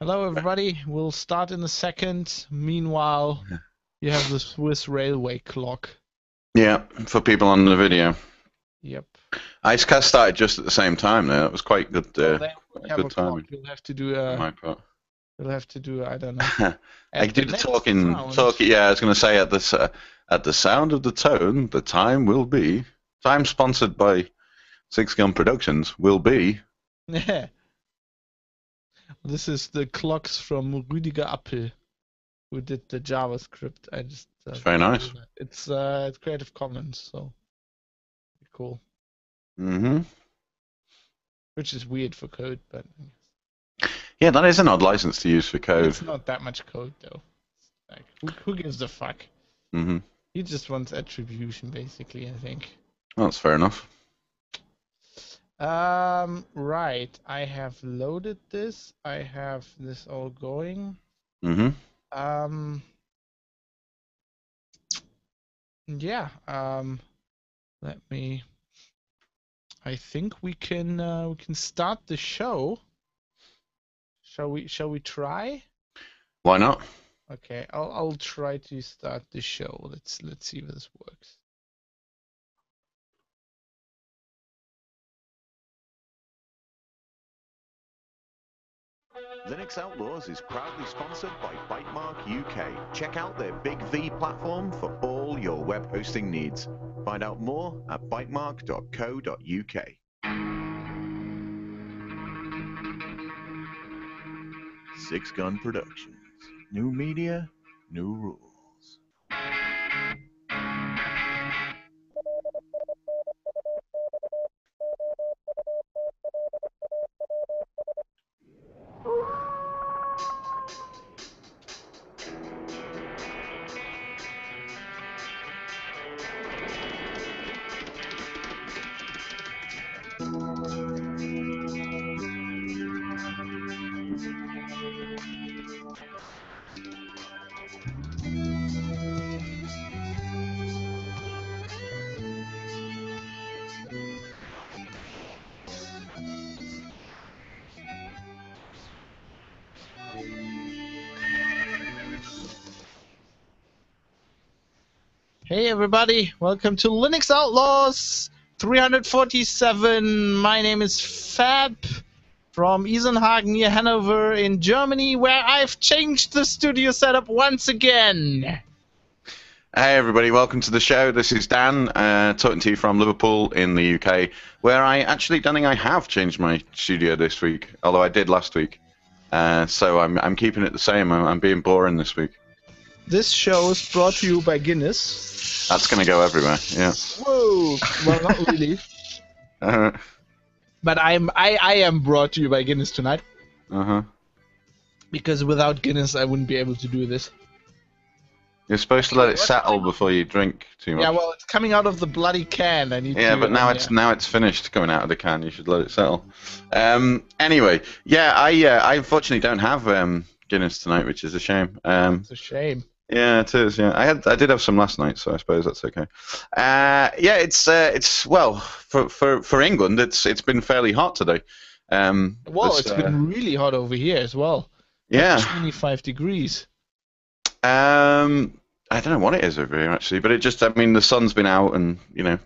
Hello, everybody. We'll start in a second. Meanwhile, you have the Swiss railway clock. Yeah, for people on the video. Yep. Icecast started just at the same time there. That was quite good. Well, they have good a clock. timing You'll have to do on my part. You'll have to do. I don't know. I At do the the next talking. sound. Yeah, I was going to say at the sound of the tone, the time will be. Time sponsored by Six Gun Productions will be. Yeah. This is the clocks from Rüdiger Appel, who did the JavaScript. I just. It's very nice. It's Creative Commons, so cool. Mm-hmm. Which is weird for code, but. Yeah, that is an odd license to use for code. It's not that much code though. Like, who gives a fuck? Mm-hmm. He just wants attribution, basically, I think. That's fair enough. Right. I have loaded this. I have this all going. Mm-hmm. Yeah. Let me. I think we can start the show. Shall we try? Why not? Okay, I'll try to start the show. Let's see if this works. Linux Outlaws is proudly sponsored by Bytemark UK. Check out their Big V platform for all your web hosting needs. Find out more at bytemark.co.uk. Six Gun Productions. New media, new rules. Hey everybody, welcome to Linux Outlaws 347. My name is Fab from Isenhagen near Hanover in Germany, where I've changed the studio setup once again. Hey everybody, welcome to the show. This is Dan, talking to you from Liverpool in the UK, where I actually don't think I have changed my studio this week, although I did last week. So I'm keeping it the same. I'm being boring this week. This show is brought to you by Guinness. That's going to go everywhere, yeah. Whoa! Well, not really. But I am brought to you by Guinness tonight. Because without Guinness, I wouldn't be able to do this. You're supposed to let it settle before you drink too much. Yeah, well, it's coming out of the bloody can. I need to. Yeah, but now it's finished coming out of the can. You should let it settle. Anyway, yeah, I unfortunately don't have Guinness tonight, which is a shame. It's a shame. Yeah, it is. Yeah, I did have some last night, so I suppose that's okay. Yeah, it's well for England, it's been fairly hot today. Well, it's been really hot over here as well. Yeah, like 25 degrees. I don't know what it is over here actually, but the sun's been out, and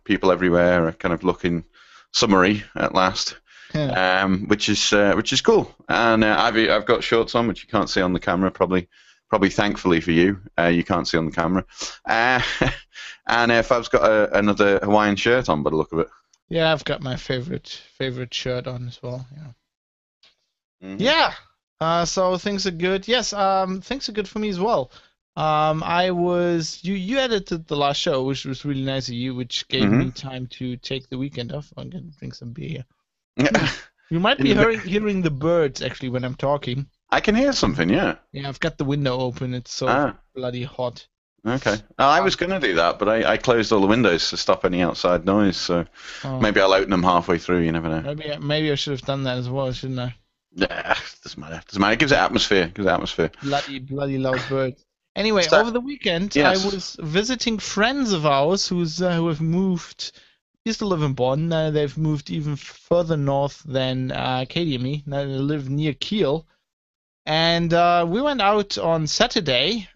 people everywhere are kind of looking summery at last. Yeah. Which is cool. And I've got shorts on, which you can't see on the camera, probably thankfully for you, you can't see on the camera. And Fab's got another Hawaiian shirt on by the look of it. Yeah, I've got my favorite shirt on as well. Yeah. Mm-hmm. Yeah. So things are good. Yes. Things are good for me as well. You edited the last show, which was really nice of you, which gave me time to take the weekend off. I'm gonna drink some beer. Yeah. You might be hearing the birds actually when I'm talking. I can hear something, yeah. Yeah, I've got the window open. It's so bloody hot. Okay. I was going to do that, but I closed all the windows to stop any outside noise, so maybe I'll open them halfway through, you never know. Maybe I should have done that as well, shouldn't I? Yeah, doesn't matter. It gives it atmosphere. Bloody loud birds. Anyway, over the weekend, yes. I was visiting friends of ours who have moved. Used to live in Bonn. They've moved even further north than Katie and me. Now they live near Kiel. And we went out on Saturday,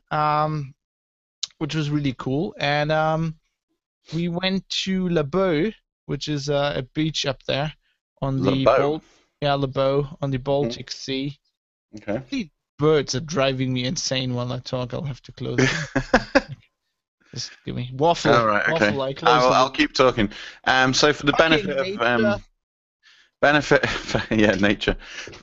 which was really cool. And we went to Le Beau, which is a beach up there on Le the Beau? Le Beau on the Baltic Sea. Okay. The birds are driving me insane while I talk. I'll have to close it. Just give me waffle. All right. Okay. Waffle, I'll keep talking. So for the benefit of nature.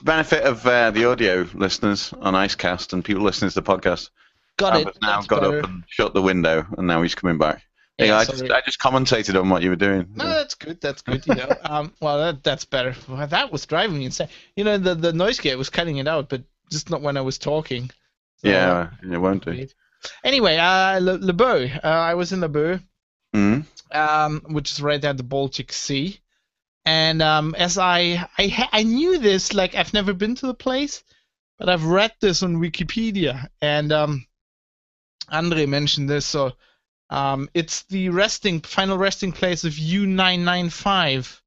Benefit of the audio listeners on Icecast and people listening to the podcast. Got it. I've now That's got better. up and shut the window, and now he's coming back. Yeah, I sorry. just commentated on what you were doing. No, that's good. That's good. You know. Well, that's better. Well, that was driving me insane. You know, the noise gate was cutting it out, but just not when I was talking. So, Yeah, it won't do. Anyway, Le Beau. I was in Le Beau, which is right at the Baltic Sea. And as I knew this, like I've never been to the place, but I've read this on Wikipedia, and Andre mentioned this. So it's the final resting place of U-995,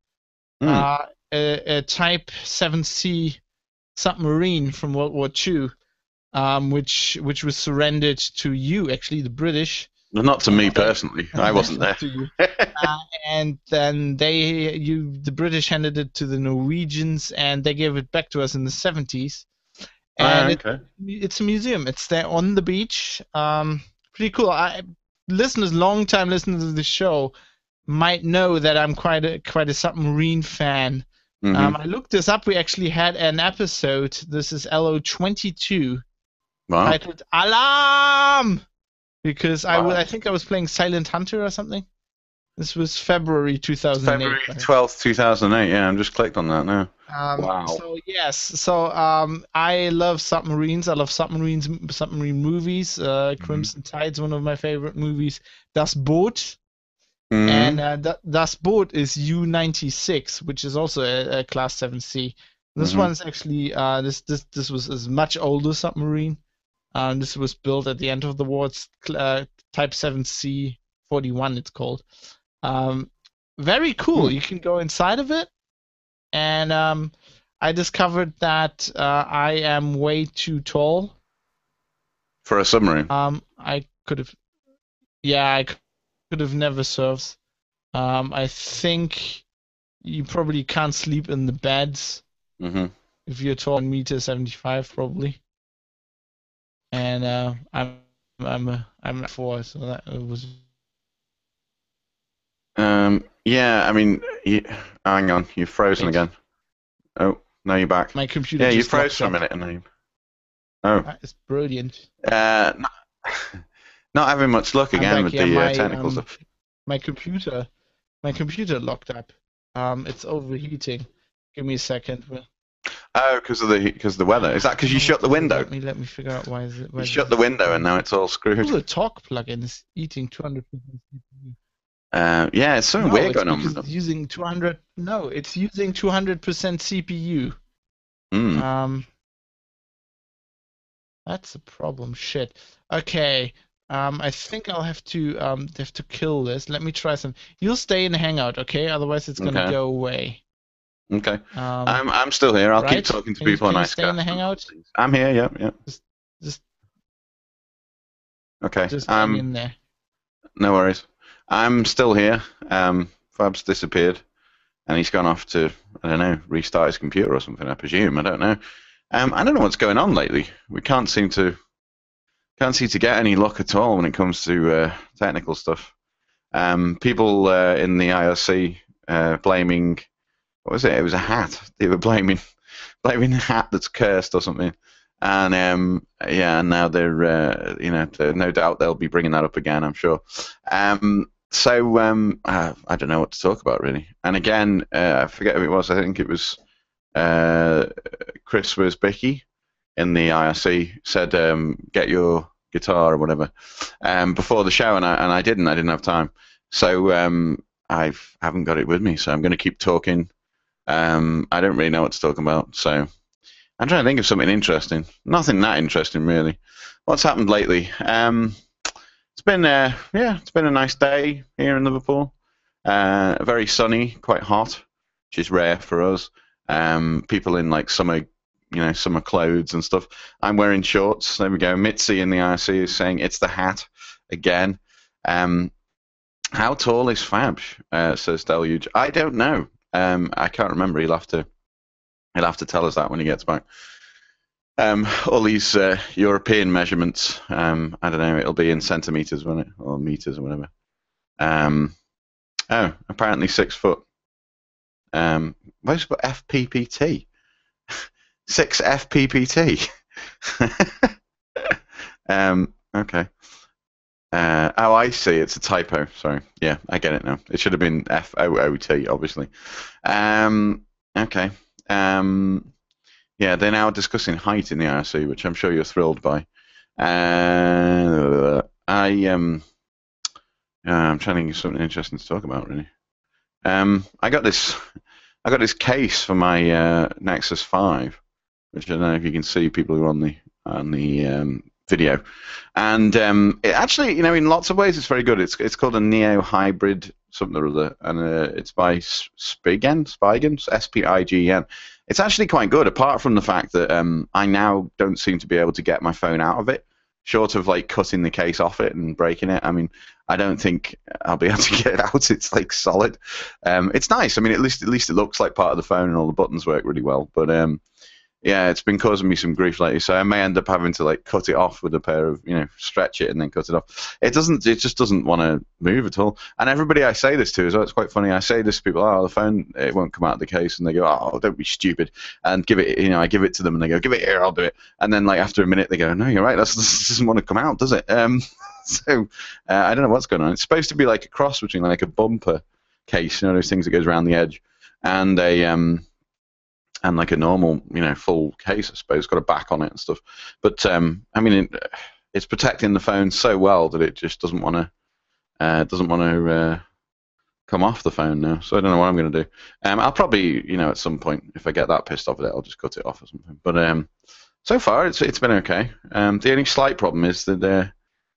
a Type 7C submarine from World War II, which was surrendered to actually the British. Not to me personally. I wasn't there. And then the British handed it to the Norwegians, and they gave it back to us in the 70s. And it's a museum. It's there on the beach. Pretty cool. Long-time listeners of the show might know that I'm quite a submarine fan. I looked this up. We actually had an episode. This is LO22, titled Alarm! Because I think I was playing Silent Hunter or something. This was February 2008. February 12th, 2008. Yeah, I'm just clicked on that now. Wow. So yes. So I love submarines. I love submarine movies. Crimson Tide's one of my favorite movies. Das Boot. And Das Boot is U-96, which is also a Class 7C. This one's actually this was a much older submarine. This was built at the end of the war. It's Type 7C 41, it's called. Very cool. You can go inside of it. And I discovered that I am way too tall. For a submarine? I could have never served. I think you probably can't sleep in the beds if you're tall, 1.75 probably. And I'm 4, so that was. Yeah, I mean, hang on, you've frozen again. Oh, now you're back. My computer. Yeah, you just froze for a minute, and then. Oh. That is brilliant. Not having much luck again with the technical stuff. My computer locked up. It's overheating. Give me a second. Oh, because of the weather. Is that because you shut the window? Let me figure out why is it. You shut the window and now it's all screwed. Oh, the talk plugin is eating 200% CPU. Yeah, it's something weird going on with them. It's using 200. No, it's using 200% CPU. That's a problem. Shit. Okay. I think I'll have to kill this. Let me try some. You'll stay in the hangout, okay? Otherwise, it's gonna go away. Okay. I'm still here. I'll keep talking to people on Icecast. Stay in the hangout. I'm here. Yeah. Just. Okay. Just hang in there. No worries. I'm still here. Fab's disappeared, and he's gone off to, I don't know, restart his computer or something. I presume. I don't know. I don't know what's going on lately. We can't seem to get any luck at all when it comes to technical stuff. People in the IRC blaming, what was it? It was a hat. They were blaming a hat that's cursed or something. And and now they're no doubt they'll be bringing that up again, I'm sure. I don't know what to talk about really. And again, I forget who it was. I think it was Chris Bicky in the IRC said, get your guitar or whatever before the show, and I didn't have time. So I haven't got it with me, so I'm going to keep talking. I don't really know what to talk about, so I'm trying to think of something interesting. Nothing that interesting, really. What's happened lately? It's been a nice day here in Liverpool. Very sunny, quite hot, which is rare for us. People in like summer summer clothes and stuff. I'm wearing shorts. There we go. Mitzi in the IRC is saying it's the hat again. How tall is Fab? Says Deluge. I don't know. I can't remember. He'll have to tell us that when he gets back. All these European measurements. I don't know. It'll be in centimeters, won't it, or meters or whatever. Oh, apparently 6 foot. Where's got FPPT? 6 FPPT. Okay. Oh, I see. It's a typo. Sorry. Yeah, I get it now. It should have been FOOT, obviously. Okay. Yeah, they're now discussing height in the IRC, which I'm sure you're thrilled by. I'm trying to think of something interesting to talk about, really. I got this case for my Nexus 5, which I don't know if you can see, people who are on the video, and it actually, in lots of ways, it's very good. It's called a Neo Hybrid something or other, and it's by Spigen, Spigen. It's actually quite good, apart from the fact that I now don't seem to be able to get my phone out of it, short of like cutting the case off it and breaking it. I mean, I don't think I'll be able to get it out. It's like solid. It's nice. I mean, at least it looks like part of the phone, and all the buttons work really well. But yeah, it's been causing me some grief lately, so I may end up having to like cut it off with a pair of, stretch it and then cut it off. It just doesn't want to move at all. And everybody I say this to as well, it's quite funny. I say this to people, oh, the phone, it won't come out of the case, and they go, oh, don't be stupid, and give it, I give it to them, and they go, give it here, I'll do it. And then like after a minute, they go, no, you're right, this doesn't want to come out, does it? So I don't know what's going on. It's supposed to be like a cross between like a bumper case, those things that goes around the edge, and and like a normal, full case, I suppose, got a back on it and stuff. But I mean, it's protecting the phone so well that it just doesn't want to come off the phone now. So I don't know what I'm going to do. I'll probably, at some point, if I get that pissed off with it, I'll just cut it off or something. But so far, it's been okay. The only slight problem is that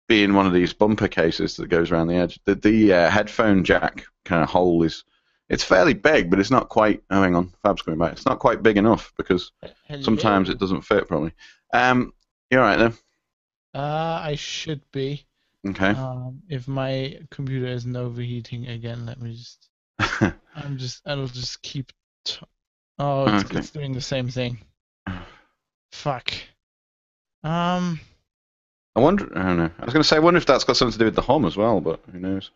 being one of these bumper cases that goes around the edge, the headphone jack kind of hole is. It's fairly big, but it's not quite. Oh, hang on, Fab's coming back. It's not quite big enough because sometimes it doesn't fit probably. You all right then? I should be. Okay. If my computer isn't overheating again, let me just. I'll just keep. It's doing the same thing. Fuck. I wonder. I don't know. I was going to say, I wonder if that's got something to do with the hum as well, but who knows?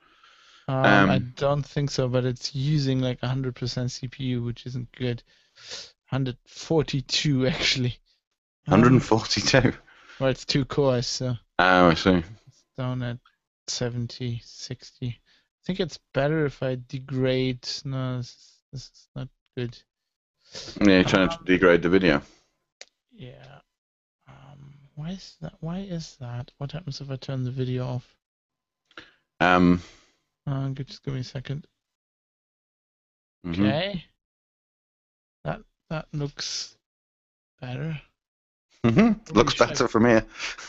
I don't think so, but it's using like 100% CPU, which isn't good. 142 actually. 142. Well, it's 2 cores, so. Oh, I see. It's down at 70, 60. I think it's better if I degrade. No, this is not good. Yeah, you're trying to degrade the video. Yeah. Why is that? What happens if I turn the video off? Just give me a second. Okay. That looks better. Looks better from here.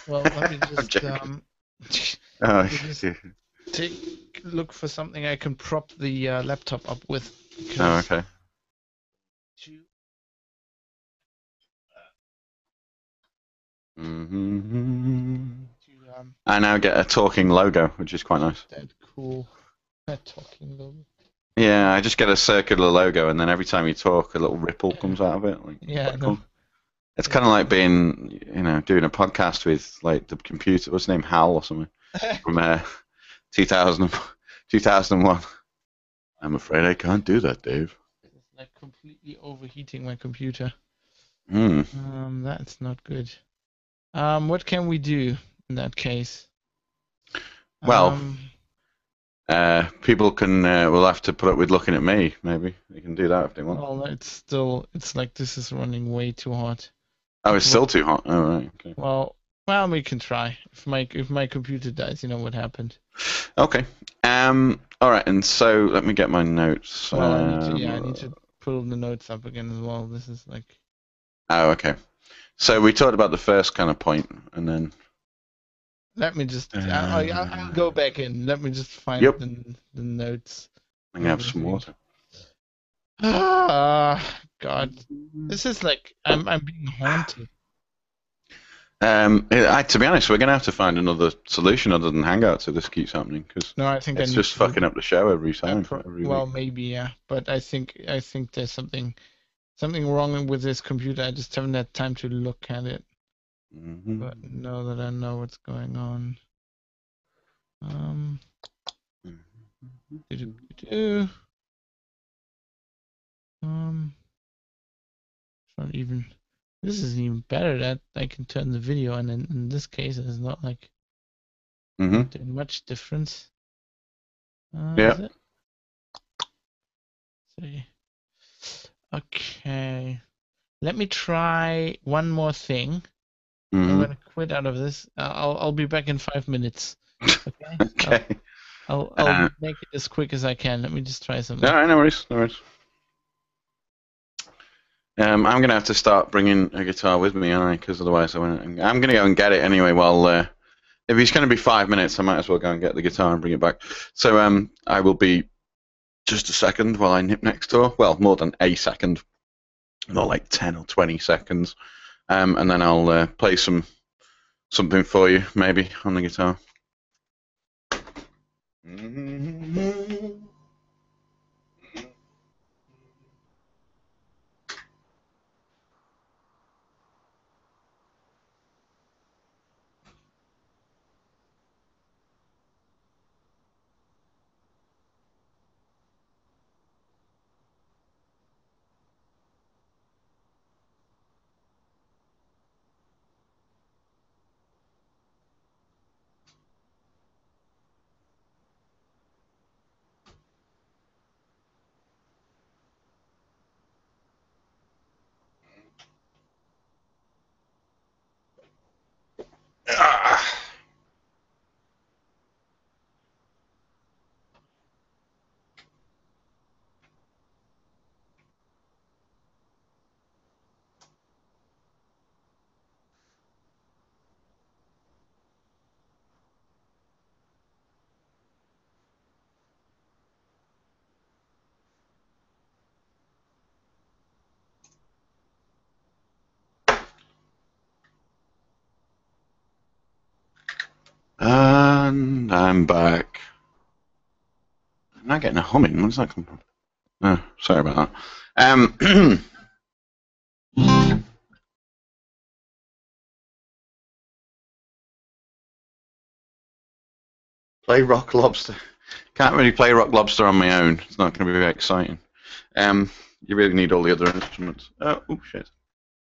Well, let me just look for something I can prop the laptop up with. Oh, okay. I now get a talking logo, which is quite nice. That's cool. That talking logo. Yeah, I just get a circular logo, and then every time you talk, a little ripple comes out of it. Like, yeah, cool. It's kind of like being, doing a podcast with like the computer. What's his name, Hal or something, from 2001. I'm afraid I can't do that, Dave. It's like completely overheating my computer. That's not good. What can we do in that case? Well, people can will have to put up with looking at me. Maybe they can do that if they want. Well, it's like this is running way too hot. Oh, it's still too hot. Oh, right. Okay. Well, we can try. If my computer dies, you know what happened. Okay. All right. And so let me get my notes. Well, I need to pull the notes up again as well. This is like. Oh, okay. So we talked about the first kind of point, and then. Let me just. I'll go back in. Let me just find the notes. I'm gonna have some water. God, this is like I'm being haunted. To be honest, we're gonna have to find another solution other than Hangouts if this keeps happening, because No, I think I it's need just to. fucking up the show every time, every Well, week. maybe yeah, but I think there's something wrong with this computer. I just haven't had time to look at it. But now that I know what's going on. It's not even. This isn't even better that I can turn the video, and in this case, it's not like doing much difference. Yeah. Is it? See. Okay. Let me try one more thing. I'm gonna quit out of this. I'll be back in 5 minutes. Okay. Okay. I'll make it as quick as I can. Let me just try something. All right, no worries, no worries. I'm gonna have to start bringing a guitar with me, aren't I? Because otherwise, I'm gonna go and get it anyway. Well, if it's gonna be 5 minutes, I might as well go and get the guitar and bring it back. So I will be just a second while I nip next door. Well, more than a second, not like 10 or 20 seconds, and then I'll play something for you, maybe on the guitar. And I'm back. I'm not getting a humming. Where's that come from? Oh, sorry about that. Play Rock Lobster. Can't really play Rock Lobster on my own. It's not going to be very exciting. You really need all the other instruments. Oh, shit.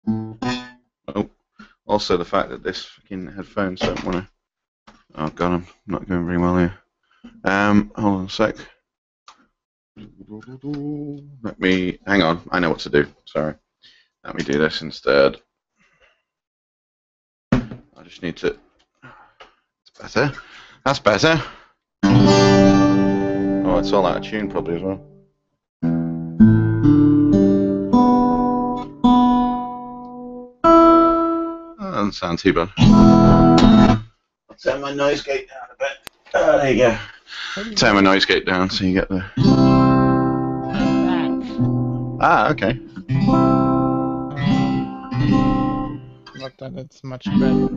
Oh, also the fact that this fucking headphones don't want to. Oh god, I'm not going very well here. Hold on a sec. Let me hang on. I know what to do. Sorry. Let me do this instead. I just need to. It's better. That's better. Oh, it's all out of tune probably as well. That doesn't sound too bad. I'll turn my noise gate down a bit. There you go. Turn my noise gate down so you get the. Ah, okay. Not that it's much better.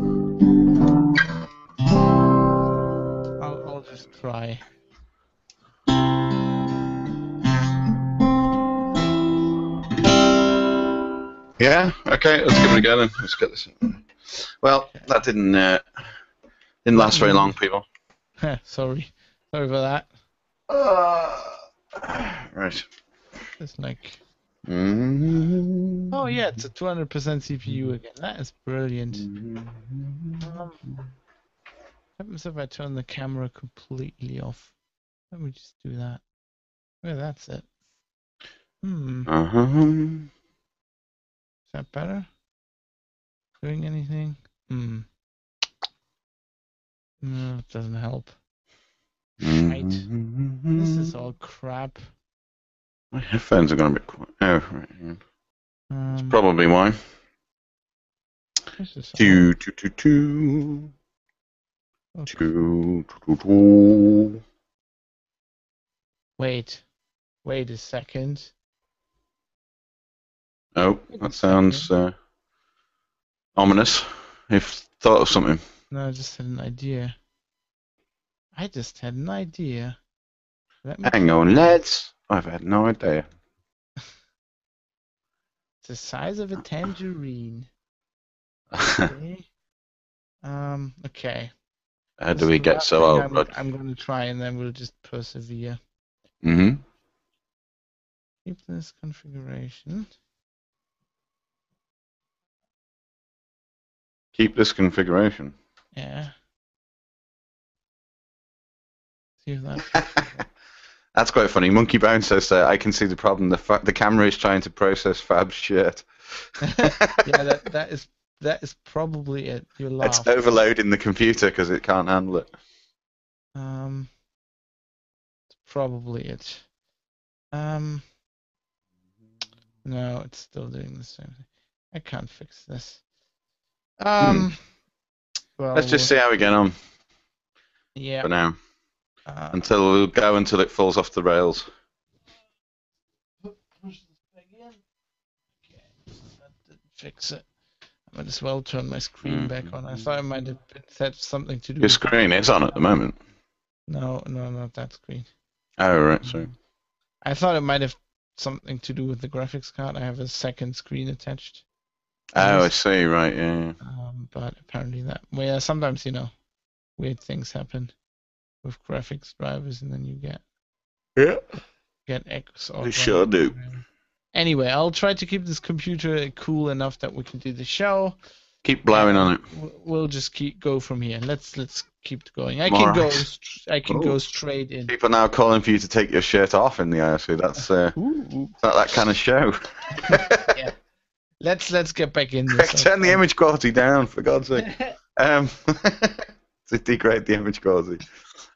I'll just try. Yeah. Okay. Let's give it a go then. Let's get this. Well, that didn't last very long, people. Sorry for that. Right. It's like. Mm-hmm. Oh yeah, it's a 200% CPU again. That is brilliant. What happens if I turn the camera completely off? Let me just do that. Yeah, that's it. Is that better? Doing anything? No, it doesn't help. Shite. This is all crap. My headphones are going to be quiet. Oh, right. That's probably why. This is Two. Wait a second. Oh, that sounds ominous. You've thought of something. No, I just had an idea. Let me Hang on, lads. I've had no idea. It's the size of a tangerine. Okay. Okay. How This do is we the get last so thing old, Rod? I'm going to try, and then we'll just persevere. Mm-hmm. Keep this configuration. Keep this configuration. Yeah. See if that. That's quite funny. Monkey Bone says, I can see the problem. The camera is trying to process Fab's shirt. Yeah, that is probably it. You laugh. It's overloading the computer because it can't handle it. It's probably it. No, it's still doing the same thing. I can't fix this. Well, Let's just see how we get on. Yeah. For now. Until it falls off the rails. Push this back in. Okay, that didn't fix it. I might as well turn my screen back on. I thought it might have had something to do. Your screen is on at the moment. No, not that screen. Oh, right, sorry. I thought it might have something to do with the graphics card. I have a second screen attached. Oh, I see, right, yeah. But apparently sometimes, weird things happen with graphics drivers, and then you get X or. They sure do. Anyway, I'll try to keep this computer cool enough that we can do the show. Keep blowing on it. We'll just go from here. Let's keep going. I can go straight in. People now calling for you to take your shirt off in the IRC. That's not that kind of show. Yeah. Let's get back in this. Turn the image quality down, for God's sake. To degrade the image quality.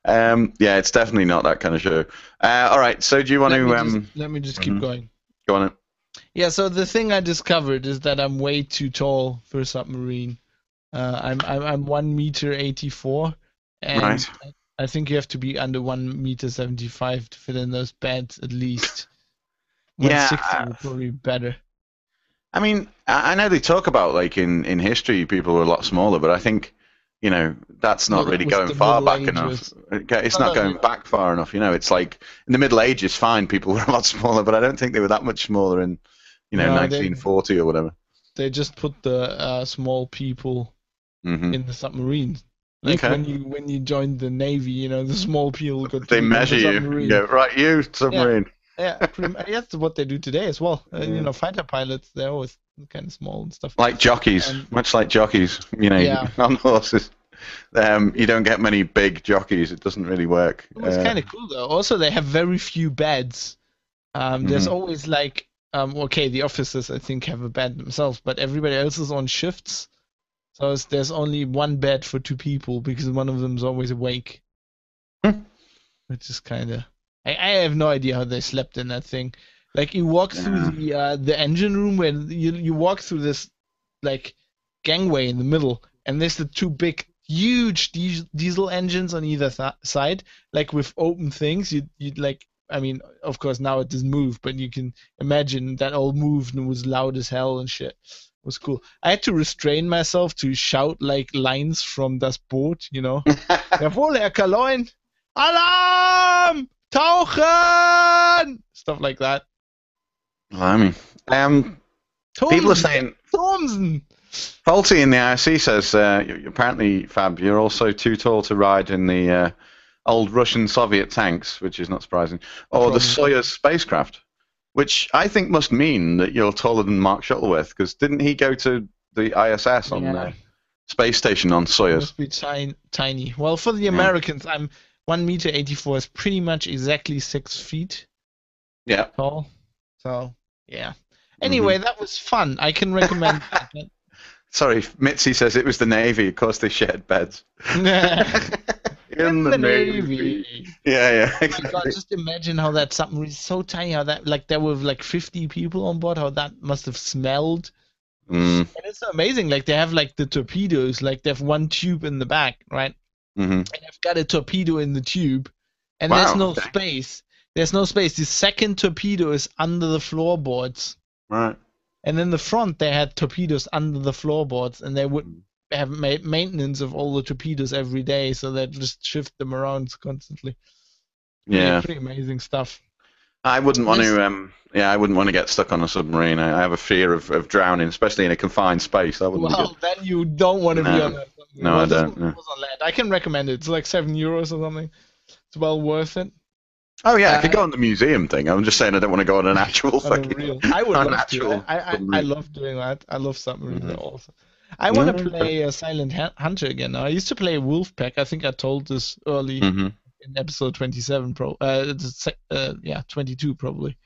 Yeah, it's definitely not that kind of show. All right, so do you want to... Let me just keep going. Go on. Yeah, so the thing I discovered is that I'm way too tall for a submarine. I'm 1 meter 84, and right. I think you have to be under 1 meter 75 to fit in those beds at least. 160 would probably be better. I mean, I know they talk about, like, in history people were a lot smaller, but I think, that's not really going far back enough. It's not going back far enough, It's like, in the Middle Ages, fine, people were a lot smaller, but I don't think they were that much smaller in, 1940 or whatever. They just put the small people in the submarine. Like when you joined the Navy, the small people got they measure you. Go, right, you, submarine. Yeah, that's what they do today as well. Fighter pilots, they're always kind of small and stuff. Like jockeys, much like jockeys, on horses. You don't get many big jockeys. It doesn't really work. It's kind of cool, though. Also, they have very few beds. There's always, like, the officers, I think, have a bed themselves, but everybody else is on shifts. So there's only one bed for 2 people because one of them is always awake. Which is kind of... I have no idea how they slept in that thing. Like, you walk through the engine room where you walk through this, like, gangway in the middle, and there's the 2 big, huge diesel engines on either side, like, with open things. You'd like, I mean, of course, now it doesn't move, but you can imagine that all moved and was loud as hell and shit. It was cool. I had to restrain myself to shout, like, lines from Das Boot, Jawohl, Herr Kaloin! Alarm! Tauchen! Stuff like that. Blimey. People are saying... Thomson! Faulty in the IRC says, apparently, Fab, you're also too tall to ride in the old Russian Soviet tanks, which is not surprising, or the Soyuz spacecraft, which I think must mean that you're taller than Mark Shuttleworth, because didn't he go to the ISS on the space station on Soyuz? Must be tiny. Well, for the Americans, I'm 1 meter 84 is pretty much exactly 6 feet tall. So, yeah. Anyway, that was fun. I can recommend that. Sorry, Mitzi says it was the Navy. Of course, they shared beds. In the Navy. Yeah. Oh my God, just imagine how that submarine is so tiny. How that, like, there were like 50 people on board. How that must have smelled. And it's amazing. Like, they have like the torpedoes. Like, they have 1 tube in the back, right? And they've got a torpedo in the tube, and there's no space. There's no space. The second torpedo is under the floorboards. Right. And in the front, they had torpedoes under the floorboards, and they would have made maintenance of all the torpedoes every day, so they'd just shift them around constantly. Yeah, pretty amazing stuff. I wouldn't want to. I wouldn't want to get stuck on a submarine. I have a fear of drowning, especially in a confined space. I wouldn't. Well, then you don't want to be on that submarine. No, I don't. This one was on land. I can recommend it. It's like €7 or something. It's well worth it. Oh yeah, I could go on the museum thing. I'm just saying I don't want to go on an actual fucking. I would love to. I love doing that. I love submarines. They're awesome. I want to play Silent Hunter again now. I used to play Wolfpack. I think I told this early in episode 27. 22 probably.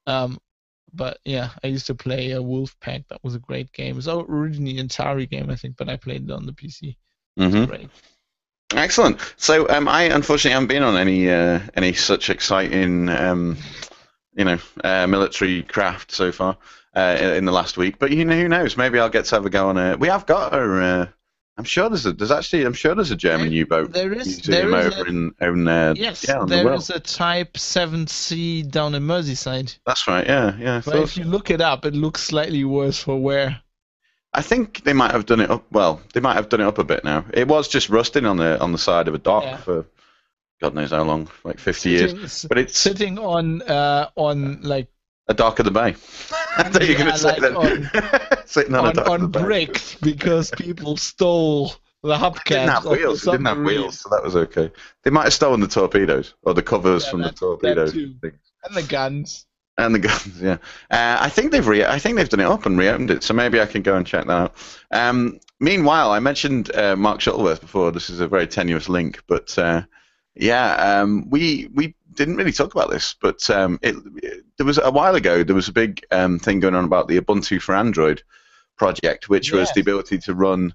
But yeah, I used to play Wolfpack. That was a great game. It was originally an Atari game, I think, but I played it on the PC. It was great. Excellent. So I unfortunately haven't been on any such exciting military craft so far in the last week. But who knows? Maybe I'll get to have a go on it. We have got a. I'm sure there's a German U-boat. There is over in there is a Type 7C down in Merseyside. That's right. Yeah. But if you look it up, it looks slightly worse for wear. I think they might have done it up. Well, they might have done it up a bit now. It was just rusting on the side of a dock for God knows how long, like 50 years. But it's sitting on like a dock of the bay. I thought you were going to say that. Sitting on a dock of the bay. bricks because people stole the hubcaps. It didn't have wheels, so that was okay. They might have stolen the torpedoes or the covers from the torpedoes. And the guns. And the guns, yeah. I think they've done it up and reopened it, so maybe I can go and check that out. Meanwhile, I mentioned Mark Shuttleworth before. This is a very tenuous link, but we didn't really talk about this. But there was a while ago. There was a big thing going on about the Ubuntu for Android project, which was the ability to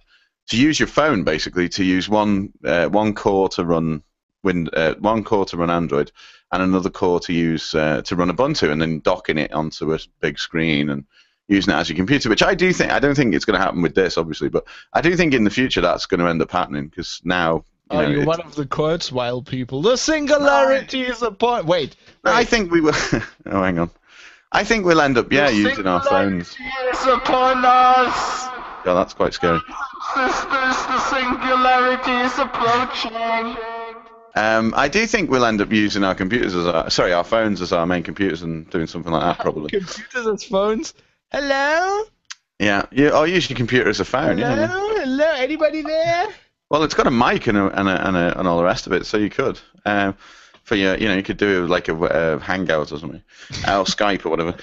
use your phone basically to use one core to run Android, and another core to use to run Ubuntu, and then docking it onto a big screen and using it as your computer. Which I don't think it's going to happen with this, obviously, but I do think in the future that's going to end up happening because now. You're one of the Kurzweil people. The singularity is a point. Wait. I think we will. Oh, hang on. I think we'll end up using our phones. Is upon us. Yeah, that's quite scary. Sisters, the singularity is approaching. I do think we'll end up using our computers our phones as our main computers and doing something like that probably. Computers as phones? Hello? Yeah, I'll use your computer as a phone. Hello? Anybody there? Well, it's got a mic and all the rest of it, so you could. For your, you could do like a Hangout or something, or Skype or whatever.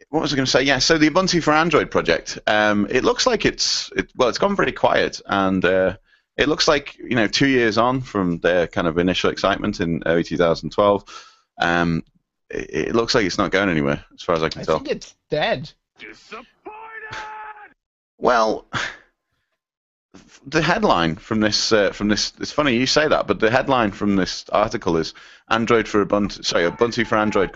What was I going to say? Yeah, so the Ubuntu for Android project. It looks like it's gone very quiet, and it looks like 2 years on from their kind of initial excitement in early 2012. It looks like it's not going anywhere, as far as I can tell. I think it's dead. Disappointed! Well, the headline from this, it's funny you say that, but the headline from this article is Ubuntu for Android ?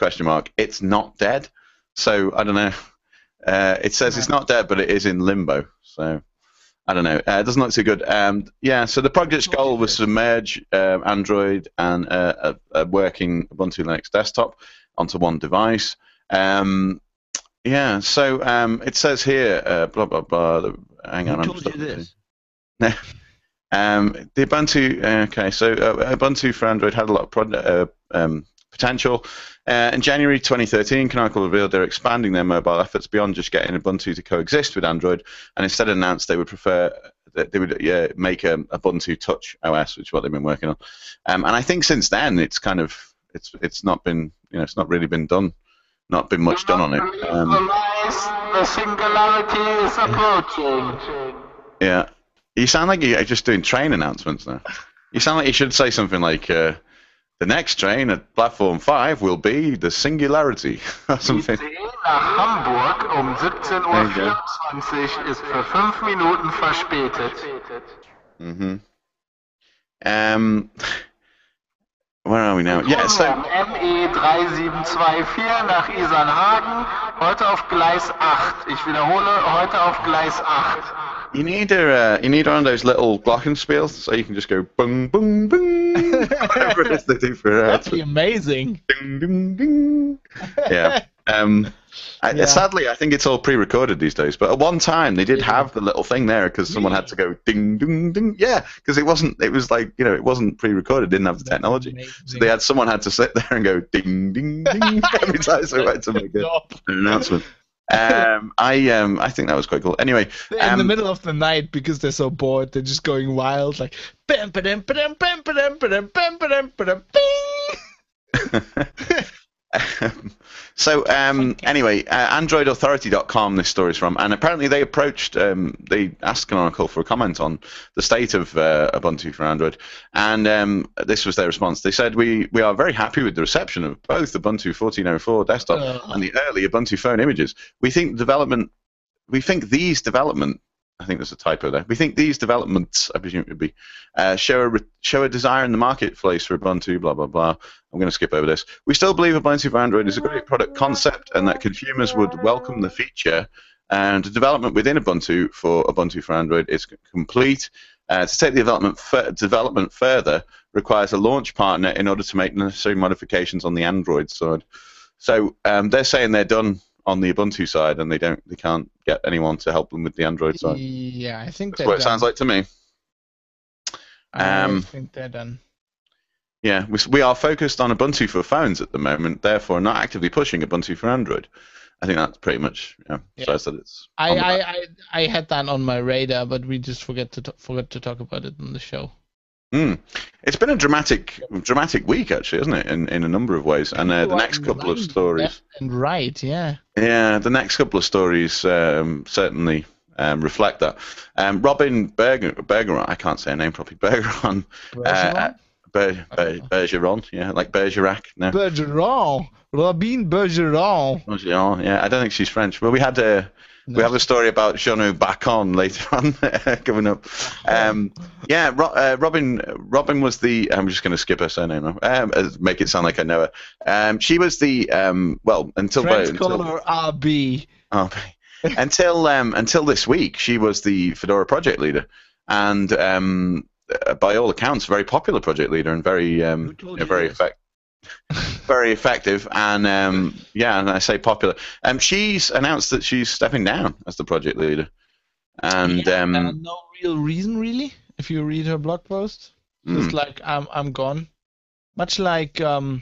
It's not dead. So I don't know. It says it's not dead, but it is in limbo. So I don't know. It doesn't look too good. So the project's goal was to merge Android and a working Ubuntu Linux desktop onto one device. So it says here, blah blah blah. Hang on. Who told you this? The Ubuntu. Ubuntu for Android had a lot of potential. In January 2013, Canonical revealed they're expanding their mobile efforts beyond just getting Ubuntu to coexist with Android, and instead announced they would prefer that they would make a Ubuntu Touch OS, which is what they've been working on. And I think since then it's kind of it's not been it's not really been done, not been much done on it. The singularity is approaching. Yeah. You sound like you're just doing train announcements now. You sound like you should say something like, the next train at platform 5 will be the Singularity, or something. Die nach Hamburg 17:24 Uhr ist für 5 Minuten verspätet. Where are we now? Yeah, so... ME 3724 nach Isernhagen, heute auf Gleis 8. Ich wiederhole, heute auf Gleis 8. You need one of those little glockenspiels, so you can just go bung bung bung. Whatever it is they do for That'd be amazing. Ding ding ding. Yeah. Sadly, I think it's all pre-recorded these days. But at one time, they did have the little thing there because someone had to go ding, ding, ding. Yeah, because it wasn't. It was like it wasn't pre-recorded. Didn't have the technology. So someone had to sit there and go ding, ding, ding every time they went to make an announcement. I think that was quite cool. Anyway, in the middle of the night, because they're so bored, they're just going wild, like bam, ba-dum, ba-dum, bam, ba-dum, ba-dum, bam, ba-dum, ba-dum, bing. Anyway, AndroidAuthority.com this story is from, and apparently they asked Canonical for a comment on the state of Ubuntu for Android, and this was their response. They said, we are very happy with the reception of both Ubuntu 14.04 desktop and the early Ubuntu phone images. We think these development, I think there's a typo there. We think these developments, I presume it would be, show a desire in the marketplace for Ubuntu, blah, blah, blah. I'm going to skip over this. We still believe Ubuntu for Android is a great product concept and that consumers would welcome the feature. And the development within Ubuntu for Android is complete. To take the development further requires a launch partner in order to make necessary modifications on the Android side. So they're saying they're done on the Ubuntu side, and they can't get anyone to help them with the Android side. Yeah, I think that's what it sounds like to me. I think they're done. Yeah, we are focused on Ubuntu for phones at the moment, therefore not actively pushing Ubuntu for Android. I think that's pretty much says that it's. I had that on my radar, but we just forgot to talk about it on the show. It's been a dramatic week, actually, isn't it? In a number of ways, and the next couple of stories. Left and right, yeah. Yeah, the next couple of stories certainly reflect that. Robyn Bergeron, I can't say her name properly. Bergeron. Bergeron, yeah, like Bergerac. No. Bergeron. Robyn Bergeron. Bergeron, yeah. I don't think she's French. Well, we have a story about Jono Bacon later on coming up. Robyn was the. I'm just going to skip her surname now. Make it sound like I know her. She was the until RB. Until this week, she was the Fedora project leader, and by all accounts, very popular project leader and very very effective, and and I say popular. She's announced that she's stepping down as the project leader, and no real reason really. If you read her blog post, just like I'm gone. Much like who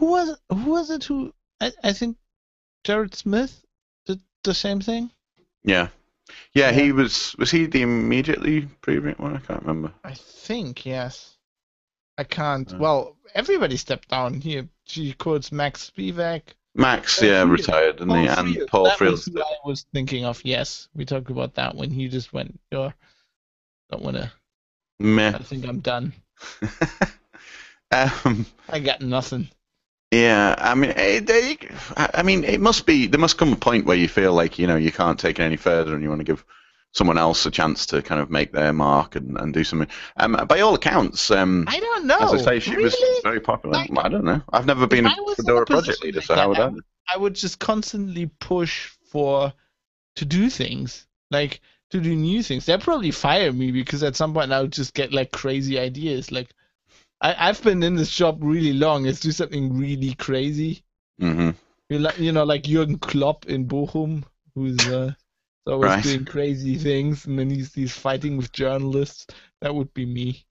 was it? I think Jared Smith did the same thing. Yeah. He was he the immediately previous one? I can't remember. I think yes. I can't. Well, everybody stepped down here. She quotes Max Spivak. Max, retired, didn't he? And Paul Friel. That's who I was thinking of. Yes, we talked about that when he just went. Don't want to. Meh. I think I'm done. I got nothing. Yeah, I mean, it must be. There must come a point where you feel like you can't take it any further, and you want to give someone else a chance to kind of make their mark and do something. By all accounts, I don't know. As I say, she was very popular. I don't know. I've never been a Fedora project leader, so how would I? I would just constantly push to do things, like to do new things. They'll probably fire me because at some point I'll just get like crazy ideas. Like I've been in this job really long. Let's do something really crazy. Mm-hmm. Like Jürgen Klopp in Bochum, who's always doing crazy things, and then he's fighting with journalists. That would be me.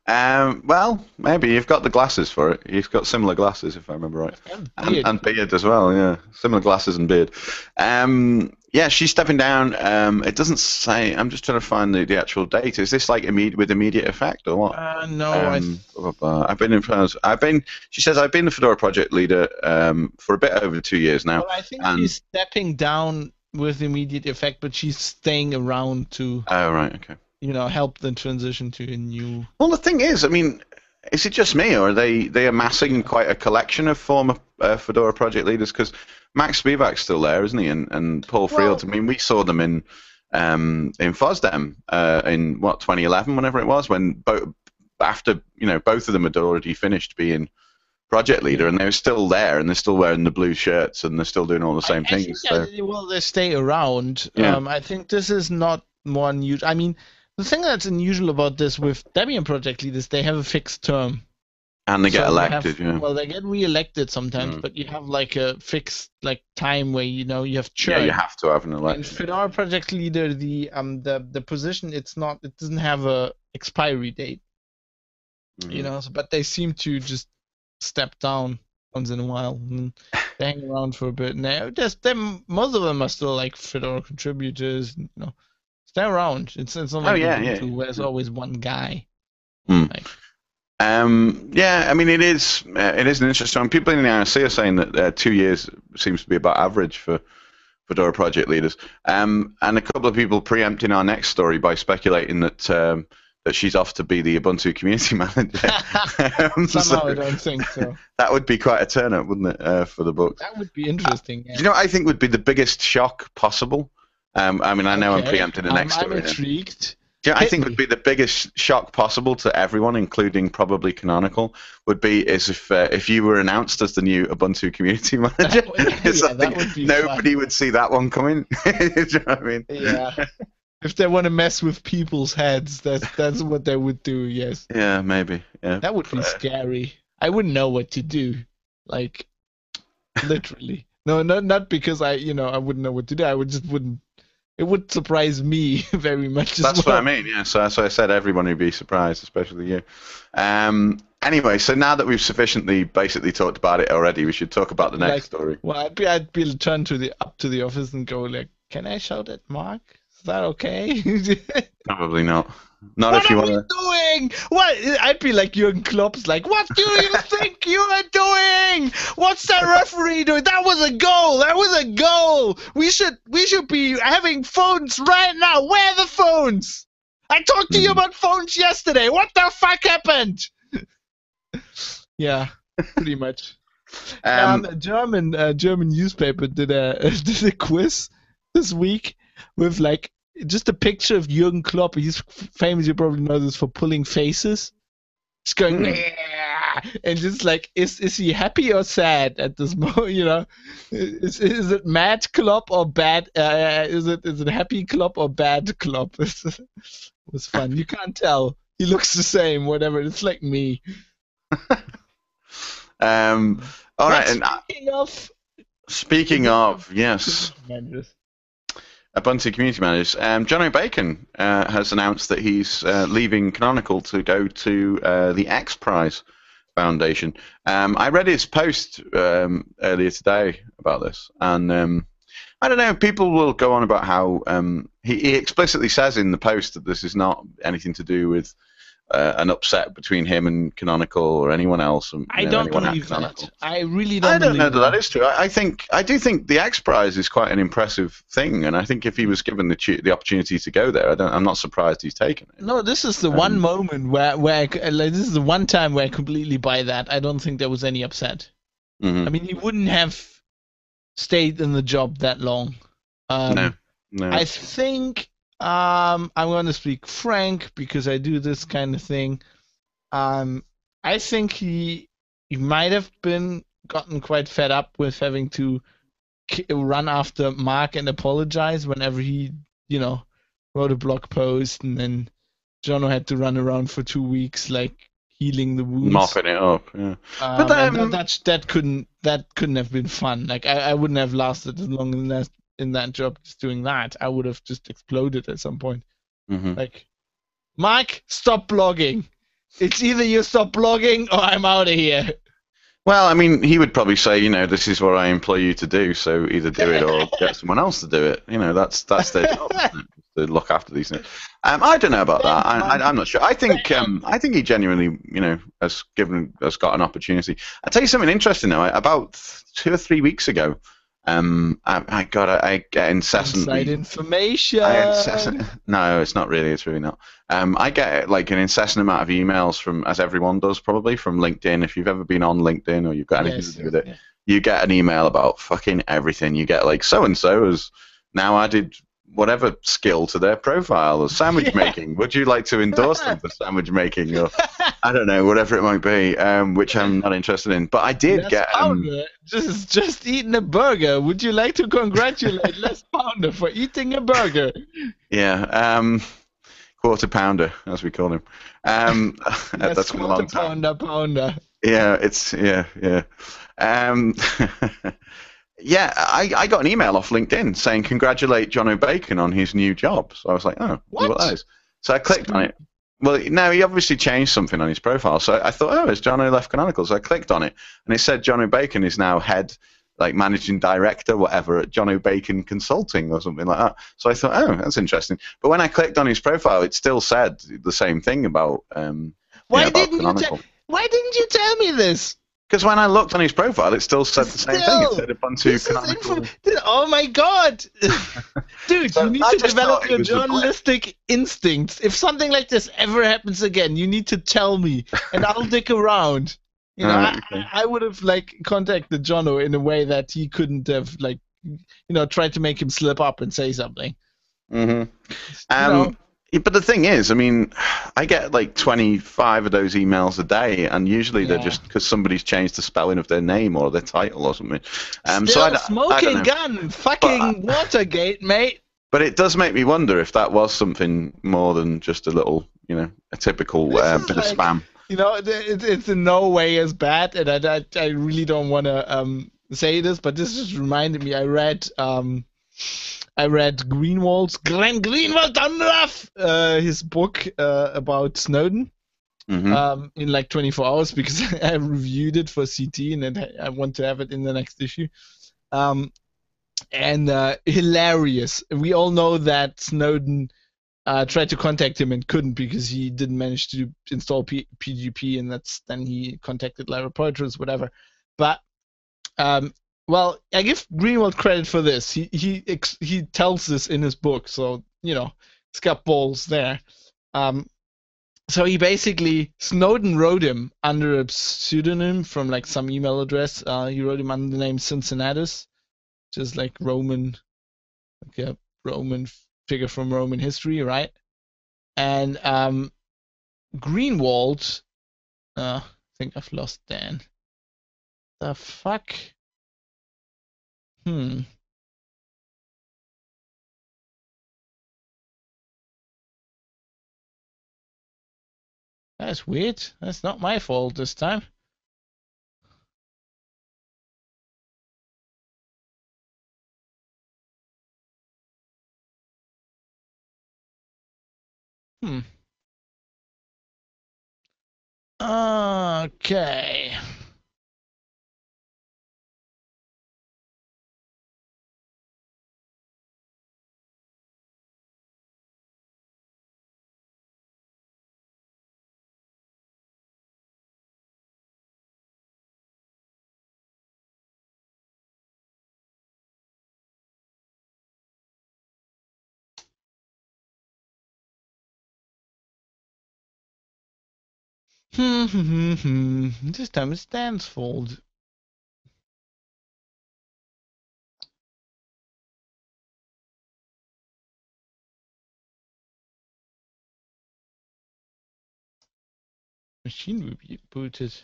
Well, maybe you've got the glasses for it. You've got similar glasses, if I remember right, and beard as well. Yeah, similar glasses and beard. She's stepping down. It doesn't say. I'm just trying to find the actual date. Is this like with immediate effect or what? No. She says I've been the Fedora project leader for a bit over 2 years now. Well, I think she's stepping down with immediate effect, but she's staying around to. Oh right, okay. Help the transition to a new. Well, the thing is, I mean, is it just me, or are they amassing quite a collection of former Fedora project leaders? Because Max Spivak's still there, isn't he? And Paul Friel. I mean, we saw them in FOSDEM in 2011, whenever it was, when after both of them had already finished being project leader, and they were still there, and they're still wearing the blue shirts, and they're still doing all the same things. They stay around. Yeah. I think this is not more unusual. I mean, the thing that's unusual about this with Debian project leaders, they have a fixed term. And they get So elected, yeah. Well, they get re-elected sometimes, but you have like a fixed like time where you have churn. Yeah, you have to have an election. And Fedora project leader, the position, it doesn't have a expiry date. But they seem to just step down once in a while and they hang around for a bit. Now, most of them are still like Fedora contributors. Stay around. It's not like Ubuntu where there's always one guy. Like, yeah, I mean it is an interesting one. People in the IRC are saying that 2 years seems to be about average for Fedora project leaders. And a couple of people preempting our next story by speculating that she's off to be the Ubuntu community manager. Somehow I don't think so. That would be quite a turn up, wouldn't it, for the books? That would be interesting. Yeah. Do you know what I think would be the biggest shock possible? I mean, I know I'm preempting the next story. I'm intrigued. Do you know, I think would be the biggest shock possible to everyone, including probably Canonical, would be is if you were announced as the new Ubuntu community manager. That would be nobody would see that one coming. Do you know what I mean? Yeah. If they want to mess with people's heads, that's what they would do. Yes. Yeah, maybe. Yeah. That would be scary. I wouldn't know what to do. Like, literally. No, not because I wouldn't know what to do. I wouldn't. It would surprise me very much. That's what I mean. Yeah. So I said everyone would be surprised, especially you. Anyway, so now that we've sufficiently basically talked about it already, we should talk about the next story. Well, I'd be turned up to the office and go like, "Can I shout at Mark? Is that okay?" Probably not. Not if you want to. What are we doing? What? I'd be like Jürgen Klopp's like, what do you think you are doing? What's that referee doing? That was a goal. That was a goal. We should be having phones right now. Where are the phones? I talked to you about phones yesterday. What the fuck happened? Yeah, pretty much. A German newspaper did a quiz this week with like just a picture of Jürgen Klopp. He's famous, you probably know this, for pulling faces. Just going, and just like, is he happy or sad at this moment? Is it mad Klopp or bad? Is it happy Klopp or bad Klopp? It was fun. You can't tell. He looks the same. Whatever. It's like me. All right. Speaking of, yes. Ubuntu community managers. Jono Bacon has announced that he's leaving Canonical to go to the X Prize Foundation. I read his post earlier today about this, and I don't know. People will go on about how he explicitly says in the post that this is not anything to do with an upset between him and Canonical or anyone else. I don't believe that. I really don't. I don't know that is true. I do think the X Prize is quite an impressive thing, and I think if he was given the opportunity to go there, I'm not surprised he's taken it. No, this is the one moment where this is the one time where I completely buy that. I don't think there was any upset. Mm-hmm. I mean, he wouldn't have stayed in the job that long. No. I think. I'm going to speak frank because I do this kind of thing. I think he might have gotten quite fed up with having to run after Mark and apologize whenever he, wrote a blog post, and then Jono had to run around for 2 weeks, like healing the wounds, mopping it up. Yeah, but that couldn't have been fun. Like I wouldn't have lasted as long in that job just doing that. I would have just exploded at some point. Mm-hmm. Like, Mike, stop blogging. It's either you stop blogging or I'm out of here. Well, I mean, he would probably say, this is what I employ you to do, so either do it or get someone else to do it. That's their job, isn't it? To look after these things. I don't know about that. I'm not sure. I think he genuinely, has got an opportunity. I'll tell you something interesting though. About 2 or 3 weeks ago, I get incessantly inside information. No, it's not really. It's really not. I get like an incessant amount of emails from, as everyone does probably, from LinkedIn. If you've ever been on LinkedIn or you've got anything to do with it, you get an email about fucking everything. You get like, so and so has now added whatever skill to their profile, or sandwich making. Would you like to endorse them for sandwich making, or I don't know, whatever it might be, which I'm not interested in. But I did get just eating a burger. Would you like to congratulate Les Pounder for eating a burger? Yeah, quarter pounder, as we call him. That's been a long time. Pounder. Yeah, yeah. Um, yeah, I got an email off LinkedIn saying congratulate Jono Bacon on his new job. So I was like, oh, I wonder what that What? is. So I clicked on it. Well, no, he obviously changed something on his profile. So I thought, oh, it's Jono left Canonical. So I clicked on it, and it said Jono Bacon is now head, like managing director, whatever, at Jono Bacon Consulting or something like that. So I thought, oh, that's interesting. But when I clicked on his profile, it still said the same thing about Why about didn't you tell? Canonical. Why didn't you tell me this? Because when I looked on his profile, it still said the same thing. It Still, said Ubuntu this is info. Canonical. Oh my god, dude! So You need I to just develop thought it your was a blip. journalistic instincts. If something like this ever happens again, you need to tell me, and I'll dig around. You know, Okay. I would have like contacted Jono in a way that he couldn't have like, tried to make him slip up and say something. hmm You know, But the thing is, I mean, I get like 25 of those emails a day, and usually they're yeah. just because somebody's changed the spelling of their name or their title or something. So Still I don't smoking know. gun, fucking Watergate, mate. But it does make me wonder if that was something more than just a little, a typical This is bit like, of spam. it's in no way as bad, and I really don't want to say this, but this just reminded me. I read Glenn Greenwald Dunlap, his book about Snowden in like 24 hours because I reviewed it for CT and then I want to have it in the next issue. And hilarious. We all know that Snowden tried to contact him and couldn't because he didn't manage to install PGP, and then he contacted live repositories, whatever. But well, I give Greenwald credit for this. He tells this in his book, so it's got balls there. So he basically Snowden wrote him under a pseudonym from like some email address. He wrote him under the name Cincinnatus, which is like Roman, like a Roman figure from Roman history, right? And Greenwald, I think I've lost Dan. The fuck? Hmm. That's weird. That's not my fault this time. Hmm. Okay. This time it's Dan's fault. Machine will be booted.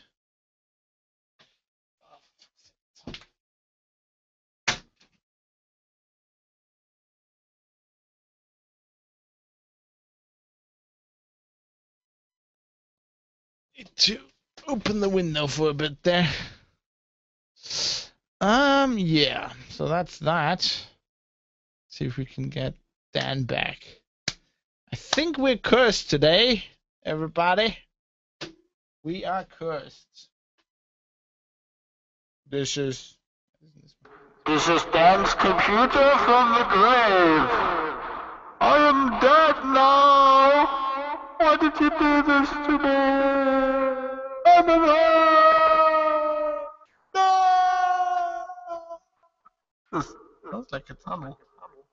Need to open the window for a bit there. Yeah. So that's that. See if we can get Dan back. I think we're cursed today, everybody. We are cursed. This is Dan's computer from the grave. I am dead now. Why did you do this to me? I'm alive. No. This sounds like a tunnel.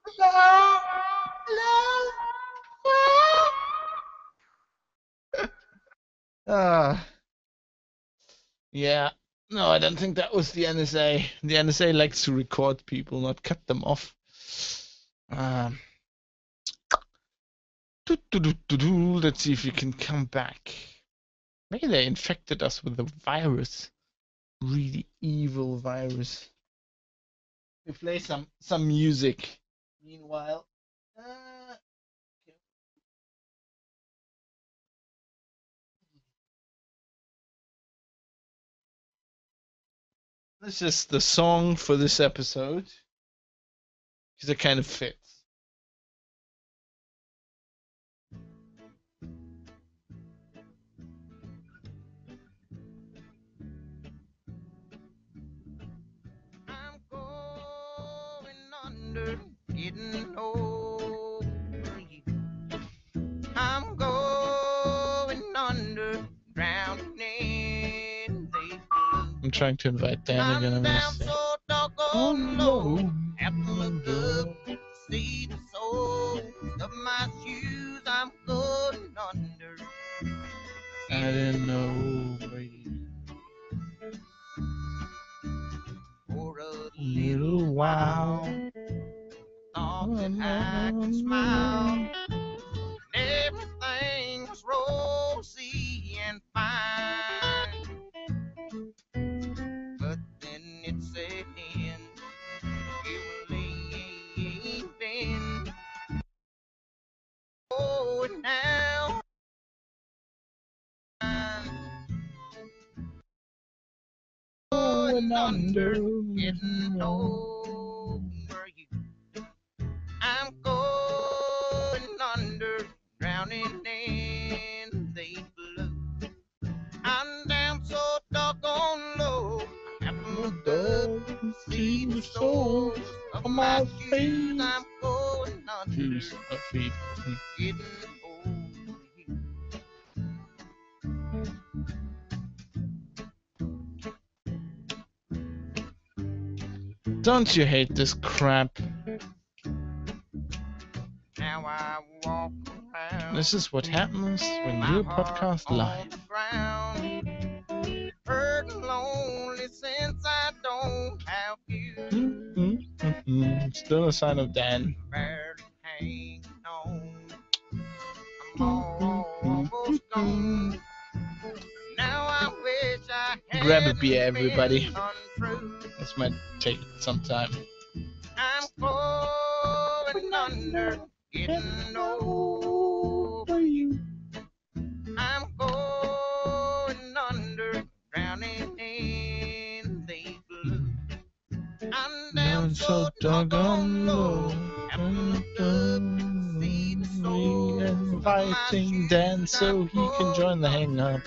Hello. Hello. Yeah. No, I don't think that was the NSA. The NSA likes to record people, not cut them off. Let's see if we can come back. Maybe they infected us with a virus. Really evil virus. We play some music. Meanwhile, This is the song for this episode. Because it kind of fits. I'm going under, getting over you. I'm going under, drowning in the blue. I'm trying to invite Dan again. I'm down so doggone low, have to look up to see the soles of my shoes. I'm going under. I didn't know over you for a little while. Thought that I could smile. Everything was rosy and fine, but then it set in. You were leaving. Oh, and now going under, getting over you. I'm going under, drowning in the blue. I'm down so doggone low, I have to look up to see the soles of my shoes. I'm going under, getting over you. Don't you hate this crap? Now I walk around. This is what happens when you podcast live. Hurt and lonely since I don't have you. Still a sign of Dan. Barely hanging on. I'm almost gone. Now I wish I had. Grab a beer, everybody. This might take some time. I'm going under, getting over you. I'm going under, drowning in the blue. I'm down so doggone low, having to see the soul. Inviting Dan so he can join the hangout.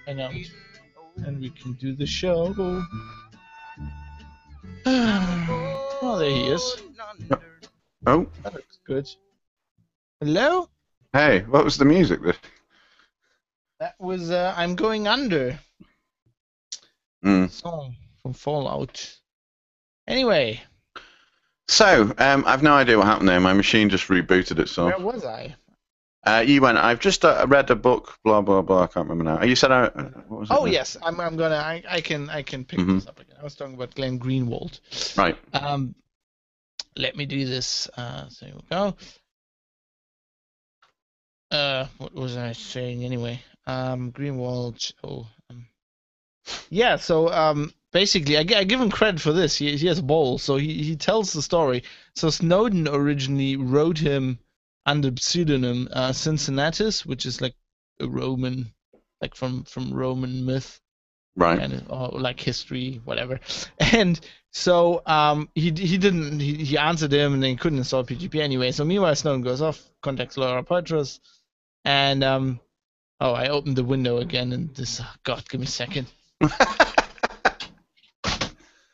And we can do the show. Oh, there he is. Oh. That looks good. Hello? Hey, what was the music there? That was I'm Going Under. Song from Fallout. Anyway. So, I've no idea what happened there. My machine just rebooted itself. Where was I? You went, I've just read a book, blah, blah, blah, I can't remember now. You said, what was it? Oh, yes, I can pick this up again. I was talking about Glenn Greenwald. Right. Let me do this. So here we go. What was I saying anyway? Greenwald. Yeah, so basically, I give him credit for this. He has a ball, so he tells the story. So Snowden originally wrote him under pseudonym Cincinnatus, which is like a Roman, like from Roman myth, right? And or like history, whatever. And so he answered him, and then he couldn't install PGP anyway. So meanwhile, Snowden goes off, contacts Laura Poitras, and I opened the window again, and this God, give me a second.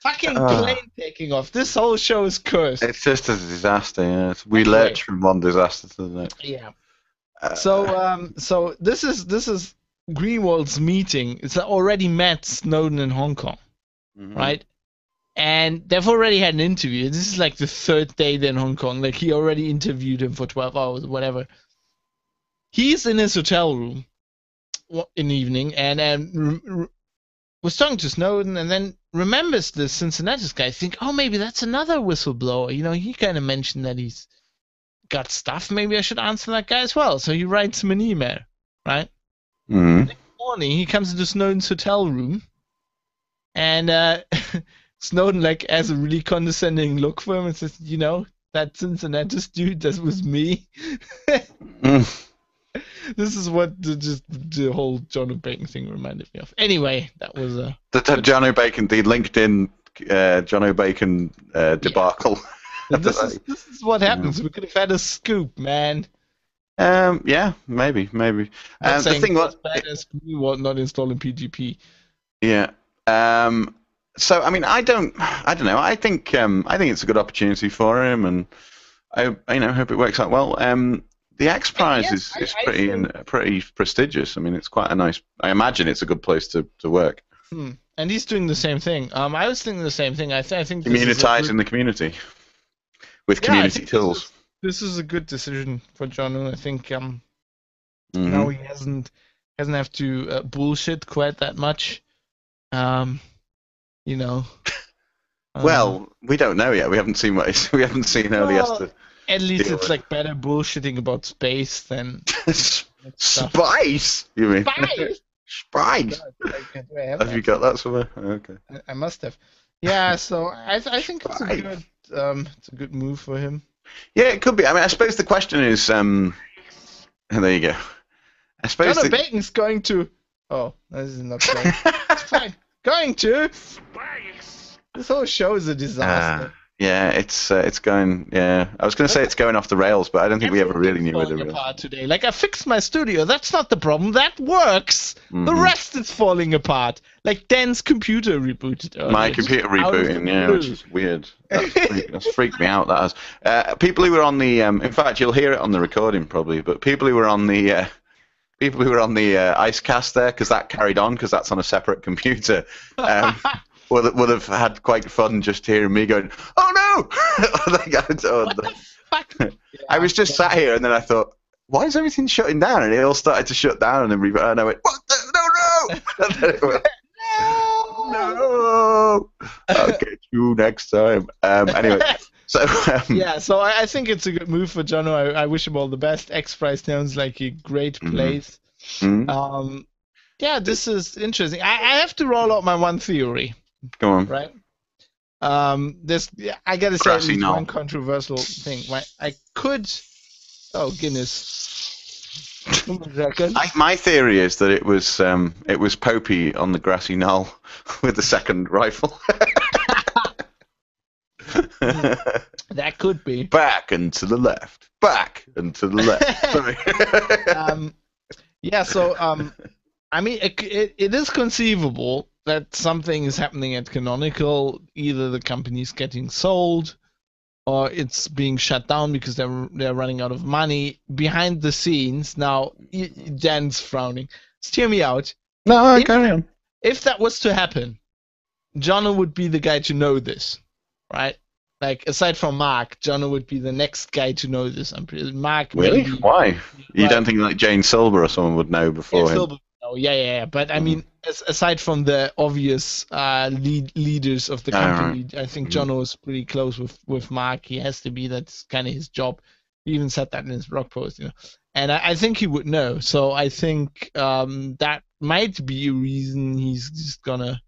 Fucking plane taking off. This whole show is cursed. It's just a disaster. Yeah. We lurch from one disaster to the next. Yeah. So this is Greenwald's meeting. It's already met Snowden in Hong Kong, right? And they've already had an interview. This is like the third day they're in Hong Kong. Like he already interviewed him for 12 hours or whatever. He's in his hotel room in the evening and was talking to Snowden, and then remembers the Cincinnatus guy. Think, oh, maybe that's another whistleblower. You know, he kind of mentioned that he's got stuff. Maybe I should answer that guy as well. So he writes him an email, right? Next morning, he comes into Snowden's hotel room, and Snowden like has a really condescending look for him and says, you know, that Cincinnatus dude, that was me. This is what the whole Jono Bacon thing reminded me of. Anyway, that was a The Jono Bacon, the LinkedIn Jono Bacon debacle. This is what happens. We could have had a scoop, man. Yeah, maybe. Not The thing was, bad as me not installing PGP. yeah. So I mean, I don't know. I think it's a good opportunity for him, and I hope it works out well. The X Prize is pretty prestigious. I mean, it's quite a nice. I imagine it's a good place to work. And he's doing the same thing. I was thinking the same thing. I think Communitizing the community with community tools. This is a good decision for Jono. I think now he hasn't have to bullshit quite that much. Well, we don't know yet. We haven't seen what we haven't seen how he has to. At least it's like better bullshitting about space than Spice. You mean? Spice. Have you got that somewhere? Okay. I must have. Yeah. So I think it's a good move for him. Yeah, it could be. I mean, I suppose the question is, there you go. I suppose Jono Bacon's going to. Oh, this is not fine. It's fine. Going to. This whole show is a disaster. Yeah, it's going. Yeah, I was going to say it's going off the rails, but I don't think we ever really knew where the rails. Apart today. Like I fixed my studio. That's not the problem. That works. The rest is falling apart. Like Dan's computer rebooted. My computer rebooting, yeah, which is weird. That's freaked me out. That has. People who were on the, in fact, you'll hear it on the recording probably, but people who were on the. People who were on the Icecast there, because that carried on, because that's on a separate computer, would have had quite fun just hearing me going, "Oh no!" I was just sat here, and then I thought, "Why is everything shutting down?" And it all started to shut down, and then and I went, "What? No!" And then it went, no. I'll get you next time. Anyway. So so I think it's a good move for Jono. I wish him all the best. X Prize sounds like a great place. Yeah, this is interesting. I have to roll out my one theory. Go on. Right. I gotta say it's one controversial thing. I could. Oh goodness. My theory is that it was Popey on the grassy knoll with the second rifle. That could be. Back and to the left. Back and to the left. Sorry. Yeah, so I mean, it is conceivable that something is happening at Canonical. Either the company's getting sold, or it's being shut down because they're running out of money. Behind the scenes, now Dan's frowning. Steer me out. No, carry on. If that was to happen, Jono would be the guy to know this, right? Like, aside from Mark, Jono would be the next guy to know this. I'm pretty Mark. Really? Maybe, why? You don't think like Jane Silver or someone would know before him? Silver, no, yeah. But I mean, aside from the obvious leaders of the company, I think Jono is pretty close with Mark. He has to be. That's kind of his job. He even said that in his blog post, And I think he would know. So I think that might be a reason he's just gonna,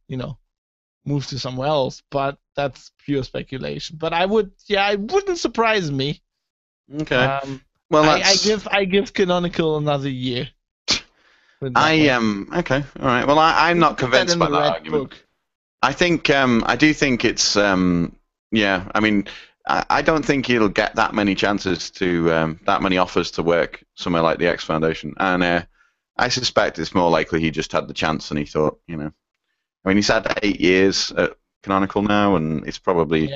move to somewhere else, but that's pure speculation. But it wouldn't surprise me. Okay. Well, I give Canonical another year. Okay. All right. Well, I'm not convinced by that argument. I think I do think it's yeah. I mean, I don't think he'll get that many chances to that many offers to work somewhere like the X Foundation, and I suspect it's more likely he just had the chance and he thought, I mean, he's had 8 years at Canonical now, and it's probably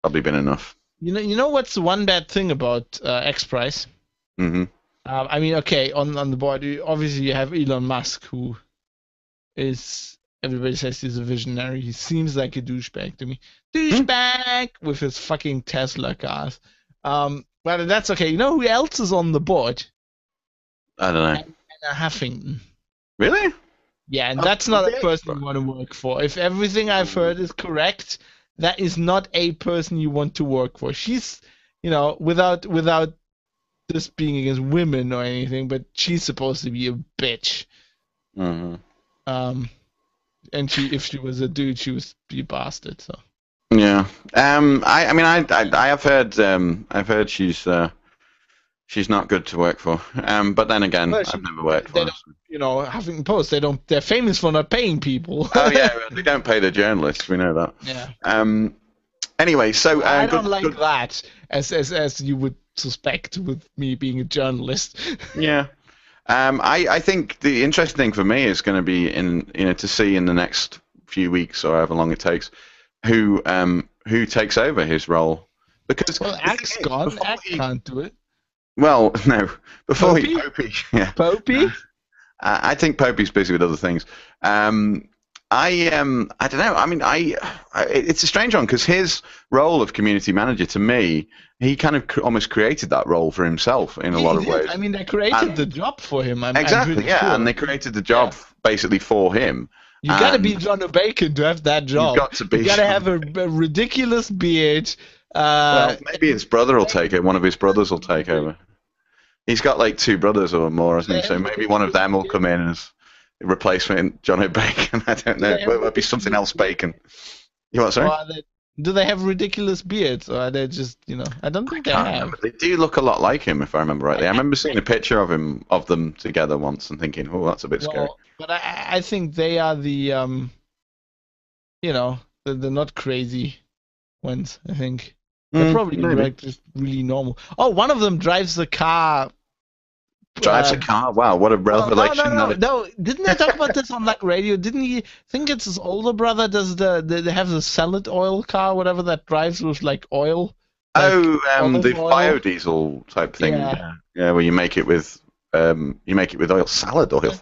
been enough. You know what's the one bad thing about X Prize? I mean, okay, on the board, obviously you have Elon Musk, who is, everybody says he's a visionary. He seems like a douchebag to me. Douchebag with his fucking Tesla cars. But that's okay. You know who else is on the board? I don't know. Anna Huffington. Really? Yeah, and that's not a person you want to work for. If everything I've heard is correct, that is not a person you want to work for. She's, without this being against women or anything, but she's supposed to be a bitch. And if she was a dude, she would be a bastard. So. Yeah. I mean, I have heard. I've heard she's She's not good to work for. But then again, Well, I've never worked for they her. don't, Huffington Post, they're famous for not paying people. Oh yeah, they don't pay the journalists. We know that. Yeah. Anyway, so I don't like that, as you would suspect with me being a journalist. Yeah. I think the interesting thing for me is going to be to see in the next few weeks or however long it takes who takes over his role, because Axe gone. Axe can't do it. Well, no, before Popey? Yeah. Popey? I think Popey's busy with other things. I don't know. I mean, it's a strange one because his role of community manager, to me, he kind of almost created that role for himself in a lot of ways. I mean, they created the job for him. Exactly, I'm sure. and they created the job basically for him. You got to be Jono Bacon to have that job. You've got to be. You got to have a ridiculous beard. Well, maybe his brother will take it. One of his brothers will take over. He's got like 2 brothers or more, hasn't he? So maybe one of them will come in as replacement Jono Bacon. I don't know. It might be something else Bacon. You what, sorry? Do they have ridiculous beards, or are they just, I don't think they have. They do look a lot like him, if I remember rightly. I remember seeing a picture of them together once and thinking, oh, that's a bit scary. But I think they are the, the not crazy ones, I think. They're probably like just really normal. Oh, one of them drives a car. Drives a car? Wow, what a revelation. No. Didn't I talk about this on like radio? Didn't he think it's his older brother does they have the salad oil car, whatever that drives with like oil? Like the biodiesel type thing. Yeah, where you make it with oil, salad oil.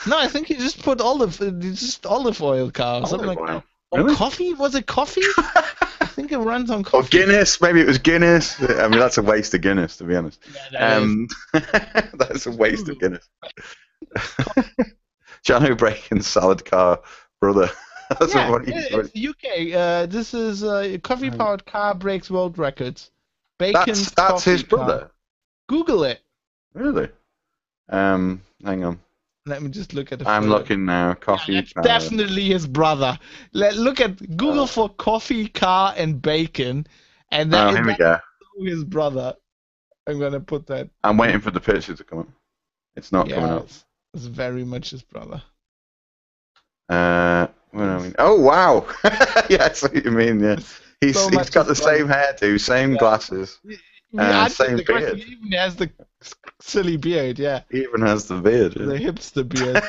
No, I think he just put olive oil car or something like that. Really? Or coffee? Was it coffee? I think it runs on coffee. Or Guinness, maybe it was Guinness. I mean, that's a waste of Guinness, to be honest. Yeah, that's a waste of Guinness. Jono Bacon salad car brother. It's the UK. This is a coffee-powered car breaks world records. Bacon's that's his brother. Car. Google it. Really? Hang on. Let me just look at it. I'm looking now. Coffee car. Definitely his brother. Look at Google for coffee car and bacon, and then here we go. His brother. I'm gonna put that. I'm waiting for the picture to come up. It's not coming up. It's very much his brother. Where are we? Oh wow! Yeah, that's what you mean. Yeah, he's got the same hairdo, same glasses. Same beard. He even has the silly beard, yeah. He even has the beard. Yeah. The hipster beard,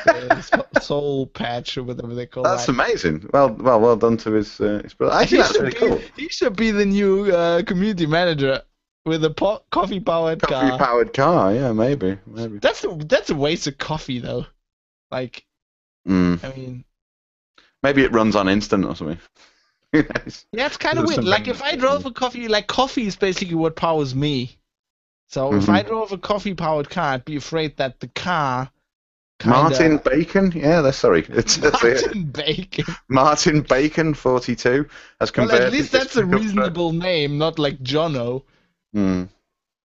the soul patch or whatever they call that's that. That's amazing. Well done to his brother. I think that's really cool. He should be the new community manager with a coffee-powered car. Coffee-powered car, yeah, maybe. That's a waste of coffee, though. Like, I mean, maybe it runs on instant or something. Yeah, it's kind of weird. Like, if I drove a coffee, coffee is basically what powers me. So if I drove a coffee-powered car, I'd be afraid that the car... Martin Bacon? Yeah, Martin Bacon. Martin Bacon, 42. As compared at least that's a reasonable name, not like Jono.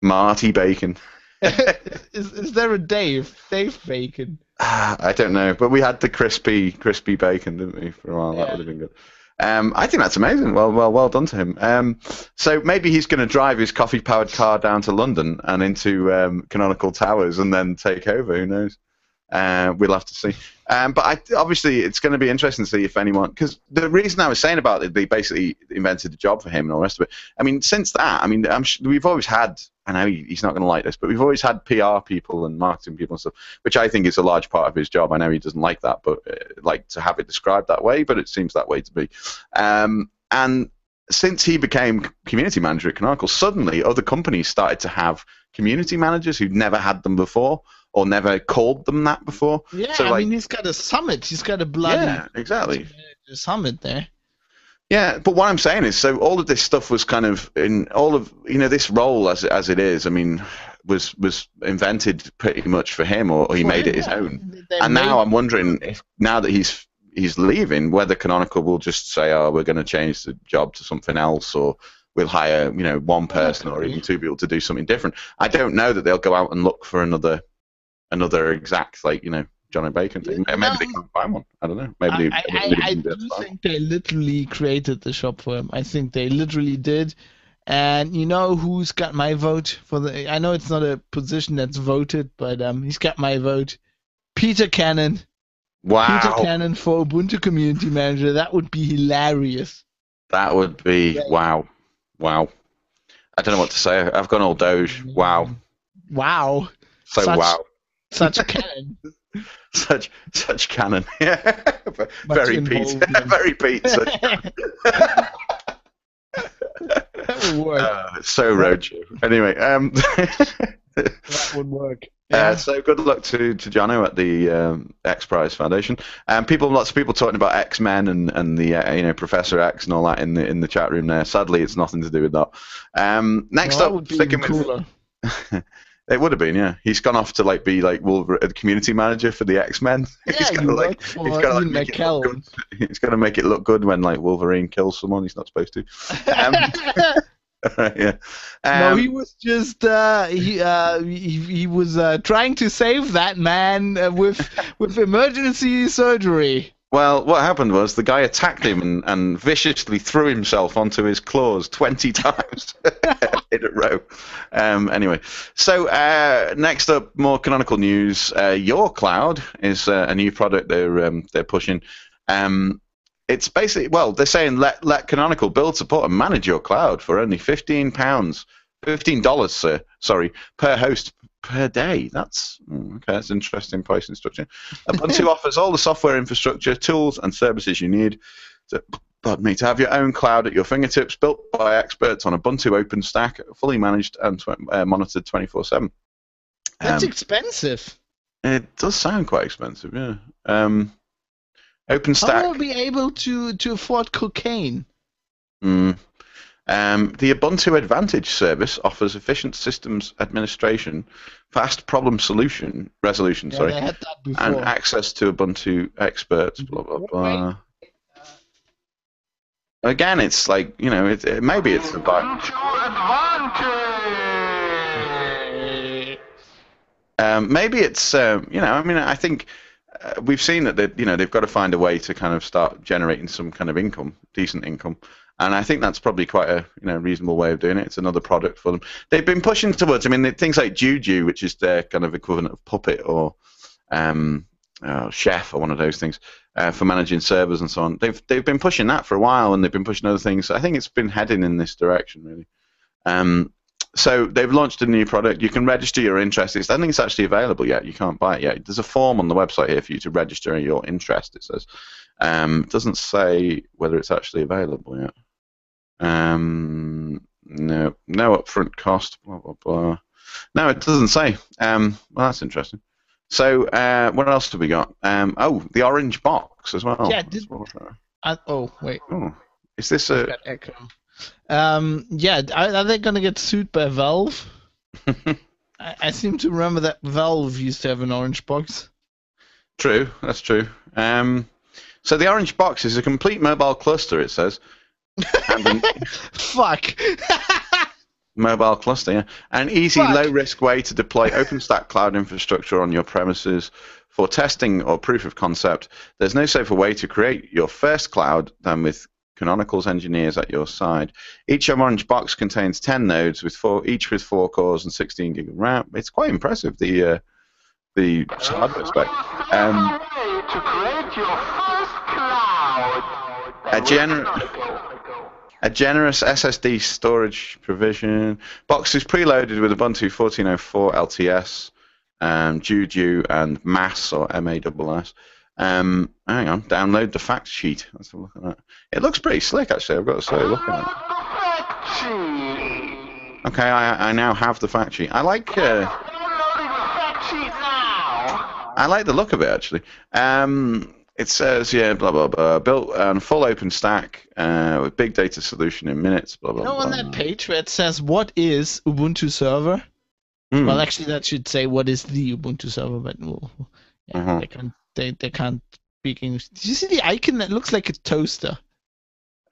Marty Bacon. Is there a Dave? Dave Bacon? I don't know, but we had the crispy bacon, didn't we, for a while? That would have been good. I think that's amazing. Well done to him. So maybe he's going to drive his coffee-powered car down to London and into Canonical Towers and then take over. Who knows? We'll have to see. But obviously, it's going to be interesting to see if anyone... Because the reason I was saying about it, they basically invented a job for him and all the rest of it. I mean, since that, we've always had... I know he's not going to like this, but we've always had PR people and marketing people and stuff, which I think is a large part of his job. I know he doesn't like that, but like to have it described that way, but it seems that way to be. And since he became community manager at Canonical, suddenly other companies started to have community managers who'd never had them before or never called them that before. Yeah, so, he's got a summit. He's got a bloody exactly summit there. Yeah, but what I'm saying is, so all of this stuff was kind of in all of this role as it is. I mean, was invented pretty much for him, or he made it his own. And now I'm wondering if now that he's leaving, whether Canonical will just say, "Oh, we're going to change the job to something else," or we'll hire one person or even 2 people to do something different. I don't know that they'll go out and look for another exact Jono Bacon thing. Maybe they can't find one. I don't know. I do think they literally created the shop for him. I think they literally did. And you know who's got my vote for the? I know it's not a position that's voted, but he's got my vote. Peter Cannon. Wow. Peter Cannon for Ubuntu Community Manager. That would be hilarious. That would be wow. Wow. I don't know what to say. I've gone all Doge. Wow. Wow. So wow. Such a cannon. Such cannon. Yeah. Very Pete. Very Pete. That would work. So roadshow. Anyway, that would work. Yeah. So good luck to Jono at the X Prize Foundation. Lots of people talking about X-Men and the Professor X and all that in the chat room there. Sadly, it's nothing to do with that. Next up, would be even cooler. It would have been, yeah. He's gone off to be Wolverine, a community manager for the X-Men. Yeah, he's got to make it look good when Wolverine kills someone he's not supposed to. Yeah. No, he was just he was trying to save that man with emergency surgery. Well, what happened was the guy attacked him and viciously threw himself onto his claws 20 times in a row. Anyway, so next up, more Canonical news. Your Cloud is a new product they're pushing. It's basically, they're saying let Canonical build, support, and manage your cloud for only $15, per host per day. That's okay. That's interesting pricing structure. Ubuntu offers all the software infrastructure, tools, and services you need to have your own cloud at your fingertips, built by experts on Ubuntu OpenStack, fully managed and monitored 24/7. That's expensive. It does sound quite expensive, yeah. OpenStack. How will we be able to afford cocaine? The Ubuntu Advantage service offers efficient systems administration, fast problem resolution, they had that before. and access to Ubuntu experts. Blah blah blah. Again, it's maybe it's about. Maybe it's I think. We've seen that they've got to find a way to kind of start generating some kind of income, decent income, and I think that's probably quite a reasonable way of doing it. It's another product for them. They've been pushing towards. Things like Juju, which is their kind of equivalent of Puppet or Chef or one of those things for managing servers and so on. They've been pushing that for a while, and they've been pushing other things. I think it's been heading in this direction really. So they've launched a new product. You can register your interest. I don't think it's actually available yet. You can't buy it yet. There's a form on the website here for you to register your interest, it says. It doesn't say whether it's actually available yet. No upfront cost, blah, blah, blah. No, it doesn't say. Well, that's interesting. So what else have we got? The orange box as well. Yeah. Wait. Oh, is this a... Echo. Are they going to get sued by Valve? I seem to remember that Valve used to have an orange box. True, that's true. So the orange box is a complete mobile cluster, it says. Fuck. Mobile cluster, yeah. An easy, low-risk way to deploy OpenStack cloud infrastructure on your premises for testing or proof of concept. There's no safer way to create your first cloud than with Canonical's engineers at your side. Each orange box contains 10 nodes, each with 4 cores and 16 gig of RAM. It's quite impressive, the hardware spec. To create your first cloud. A generous SSD storage provision. Box is preloaded with Ubuntu 14.04 LTS, Juju, and MAS or MASS. Hang on, download the fact sheet. Let's have a look at that. It looks pretty slick, actually. I've got to say, look at it. Okay, I now have the fact sheet. I like the look of it, actually. It says, blah, blah, blah, built on full OpenStack with big data solution in minutes, blah, blah, blah. On that page where it says, what is Ubuntu server? Well, actually, that should say, what is the Ubuntu server, but they can't speak English. Did you see the icon that looks like a toaster?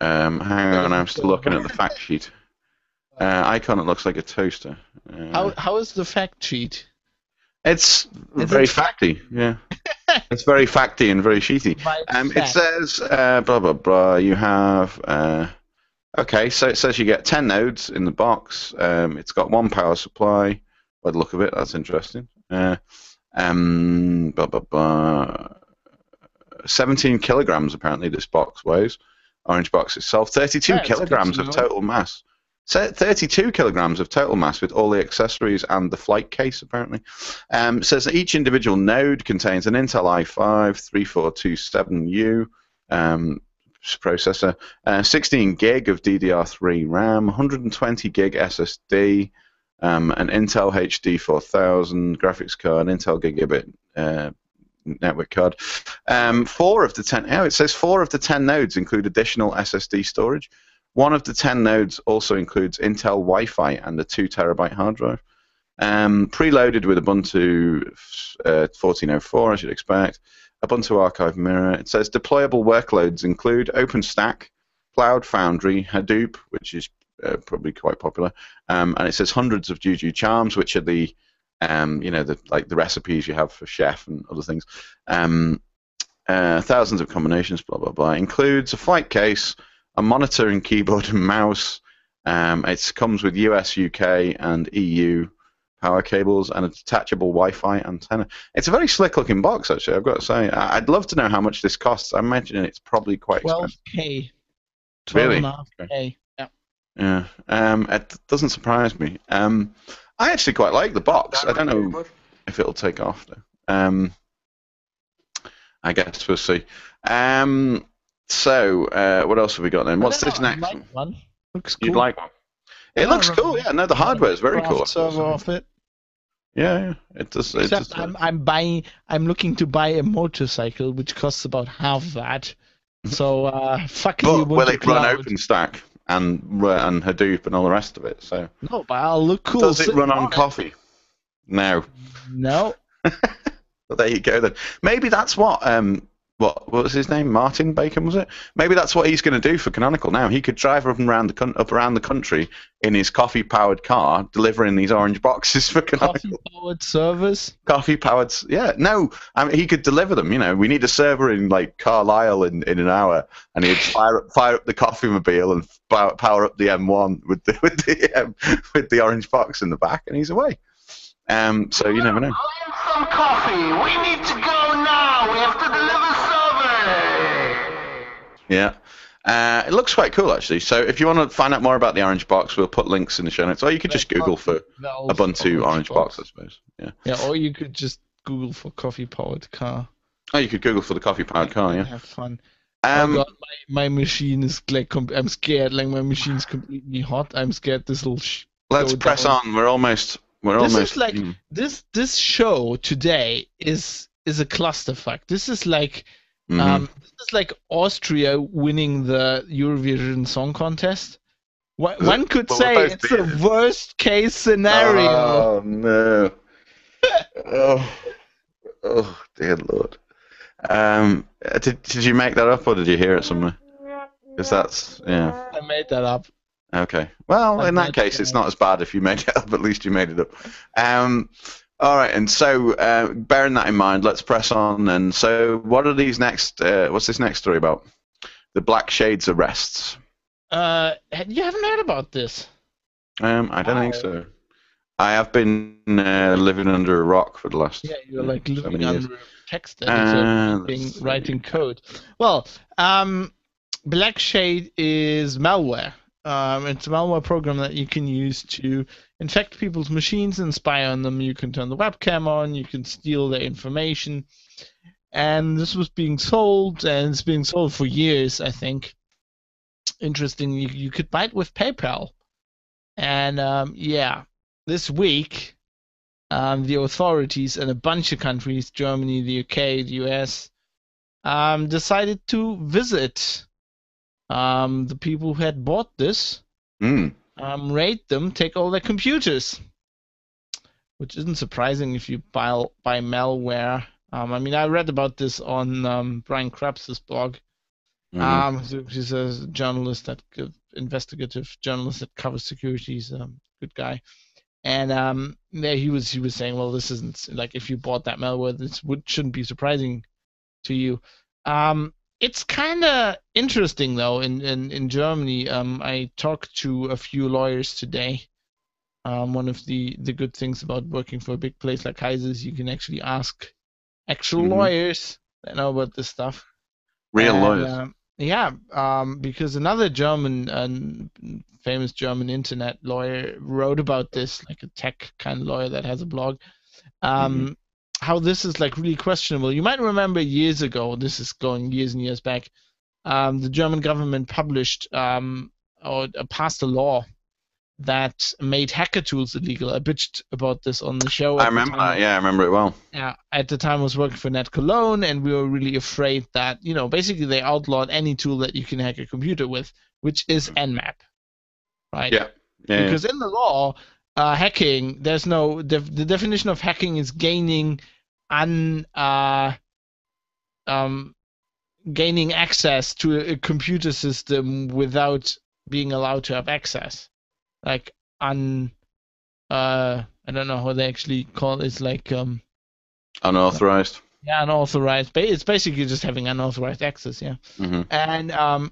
Hang on, I'm still looking at the fact sheet. Icon that looks like a toaster. How is the fact sheet? It's very facty, yeah. It's very facty and very sheety. It says, blah, blah, blah, you have Okay, so it says you get 10 nodes in the box. It's got 1 power supply. By the look of it, that's interesting. Blah, blah, blah. 17 kilograms apparently this box weighs. Orange box itself. 32 Yeah, it's good kilograms to of know. total mass. 32 kilograms of total mass with all the accessories and the flight case apparently. Says that each individual node contains an Intel i5 3427U processor, 16 gig of DDR3 RAM, 120 gig SSD, an Intel HD 4000 graphics card, Intel Gigabit network card. 4 of the 10. Oh, it says 4 of the 10 nodes include additional SSD storage. 1 of the 10 nodes also includes Intel Wi-Fi and a 2 terabyte hard drive. Preloaded with Ubuntu 14.04, as you'd expect. Ubuntu Archive Mirror. It says deployable workloads include OpenStack, Cloud Foundry, Hadoop, which is probably quite popular, and it says hundreds of Juju charms, which are the the recipes you have for Chef and other things. Thousands of combinations, blah blah blah. Includes a flight case, a monitor and keyboard and mouse. It comes with US, UK, and EU power cables and a detachable Wi-Fi antenna. It's a very slick-looking box, actually. I've got to say. I'd love to know how much this costs. I'm imagining it's probably quite expensive. 12K. Really? 12.5K. Yeah. Yeah. It doesn't surprise me. I actually quite like the box. I don't know if it'll take off, though. I guess we'll see. So, what else have we got then? What's this next one? One. Looks cool. You'd like one? It looks cool, yeah. No, the hardware is very cool. Server of it. Yeah, it does. Except I'm looking to buy a motorcycle which costs about half that. So fuck you. But will it run OpenStack and Hadoop and all the rest of it? So no, but I'll look cool. Does it run on coffee? No. No. Well, there you go then. Maybe that's what was his name? Martin Bacon, was it? Maybe that's what he's going to do for Canonical now. He could drive up around the country in his coffee-powered car, delivering these orange boxes for Canonical. Coffee-powered servers? Coffee-powered, yeah. No, I mean, he could deliver them. You know, we need a server in like Carlisle in an hour, and he'd fire up the coffee mobile and power up the M1 with the orange box in the back, and he's away. So you never know. I need some coffee. We need to go now. We have to deliver server. Yeah. It looks quite cool, actually. So if you want to find out more about the orange box, we'll put links in the show notes. Or you could just Google for Ubuntu orange box, I suppose. Yeah. Yeah, or you could just Google for coffee-powered car. Oh, you could Google for the coffee-powered car, yeah. Have fun. Oh God, my machine is like, I'm scared. Like my machine's completely hot. I'm scared this will. Let's press on. We're almost. Is like this show today is a clusterfuck. This is like Austria winning the Eurovision Song Contest. One could say it's the worst case scenario. Oh no! oh dear Lord! Did you make that up or did you hear it somewhere? Because that's I made that up. Okay. Well, in that case, it's not as bad if you made it up. At least you made it up. All right. And so, bearing that in mind, let's press on. And so, what are these next? What's this next story about? The Black Shades arrests. You haven't heard about this? I don't think so. I have been living under a rock for the last. Yeah, you're like living under a text editor, writing code. Well, Black Shade is malware. It's a malware program that you can use to infect people's machines and spy on them. You can turn the webcam on, you can steal their information. And this was being sold, and it's being sold for years, I think. Interesting, you could buy it with PayPal. And this week, the authorities in a bunch of countries, Germany, the UK, the US, decided to visit the people who had bought this, raid them, take all their computers, which isn't surprising if you buy malware. I mean, I read about this on Brian Krebs's blog. He's a journalist, investigative journalist that covers security. He's a good guy, and he was saying, well, this isn't like if you bought that malware, this shouldn't be surprising to you. It's kind of interesting though. In Germany, I talked to a few lawyers today. One of the good things about working for a big place like Heise is you can actually ask actual lawyers that know about this stuff. Real lawyers. Yeah, because another famous German internet lawyer wrote about this, like a tech kind of lawyer that has a blog. How this is like really questionable. You might remember years ago, this is going years and years back, the German government published or passed a law that made hacker tools illegal. I bitched about this on the show. I remember that. Yeah, I remember it well. Yeah, at the time I was working for Net Cologne, and we were really afraid that, basically they outlawed any tool that you can hack a computer with, which is Nmap, right? Yeah. Because in the law, hacking, there's no the definition of hacking is gaining access to a computer system without being allowed to have access. Like I don't know how they actually call it. It's like unauthorized. Yeah, unauthorized. It's basically just having unauthorized access. Yeah. And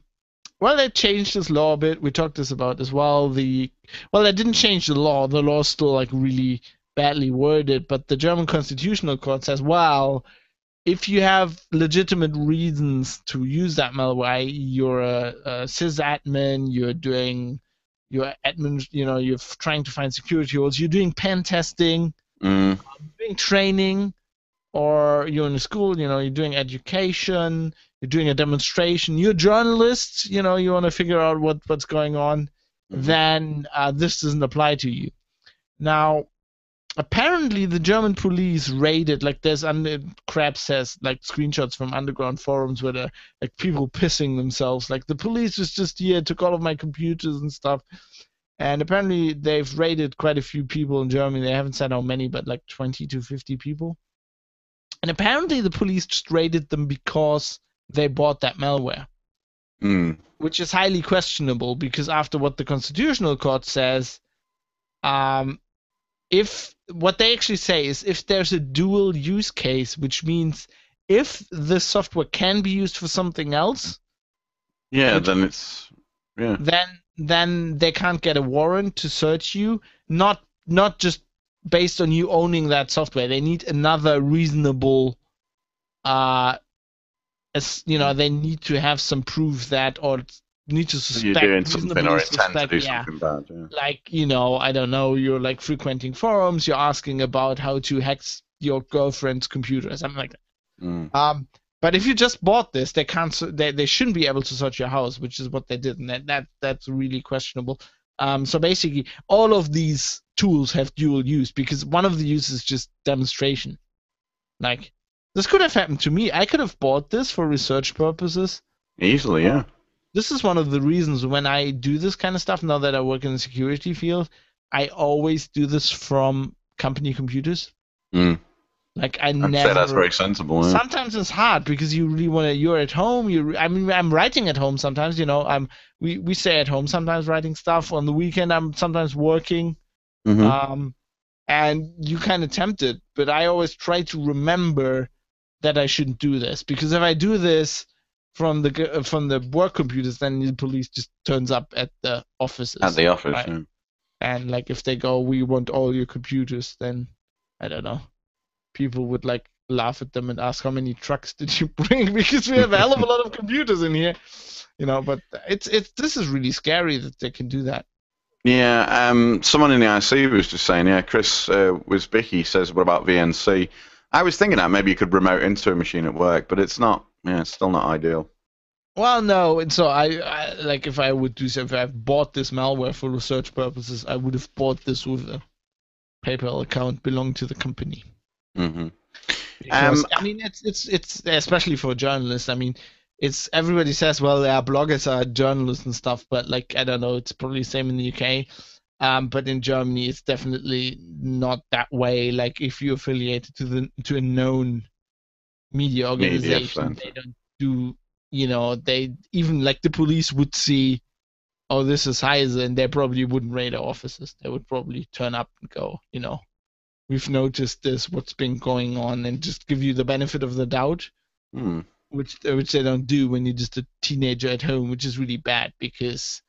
well, they changed this law a bit. We talked this about as well. They didn't change the law. The law is still like really badly worded. But the German Constitutional Court says, well, if you have legitimate reasons to use that malware, you're a sysadmin, you're trying to find security holes, you're doing pen testing, doing training, or you're in a school, you're doing education, you're doing a demonstration, you're a journalist, you want to figure out what's going on, then this doesn't apply to you. Now, apparently the German police raided, like there's Krabs says, like screenshots from underground forums where they're like people pissing themselves, like the police was just here, took all of my computers and stuff. And apparently they've raided quite a few people in Germany. They haven't said how many, but like 20 to 50 people. And apparently the police just raided them because they bought that malware. Which is highly questionable, because after what the Constitutional Court says, if what they actually say is if there's a dual use case, which means if the software can be used for something else, then they can't get a warrant to search you, not just based on you owning that software. They need another reasonable they need to have some proof that, or need to suspect you're doing something or intend to do something bad. Yeah. Like, I don't know, you're like frequenting forums, you're asking about how to hack your girlfriend's computer or something like that. But if you just bought this, they shouldn't be able to search your house, which is what they did, and that's really questionable. So basically, all of these tools have dual use, because one of the uses is just demonstration. Like, this could have happened to me. I could have bought this for research purposes. Easily, yeah. This is one of the reasons when I do this kind of stuff, now that I work in the security field, I always do this from company computers. Like, I'd never... that's very sensible. Yeah. Sometimes it's hard because you really want to... You're at home. I'm writing at home sometimes. We stay at home sometimes writing stuff. On the weekend, I'm sometimes working. And you kind of tempted, but I always try to remember that I shouldn't do this, because if I do this from the work computers, then the police just turns up at the offices. At the office, right? Yeah. And like if they go, we want all your computers, then I don't know. People would like laugh at them and ask, how many trucks did you bring? Because we have a hell of a lot of computers in here, But this is really scary that they can do that. Yeah. Someone in the IC was just saying, Chris Wisbicki says, what about VNC? I was thinking that maybe you could remote into a machine at work, but it's not. Yeah, it's still not ideal. Well, no, and so I like if I would do so, if I bought this malware for research purposes, I would have bought this with a PayPal account belonging to the company. Because, I mean, it's especially for journalists. I mean, it's everybody says, well, yeah, bloggers are journalists and stuff, but like I don't know, it's probably the same in the UK. But in Germany, it's definitely not that way. Like if you're affiliated to a known media organization, they don't do. They even like the police would see, oh, this is Heise, and they probably wouldn't raid our offices. They would probably turn up and go, we've noticed this, what's been going on, and just give you the benefit of the doubt. which they don't do when you're just a teenager at home, which is really bad because,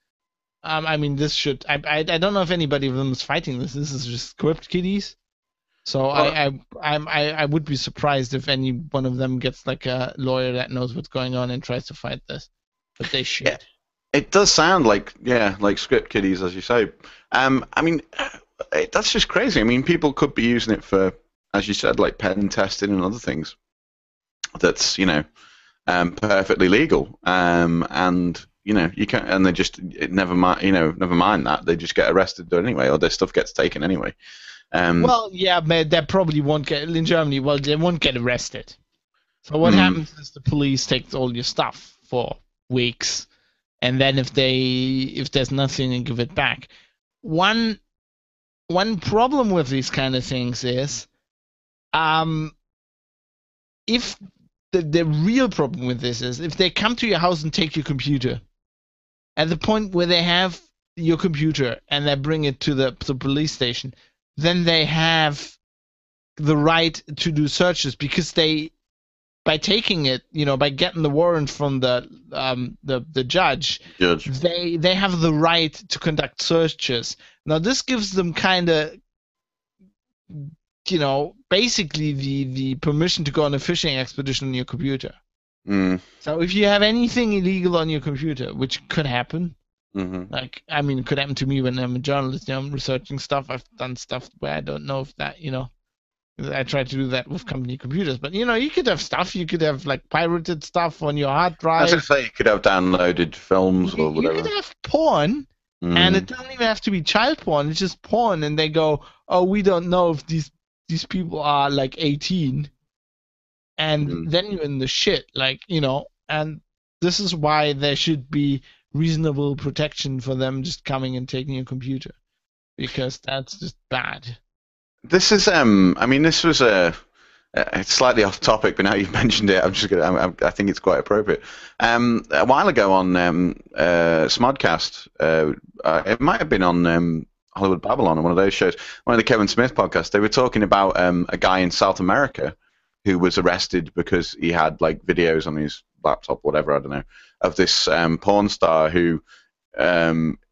I mean, this should I don't know if anybody of them is fighting this. This is just script kiddies. So Well, I would be surprised if any one of them gets like a lawyer that knows what's going on and tries to fight this, but they should. Yeah, it does sound like script kiddies, as you say. I mean, that's just crazy. I mean, people could be using it for, as you said, like pen testing and other things. That's perfectly legal. And you can, and they just never mind that they just get arrested anyway, or their stuff gets taken anyway. Well, yeah, but they probably won't get in Germany. Well, they won't get arrested. So what happens is the police takes all your stuff for weeks, and then if there's nothing, they give it back. One problem with these kind of things is, if the real problem with this is if they come to your house and take your computer, at the point where they have your computer and they bring it to the police station, then they have the right to do searches because by taking it, by getting the warrant from the judge, they have the right to conduct searches. Now this gives them kind of, basically the permission to go on a fishing expedition on your computer. So if you have anything illegal on your computer, which could happen, like, I mean, it could happen to me when I'm a journalist. I'm researching stuff. I've done stuff where I don't know if that, I try to do that with company computers. But, you could have stuff. You could have, like, pirated stuff on your hard drive. As I say, you could have downloaded films or whatever. You could have porn, and it doesn't even have to be child porn. It's just porn, and they go, oh, we don't know if these people are, like, 18. And then you're in the shit, like, and this is why there should be reasonable protection for them just coming and taking your computer, because that's just bad. This is this was it's slightly off topic, but now you've mentioned it, I think it's quite appropriate. A while ago on Smodcast, it might have been on Hollywood Babylon on one of those shows, one of the Kevin Smith podcasts, they were talking about a guy in South America who was arrested because he had like videos on his laptop, whatever, I don't know, of this porn star who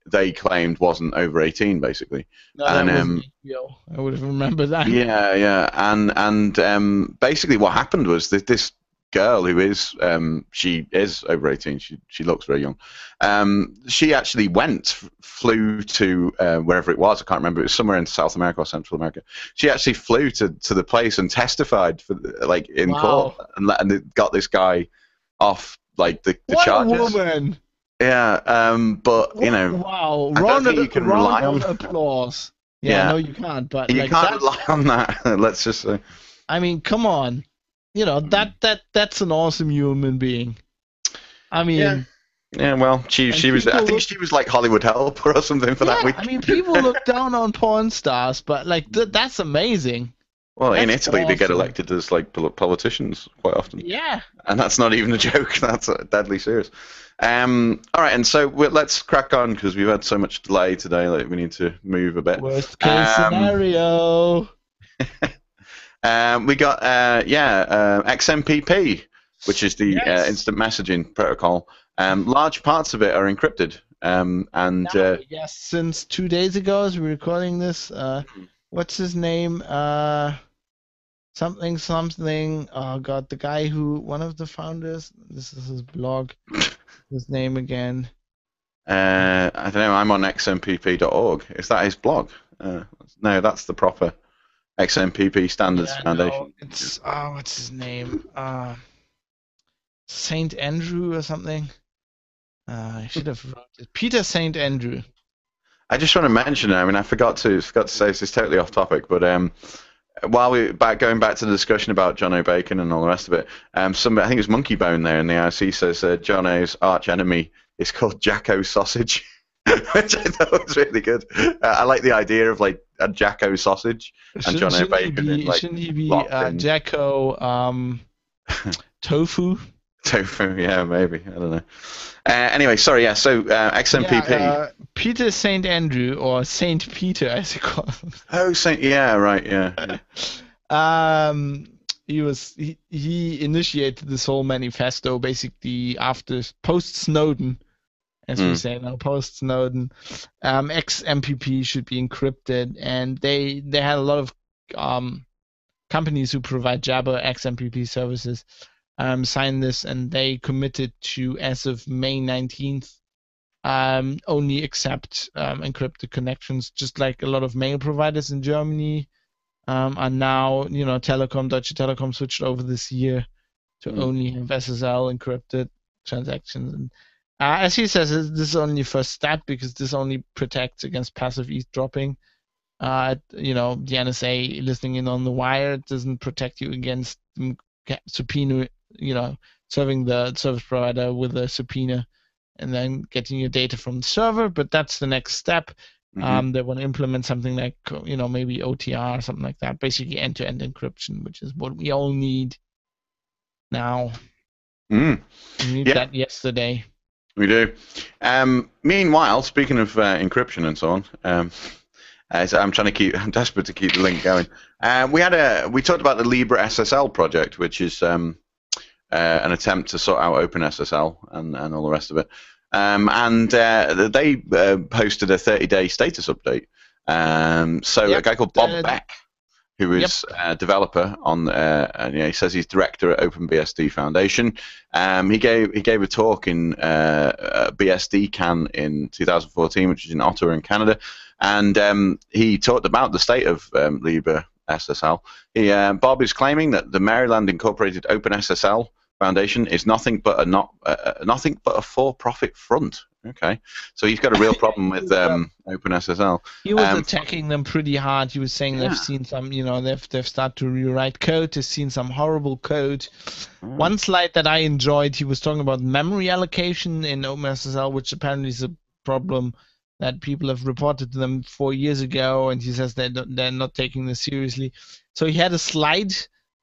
they claimed wasn't over 18, basically. No, that wasn't HBO. I would have remembered that. Yeah, and basically what happened was that this girl who is she is over 18. She looks very young. She actually flew to wherever it was. I can't remember. It was somewhere in South America or Central America. She actually flew to the place and testified for in court and it got this guy off the charges. What a woman! Yeah, but wow, I don't think you can rely on applause. Yeah, no, you can't. But you can't rely on that. Let's just say. I mean, come on. That's an awesome human being. I mean, yeah. Well, she was. I think she was like Hollywood helper or something for that week. I mean, people look down on porn stars, but that's amazing. Well, in Italy, they get elected as politicians quite often. Yeah. And that's not even a joke. That's deadly serious. All right, and so let's crack on because we've had so much delay today. We need to move a bit. Worst case scenario. We got XMPP, which is the instant messaging protocol. Large parts of it are encrypted. Yes, since 2 days ago, as we're recording this, what's his name? Something. Oh God, the guy one of the founders. This is his blog. His name again. I don't know. I'm on xmpp.org. Is that his blog? No, that's the proper XMPP Standards Foundation. No, it's what's his name? Saint Andrew or something. I should have wrote it. Peter Saint Andrew. I just want to mention. I mean, I forgot to say this is totally off topic, but while going back to the discussion about Jono Bacon and all the rest of it, I think it was Monkey Bone there in the IRC says Jono's arch enemy is called Jacko Sausage, which I thought was really good. I like the idea of like a Jacko sausage and Jono Bacon. Shouldn't he be Jacko Tofu? Tofu, yeah, maybe. I don't know. Anyway, sorry, yeah. So XMPP. Yeah, Peter Saint Andrew or Saint Peter, as he calls him. Oh, Saint. Yeah, right. Yeah. he initiated this whole manifesto basically after post Snowden, as we say now, post Snowden. XMPP should be encrypted, and they had a lot of companies who provide Jabber XMPP services signed this, and they committed to, as of May 19th, only accept encrypted connections, just like a lot of mail providers in Germany are now, Deutsche Telekom switched over this year to only have SSL encrypted transactions. And as he says, this is only the first step because this only protects against passive eavesdropping. The NSA listening in on the wire. It doesn't protect you against subpoena, serving the service provider with a subpoena and then getting your data from the server. But that's the next step. They want to implement something like, maybe OTR or something like that, basically end-to-end encryption, which is what we all need now. We need that yesterday. We do. Meanwhile, speaking of encryption and so on, I'm desperate to keep the link going. We talked about the Libre SSL project, which is an attempt to sort out OpenSSL and all the rest of it. They posted a 30-day status update. A guy called Bob Beck, who is a developer he says he's director at OpenBSD Foundation. He gave a talk in BSDCan in 2014, which is in Ottawa in Canada, and he talked about the state of Libre SSL. Bob is claiming that the Maryland Incorporated OpenSSL Foundation is nothing but a for-profit front. Okay, so he's got a real problem with OpenSSL. He was attacking them pretty hard. He was saying they've seen some, they've started to rewrite code. They've seen some horrible code. One slide that I enjoyed, he was talking about memory allocation in OpenSSL, which apparently is a problem that people have reported to them 4 years ago, and he says they're not taking this seriously. So he had a slide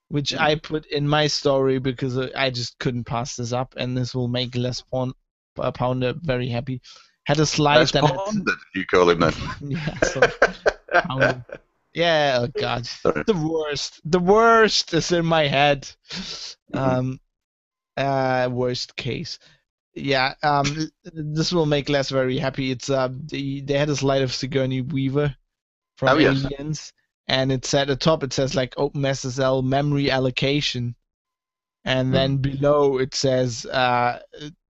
which I put in my story because I just couldn't pass this up, and this will make Les Pounder very happy. Had a slide that did you call him that? Yeah, oh god. Sorry. The worst is in my head. Worst case. Yeah, this will make Les very happy. It's they had a slide of Sigourney Weaver from Aliens, and it's at the top. It says like OpenSSL memory allocation, and then below it says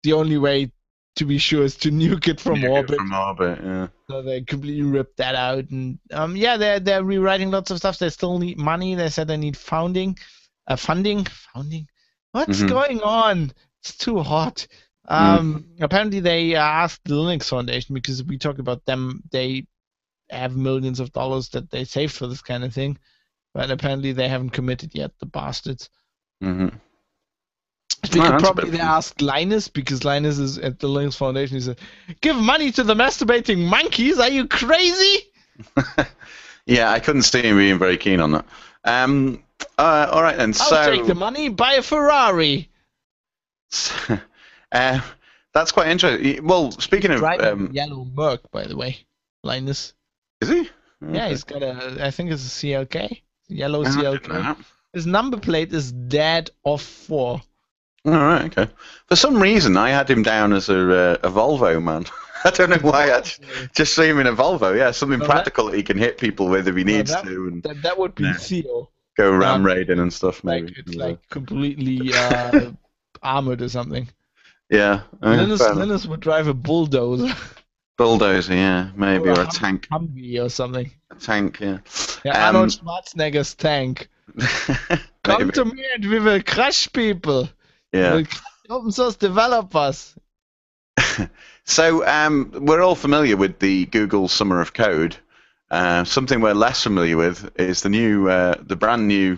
the only way to be sure is to nuke it from orbit. From orbit, yeah. So they completely ripped that out, and they're rewriting lots of stuff. They still need money. They said they need funding. What's going on? It's too hot. Apparently they asked the Linux Foundation, because we talk about them, they have millions of dollars that they saved for this kind of thing, but apparently they haven't committed yet, the bastards. We could probably ask Linus, because Linus is at the Linux Foundation. He said, "Give money to the masturbating monkeys? Are you crazy?" Yeah, I couldn't see him being very keen on that. All right then. I'll take the money, buy a Ferrari. That's quite interesting. Well, speaking of yellow Merc, by the way, Linus. Is he? Okay. Yeah, he's got I think it's a CLK, yellow CLK. His number plate is Dad of 4. All right, okay. For some reason, I had him down as a Volvo man. I don't know why. I just see him in a Volvo. Yeah, something practical that he can hit people with if he needs to. And that would be Theo. Go ram raiding and stuff, maybe. It's like completely armored or something. Yeah. Linus would drive a bulldozer. Bulldozer, yeah, maybe, or a tank. Humvee or something. A tank, yeah. Yeah, Arnold Schwarzenegger's tank. Come to me and we will crush people. Yeah. We'll crush open source developers. So we're all familiar with the Google Summer of Code. Something we're less familiar with is the brand new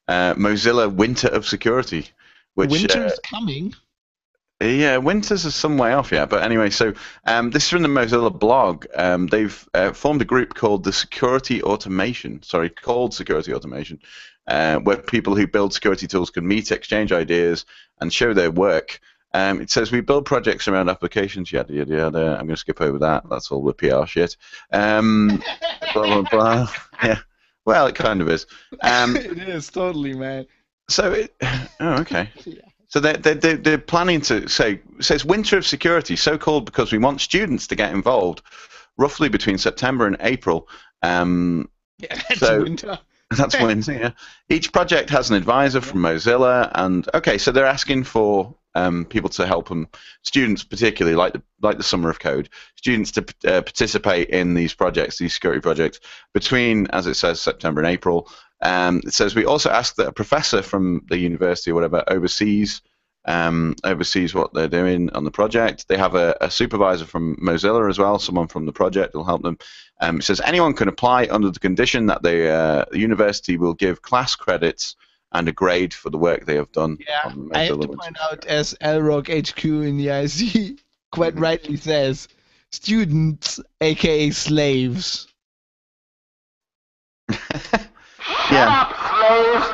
Mozilla Winter of Security. Winter's coming. Yeah, winter's is some way off yet, but anyway. So this is from the Mozilla blog. They've formed a group called Security Automation, where people who build security tools can meet, exchange ideas, and show their work. It says we build projects around applications, yada yada yada. I'm going to skip over that. That's all the PR shit. Blah blah blah. Yeah. Well, it kind of is. It is totally, man. Okay. So they're planning to say, it says Winter of Security, so called because we want students to get involved roughly between September and April. That's winter. That's winter, yeah. Each project has an advisor from Mozilla, and so they're asking for people to help them, students particularly, like the Summer of Code, students to participate in these projects, these security projects, between, as it says, September and April. It says we also ask that a professor from the university or whatever oversees what they're doing on the project. They have a supervisor from Mozilla as well, someone from the project will help them. It says anyone can apply under the condition that the university will give class credits and a grade for the work they have done. Yeah, I have to point out, as LROG HQ in the IC quite rightly says, students, aka slaves. Shut up, slaves!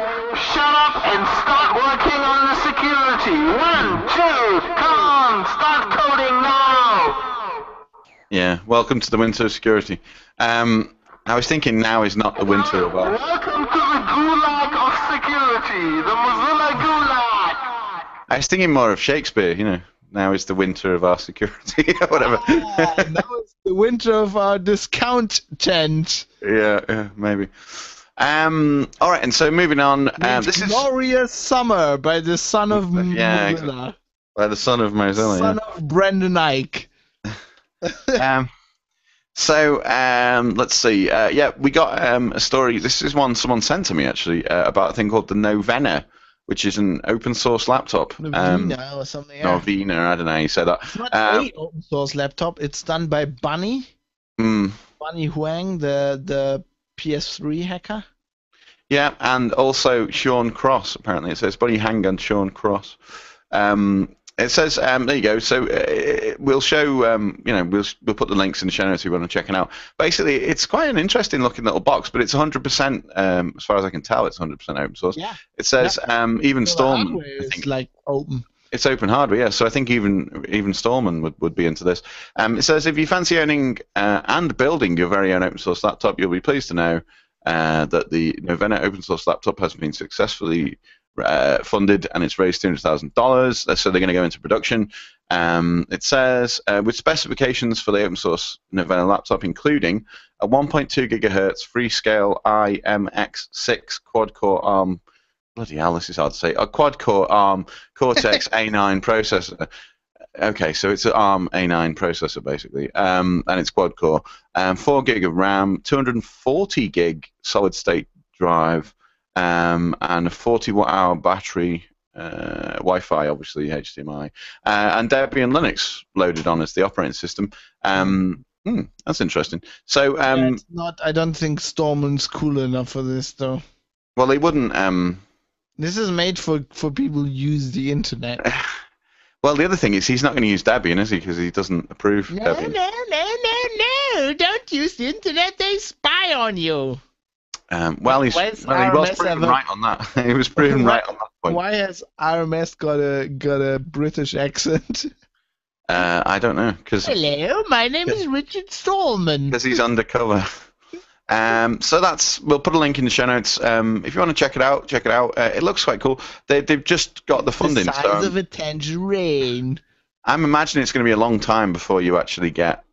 Shut up and start working on the security! 1, 2, come on! Start coding now! Yeah, welcome to the winter of security. I was thinking now is not the winter of our... Welcome to the gulag of security! The Mozilla gulag! I was thinking more of Shakespeare, now is the winter of our security, or whatever. Now is the winter of our discount tent. Yeah, maybe. All right, and so moving on. This is Glorious Summer by the son of Mozilla. Exactly. By the son of Mozilla. Son of Brendan Ike. Let's see. We got a story. This is one someone sent to me actually about a thing called the Novena, which is an open source laptop. Novena or something. Yeah. Novena, I don't know how you say that. It's not a open source laptop. It's done by Bunny. Bunny Huang, the PS3 hacker. Yeah, and also Sean Cross. Apparently, it says Bunny Hang and Sean Cross. It says there you go. So we'll show. We'll put the links in the show notes if you want to check it out. Basically, it's quite an interesting looking little box, but it's 100%. As far as I can tell, it's 100% open source. Yeah. It says even Stallman. I think like open. It's open hardware, yeah. So I think even Stallman would be into this. It says if you fancy owning and building your very own open source laptop, you'll be pleased to know that the Novena open source laptop has been successfully funded and it's raised $200,000. So they're going to go into production. It says with specifications for the open source Novena laptop, including a 1.2 gigahertz Freescale IMX6 quad-core ARM. Bloody hell, this is hard to say. A quad-core ARM Cortex A9 processor. Okay, so it's an ARM A9 processor, basically. And it's quad-core. 4 gig of RAM, 240 gig solid-state drive, and a 40-watt-hour battery, Wi-Fi, obviously, HDMI, and Debian Linux loaded on as the operating system. That's interesting. So, it's not. I don't think Stallman's cool enough for this, though. Well, they wouldn't... This is made for people who use the internet. Well, the other thing is he's not going to use Debian, is he? Because he doesn't approve Debian. No! Don't use the internet. They spy on you. He was proven right on that. He was proven right on that point. Why has RMS got a British accent? I don't know. Hello, my name is Richard Stallman. Because he's undercover. We'll put a link in the show notes. If you want to check it out, it looks quite cool. They've just got the funding. The size of a tangerine. I'm imagining it's going to be a long time before you actually get,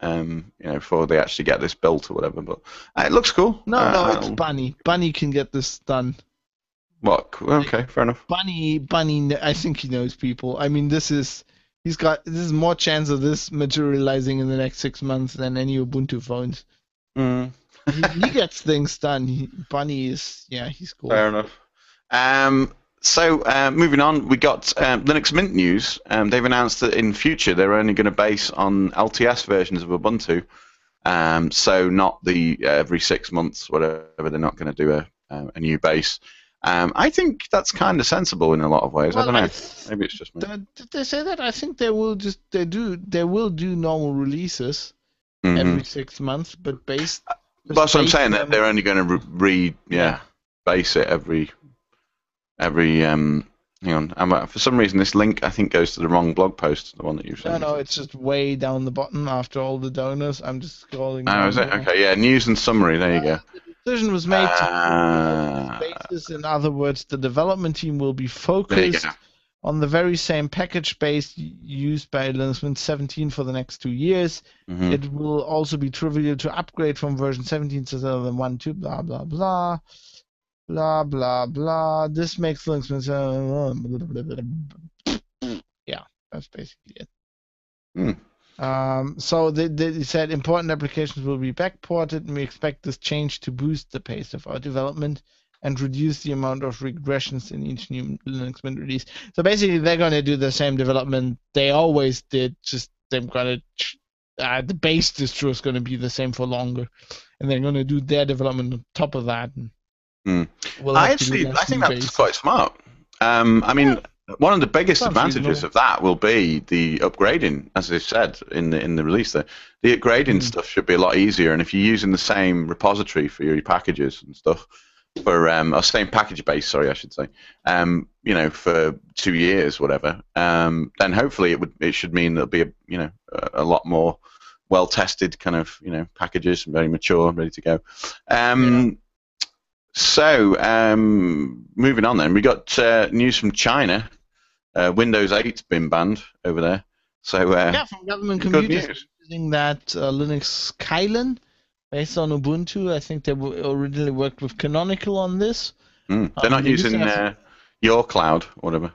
before they actually get this built or whatever. But it looks cool. No, it's Bunny. Bunny can get this done. What? Okay, fair enough. Bunny. I think he knows people. I mean, this is more chance of this materializing in the next 6 months than any Ubuntu phones. He gets things done. Bunny is, he's cool. Fair enough. So moving on, we got Linux Mint news. They've announced that in future they're only going to base on LTS versions of Ubuntu. So not the every 6 months, whatever. They're not going to do a new base. I think that's kind of sensible in a lot of ways. I don't know. Maybe it's just me. Did they say that? I think they will do normal releases every 6 months, but based. That's what I'm saying. That they're only going to base it every. Hang on. For some reason, this link I think goes to the wrong blog post. The one that you sent. No, it's just way down the bottom after all the donors. I'm just scrolling. Oh, is it? Okay, yeah. News and summary. There you go. The decision was made to based is, in other words, the development team will be There you focused go. on the very same package base used by Linux Mint 17 for the next 2 years. Mhm. It will also be trivial to upgrade from version 17 to 1 to blah blah blah. Blah blah blah. This makes Linux Mint yeah, that's basically it. Hmm. So they said important applications will be backported, and we expect this change to boost the pace of our development and reduce the amount of regressions in each new Linux Mint release. So basically, they're going to do the same development they always did, just they're going to the base distro is going to be the same for longer, and they're going to do their development on top of that. And we'll have to do I think that's base. quite smart. I mean, one of the biggest Sounds advantages reasonable. of that will be the upgrading, as they've said in the release there. The upgrading stuff should be a lot easier, and if you're using the same repository for your packages and stuff, for or same package base, sorry, I should say, you know, for 2 years, whatever, then hopefully it should mean there'll be a lot more well tested kind of packages, very mature, ready to go. So, moving on then, we got news from China. Windows 8's been banned over there. So, Yeah, from government good computers news. using that Linux Kylin based on Ubuntu. I think they originally worked with Canonical on this. They're not they used to using have- your cloud, whatever.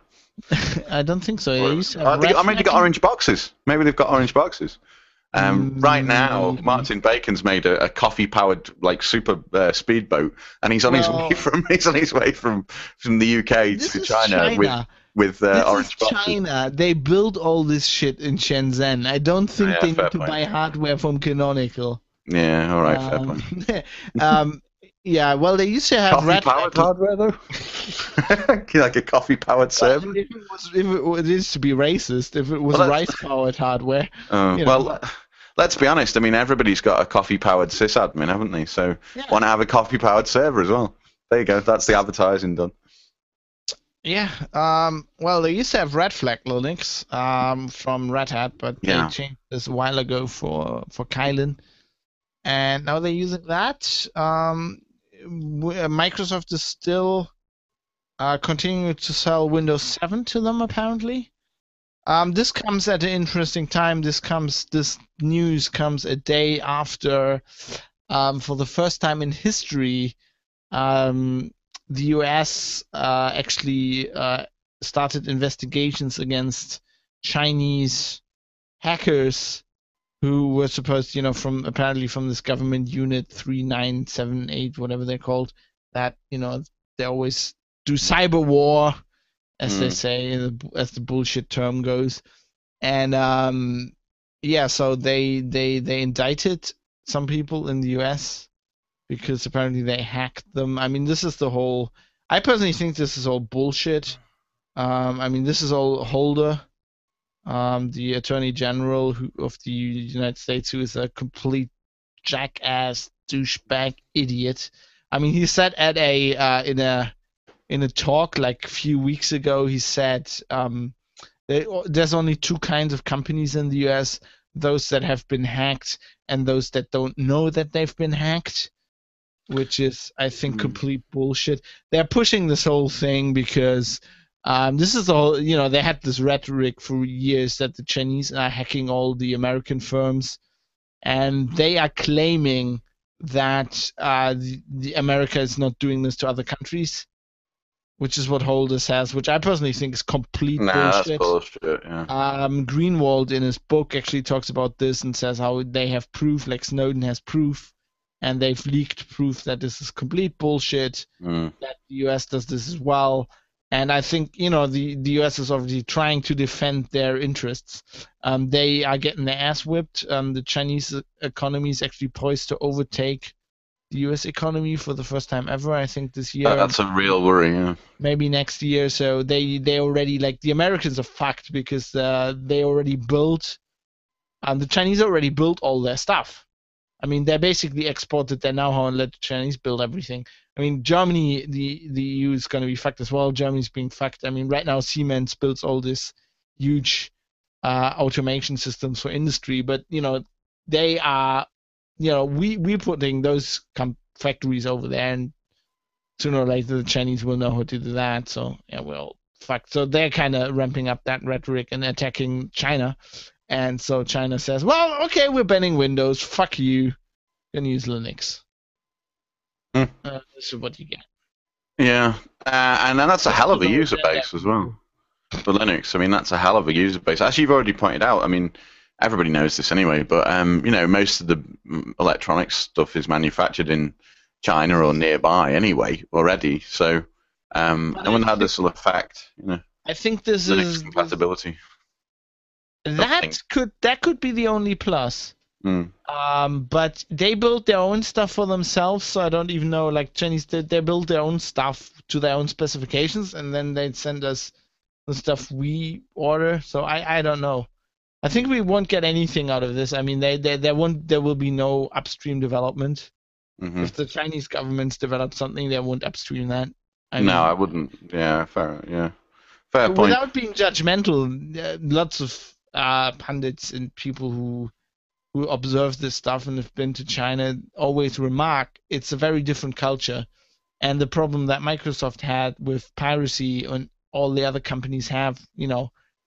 I don't think so. They used to have I mean, they got red orange boxes. Maybe they've got orange boxes. Right now, Mm. Martin Bacon's made a coffee-powered like super speedboat, and he's on his way from the UK This to is China with This orange is boxes. China. They build all this shit in Shenzhen. I don't think Yeah, they fair need to play. buy hardware from Canonical. Yeah, all right, fair point. Yeah, well, they used to have Coffee-powered hardware though, like a coffee-powered server. If it is to be racist, if it was Well, rice-powered hardware. you know. Well, let's be honest. I mean, everybody's got a coffee-powered sysadmin, haven't they? So, want to have a coffee-powered server as well. There you go. That's the advertising done. Yeah. Well, they used to have Red Flag Linux from Red Hat, but they changed this a while ago for Kylin, and now they're using that. Microsoft is still continuing to sell Windows 7 to them, apparently. This comes at an interesting time. This news comes a day after, for the first time in history, the US actually started investigations against Chinese hackers who were supposed, apparently from this government unit 3978, whatever they're called, that, they always do cyber war, as they say, as the bullshit term goes. And so they indicted some people in the US because apparently they hacked them. I mean, this is the whole. I personally think this is all bullshit. I mean, this is all Holder, the Attorney General of the United States, who is a complete jackass, douchebag, idiot. I mean, he said at in a talk like a few weeks ago, he said there's only two kinds of companies in the US: those that have been hacked and those that don't know that they've been hacked. Which is, I think, complete bullshit. They're pushing this whole thing because this is the whole, they had this rhetoric for years that the Chinese are hacking all the American firms, and they are claiming that the America is not doing this to other countries, which is what Holder says, which I personally think is complete bullshit. That's bullshit, yeah. Greenwald in his book actually talks about this and says how they have proof, like Snowden has proof, and they've leaked proof that this is complete bullshit, that the US does this as well. And I think, the US is obviously trying to defend their interests. They are getting their ass whipped. The Chinese economy is actually poised to overtake the US economy for the first time ever, I think, this year. That's a real worry, yeah. Maybe next year. So they already, like, the Americans are fucked because they already built, the Chinese already built all their stuff. I mean, they basically exported their know-how and let the Chinese build everything. I mean, Germany, the EU is going to be fucked as well. Germany's being fucked. I mean, right now Siemens builds all this huge automation systems for industry, but they are, we're putting those factories over there, and sooner or later the Chinese will know how to do that. So yeah, well, fuck. So they're kind of ramping up that rhetoric and attacking China. And so China says, well, okay, we're banning Windows. Fuck you. You can use Linux. This is what you get. Yeah, and then that's a hell of a user base as well for Linux. I mean, that's a hell of a user base. As you've already pointed out, I mean, everybody knows this anyway, but most of the electronics stuff is manufactured in China or nearby anyway already. So I wonder how this will affect, I think this Linux is compatibility. that could be the only plus. But they build their own stuff for themselves, so I don't even know. Like Chinese, they build their own stuff to their own specifications, and then they'd send us the stuff we order. So I don't know. I think we won't get anything out of this. I mean, there will be no upstream development. If the Chinese governments develop something, they won't upstream that. I wouldn't. Yeah, fair point. Without being judgmental, lots of pundits and people who observe this stuff and have been to China always remark it's a very different culture. And the problem that Microsoft had with piracy and all the other companies have,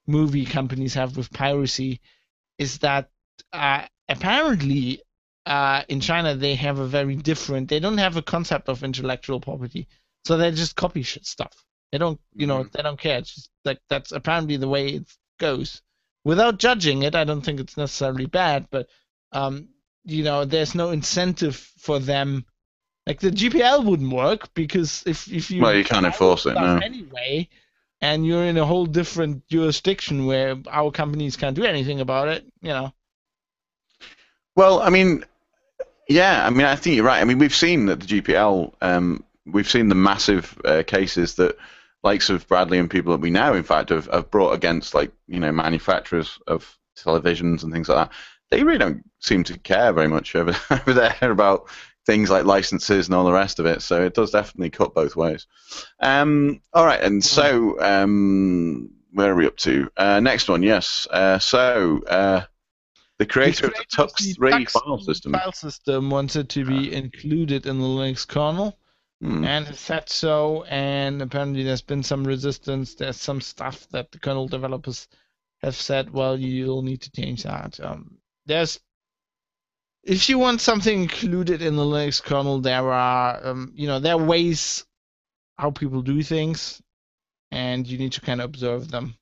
movie companies have with piracy, is that apparently in China they have a very different, they don't have a concept of intellectual property. So they just copy stuff. They don't, they don't care. It's just like that's apparently the way it goes. Without judging it, I don't think it's necessarily bad, but there's no incentive for them. Like the GPL wouldn't work because if you you can't enforce it no. Anyway, and you're in a whole different jurisdiction where our companies can't do anything about it, Well, I mean, I think you're right. I mean, we've seen that the GPL, we've seen the massive cases that likes of Bradley and people that we know, in fact, have brought against, manufacturers of televisions and things like that. They really don't seem to care very much over there about things like licenses and all the rest of it. So it does definitely cut both ways. All right, and so where are we up to? Next one, yes. The creator of the Tux3 file system wanted to be included in the Linux kernel. And has said so, and apparently there's been some resistance. There's some stuff that the kernel developers have said, well, you'll need to change that. If you want something included in the Linux kernel, there are, there are ways how people do things, and you need to kind of observe them.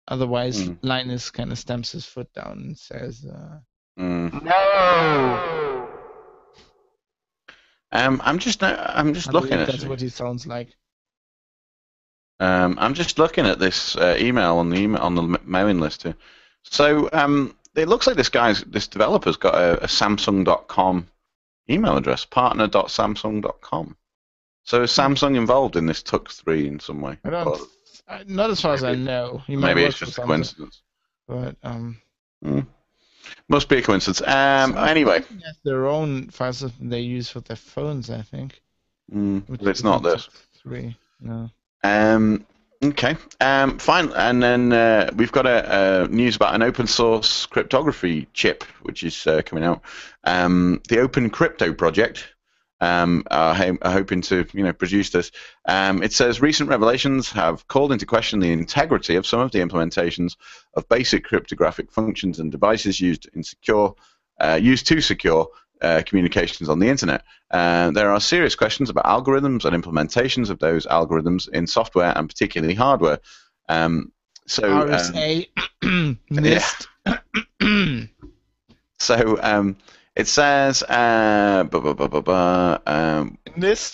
Otherwise, Linus kind of stamps his foot down and says, no! I'm just looking at. That's what he sounds like. I'm just looking at this email on the mailing list here. So it looks like this developer's got a Samsung.com email address, partner.samsung.com. So is Samsung involved in this Tux3 in some way? Not as far as I know. Maybe it's just a coincidence. But must be a coincidence. Anyway, has their own file system they use for their phones, I think. But it's not this. Three, no. Okay. Fine. And then we've got a news about an open source cryptography chip which is coming out. The Open Crypto project are hoping to produce this. It says recent revelations have called into question the integrity of some of the implementations of basic cryptographic functions and devices used to secure communications on the internet. There are serious questions about algorithms and implementations of those algorithms in software and particularly hardware. RSA NIST. It says NIST,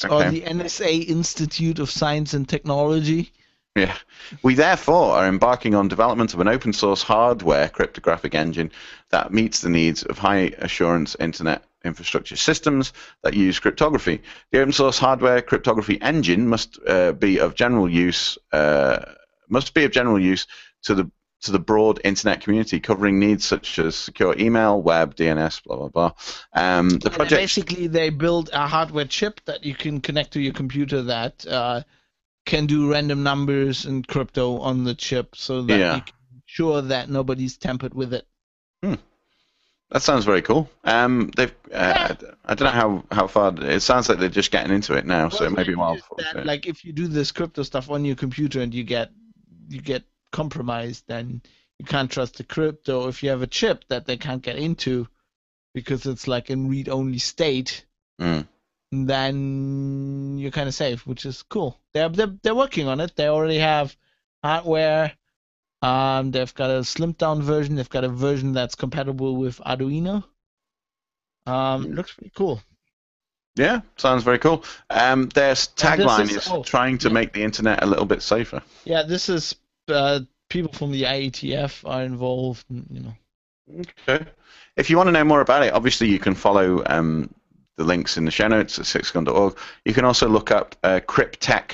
okay. or the NSA Institute of Science and Technology. Yeah. We therefore are embarking on development of an open source hardware cryptographic engine that meets the needs of high assurance internet infrastructure systems that use cryptography. The open source hardware cryptography engine must be of general use to the broad internet community, covering needs such as secure email, web, DNS, blah, blah, blah. The project basically, they build a hardware chip that you can connect to your computer that can do random numbers and crypto on the chip so that you can ensure that nobody's tampered with it. That sounds very cool. They've I don't know how far it sounds like they're just getting into it now, so it may be a while before. That, like if you do this crypto stuff on your computer and you get compromised, then you can't trust the crypto. If you have a chip that they can't get into because it's like in read-only state, then you're kind of safe, which is cool. They're working on it. They already have hardware. They've got a slimmed down version. They've got a version that's compatible with Arduino. Looks pretty cool. Yeah, sounds very cool. Their tagline is trying to make the internet a little bit safer. Yeah, this is people from the IETF are involved. Okay. If you want to know more about it, obviously you can follow the links in the show notes at sixgun.org. You can also look up Cryptech,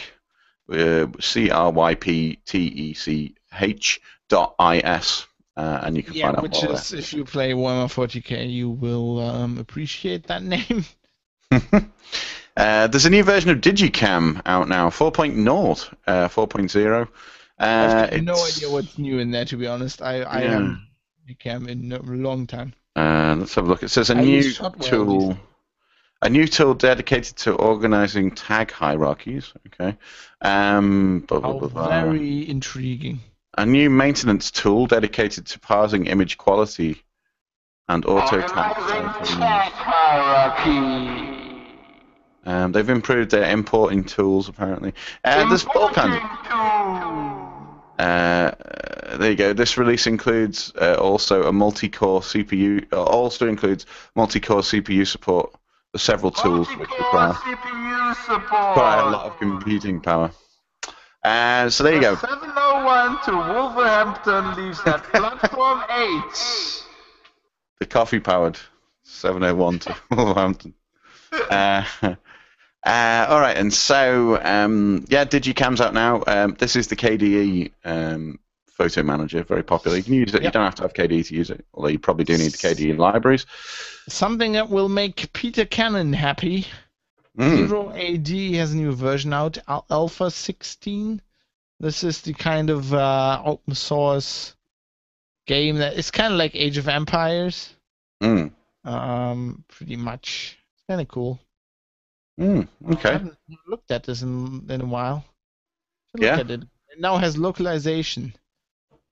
CRYPTECH.is, and you can find out more. Which is, if you play Warhammer 40k, you will appreciate that name. There's a new version of Digicam out now, 4.0. I have no idea what's new in there, to be honest. I haven't Digicam in a long time. Let's have a look. It says a new tool dedicated to organizing tag hierarchies. Okay. Very intriguing. A new maintenance tool dedicated to parsing image quality and auto tag hierarchy. They've improved their importing tools apparently. There's all kinds of. There you go. This release includes also a multi-core CPU. Also includes multi-core CPU support for several tools which require a lot of computing power. So there you go. 701 to Wolverhampton leaves at platform 8. The coffee-powered 701 to Wolverhampton. All right, and so Digicam's out now. This is the KDE photo manager, very popular. You can use it. You don't have to have KDE to use it, although you probably do need the KDE libraries. Something that will make Peter Cannon happy. Zero AD has a new version out, Alpha 16. This is the kind of open source game that it's kind of like Age of Empires. Pretty much. It's kind of cool. Okay. I haven't looked at this in a while. Look at it. It now has localization.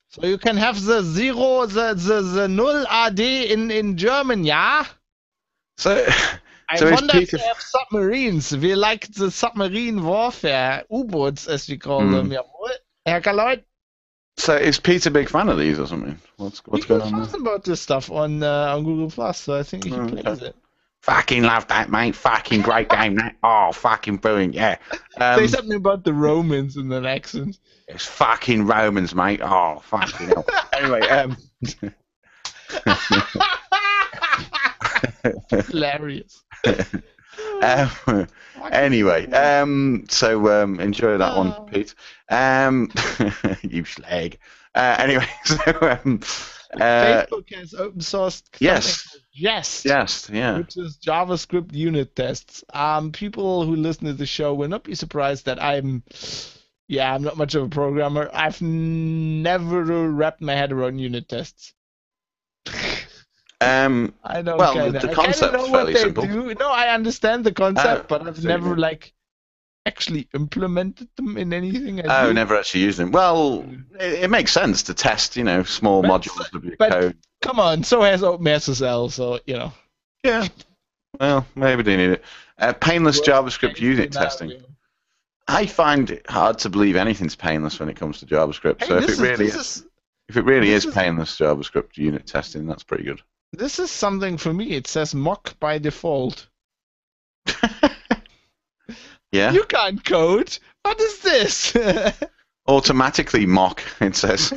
So you can have the null AD in German, yeah? So I wonder if they have submarines. We like the submarine warfare, U-boats as we call them. Jawohl. Herr Kaloid. So is Peter a big fan of these or something? What's going on? He talks about this stuff on Google Plus, so I think he plays it. Fucking love that, mate. Fucking great game, that. Oh, fucking brilliant, yeah. Say something about the Romans in an accent. It's fucking Romans, mate. Oh, fucking hell. Anyway, hilarious. Anyway, so enjoy that one, Pete. You slag. Anyway, so Facebook has open sourced Jest, yeah, which is JavaScript unit tests. People who listen to the show will not be surprised that I'm not much of a programmer. I've never wrapped my head around unit tests. I don't. Well, the concept's fairly simple. No, I understand the concept, but I've never actually implemented them in anything. Never actually used them. Well, it makes sense to test, small modules of your code. Come on, so has OpenSSL, so Yeah. Well, maybe they need it. Painless JavaScript unit testing. I find it hard to believe anything's painless when it comes to JavaScript. Hey, so if it really is painless JavaScript unit testing, that's pretty good. This is something for me. It says mock by default. Yeah. You can't code. What is this? Automatically mock, it says.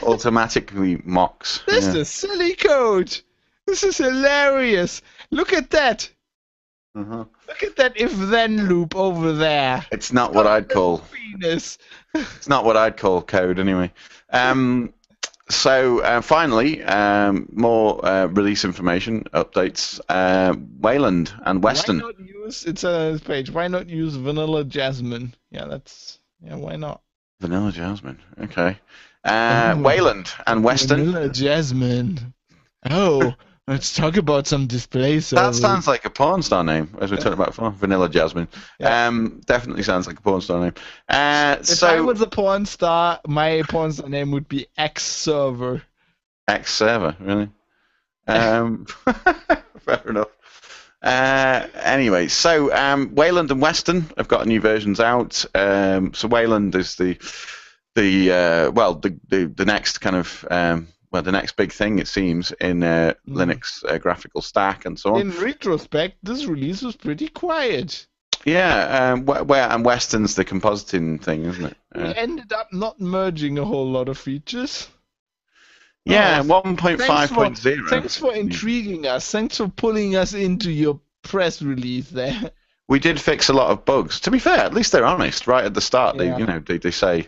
Automatically mocks. This is silly code. This is hilarious. Look at that. Look at that if-then loop over there. It's not what I'd call. Penis. It's not what I'd call code anyway. So finally, more release information updates. Wayland and Weston. Why not use? It's a page. Why not use Vanilla Jasmine? Why not? Vanilla Jasmine. Okay. Wayland and Weston. Vanilla Jasmine. Oh, Let's talk about some display That servers. sounds like a porn star name, as we talked about before. Vanilla Jasmine. Yeah. Definitely sounds like a porn star name. If I was a porn star, my porn star name would be X Server. X server, really? Fair enough. Anyway, so Wayland and Western have got new versions out. So Wayland is the next kind of the next big thing, it seems, in Linux graphical stack and so on. In retrospect, this release was pretty quiet. Yeah, and Western's the compositing thing, isn't it? We ended up not merging a whole lot of features. Yeah, 1.5.0. Thanks for intriguing us. Thanks for pulling us into your press release there. We did fix a lot of bugs. To be fair, at least they're honest right at the start. Yeah. They say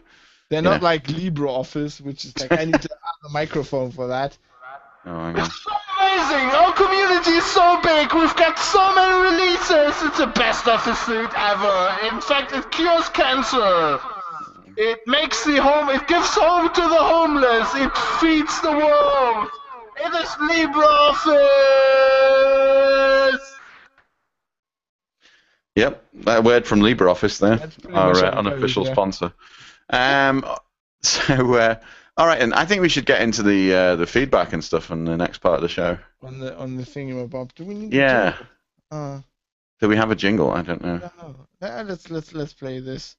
they're not like LibreOffice, which is like I need to add a microphone for that. Oh, It's so amazing! Our community is so big! We've got so many releases! It's the best Office suite ever! In fact, it cures cancer! It makes it gives home to the homeless! It feeds the world! It is LibreOffice! Yep, that word from LibreOffice there, our unofficial yeah. sponsor. All right, and I think we should get into the feedback and stuff on the next part of the show. On the thingamabob. Do we need? Yeah. To Do we have a jingle? I don't know. Let's play this.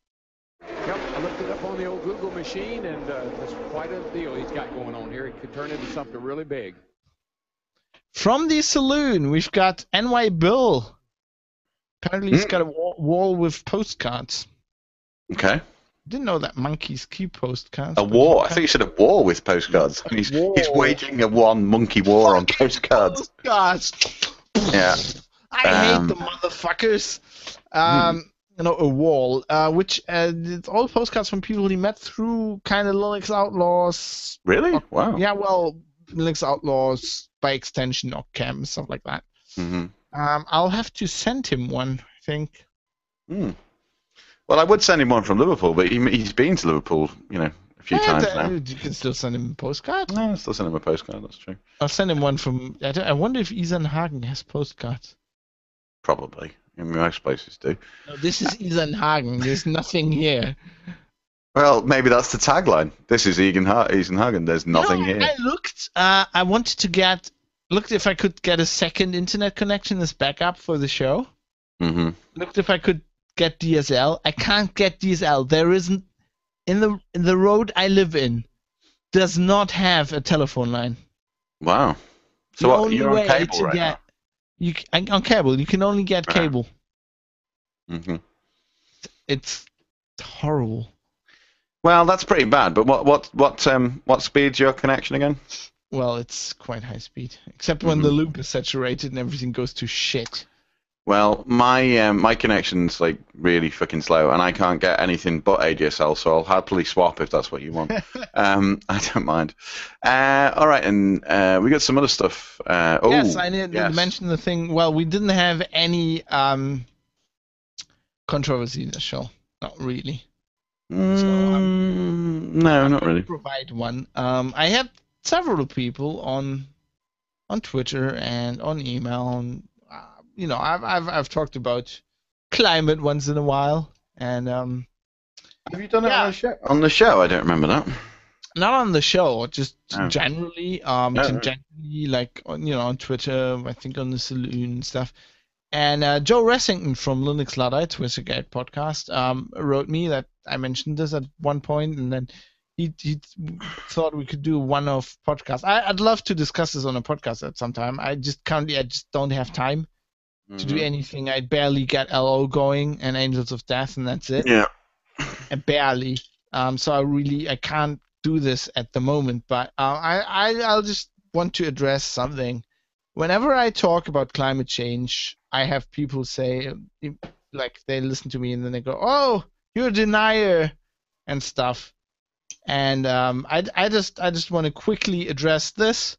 Yep, I looked it up on the old Google machine, and it's quite a deal he's got going on here. It could turn into something really big. From the saloon, we've got NY Bill. Apparently, he's got a wall with postcards. Okay. Didn't know that monkeys keep postcards. A war. I think you said a war with postcards. He's waging a monkey war on postcards. Postcards. Yeah. I hate the motherfuckers. A wall, which it's all postcards from people he met through kind of Linux Outlaws. Really? Wow. Yeah, well, Linux Outlaws, by extension, Occam, stuff like that. Mm-hmm. I'll have to send him one, I think. Well, I would send him one from Liverpool, but he's been to Liverpool, a few times now. You can still send him a postcard. No, I'll still send him a postcard, that's true. I'll send him one from... I wonder if Isenhagen has postcards. Probably. In most places do. No, this is Isenhagen. There's nothing here. Well, maybe that's the tagline. This is Isenhagen. There's nothing here. I looked. I wanted to looked if I could get a second internet connection as backup for the show. Mm-hmm. Looked if I could get DSL. I can't get DSL. There isn't in the road I live in. Does not have a telephone line. Wow. So you're on cable right now? On cable. You can only get cable. Mm-hmm. It's horrible. Well, that's pretty bad. But what speed's your connection again? Well, it's quite high speed, except when the loop is saturated and everything goes to shit. Well, my connection's like really fucking slow, and I can't get anything but ADSL, so I'll happily swap if that's what you want. I don't mind. All right, and we got some other stuff. Yes, I need to mention the thing. Well, we didn't have any controversy in the show. Not really. No, not really. Provide one. I had several people on Twitter and on email. And, I've talked about climate once in a while, and have you done it on the show? On the show, I don't remember that. Not on the show, just generally. Generally, like on Twitter, I think on the saloon and stuff. And Joe Ressington from Linux Luddite, Twittergate podcast, wrote me that I mentioned this at one point, and then he thought we could do a one-off podcast. I'd love to discuss this on a podcast at some time. I just don't have time to do anything. I barely get LO going and Angels of Death, and that's it. Yeah. Barely. So I can't do this at the moment. But I'll just want to address something. Whenever I talk about climate change, I have people say, like, they listen to me and then they go, "Oh, you're a denier," and stuff. And I just want to quickly address this.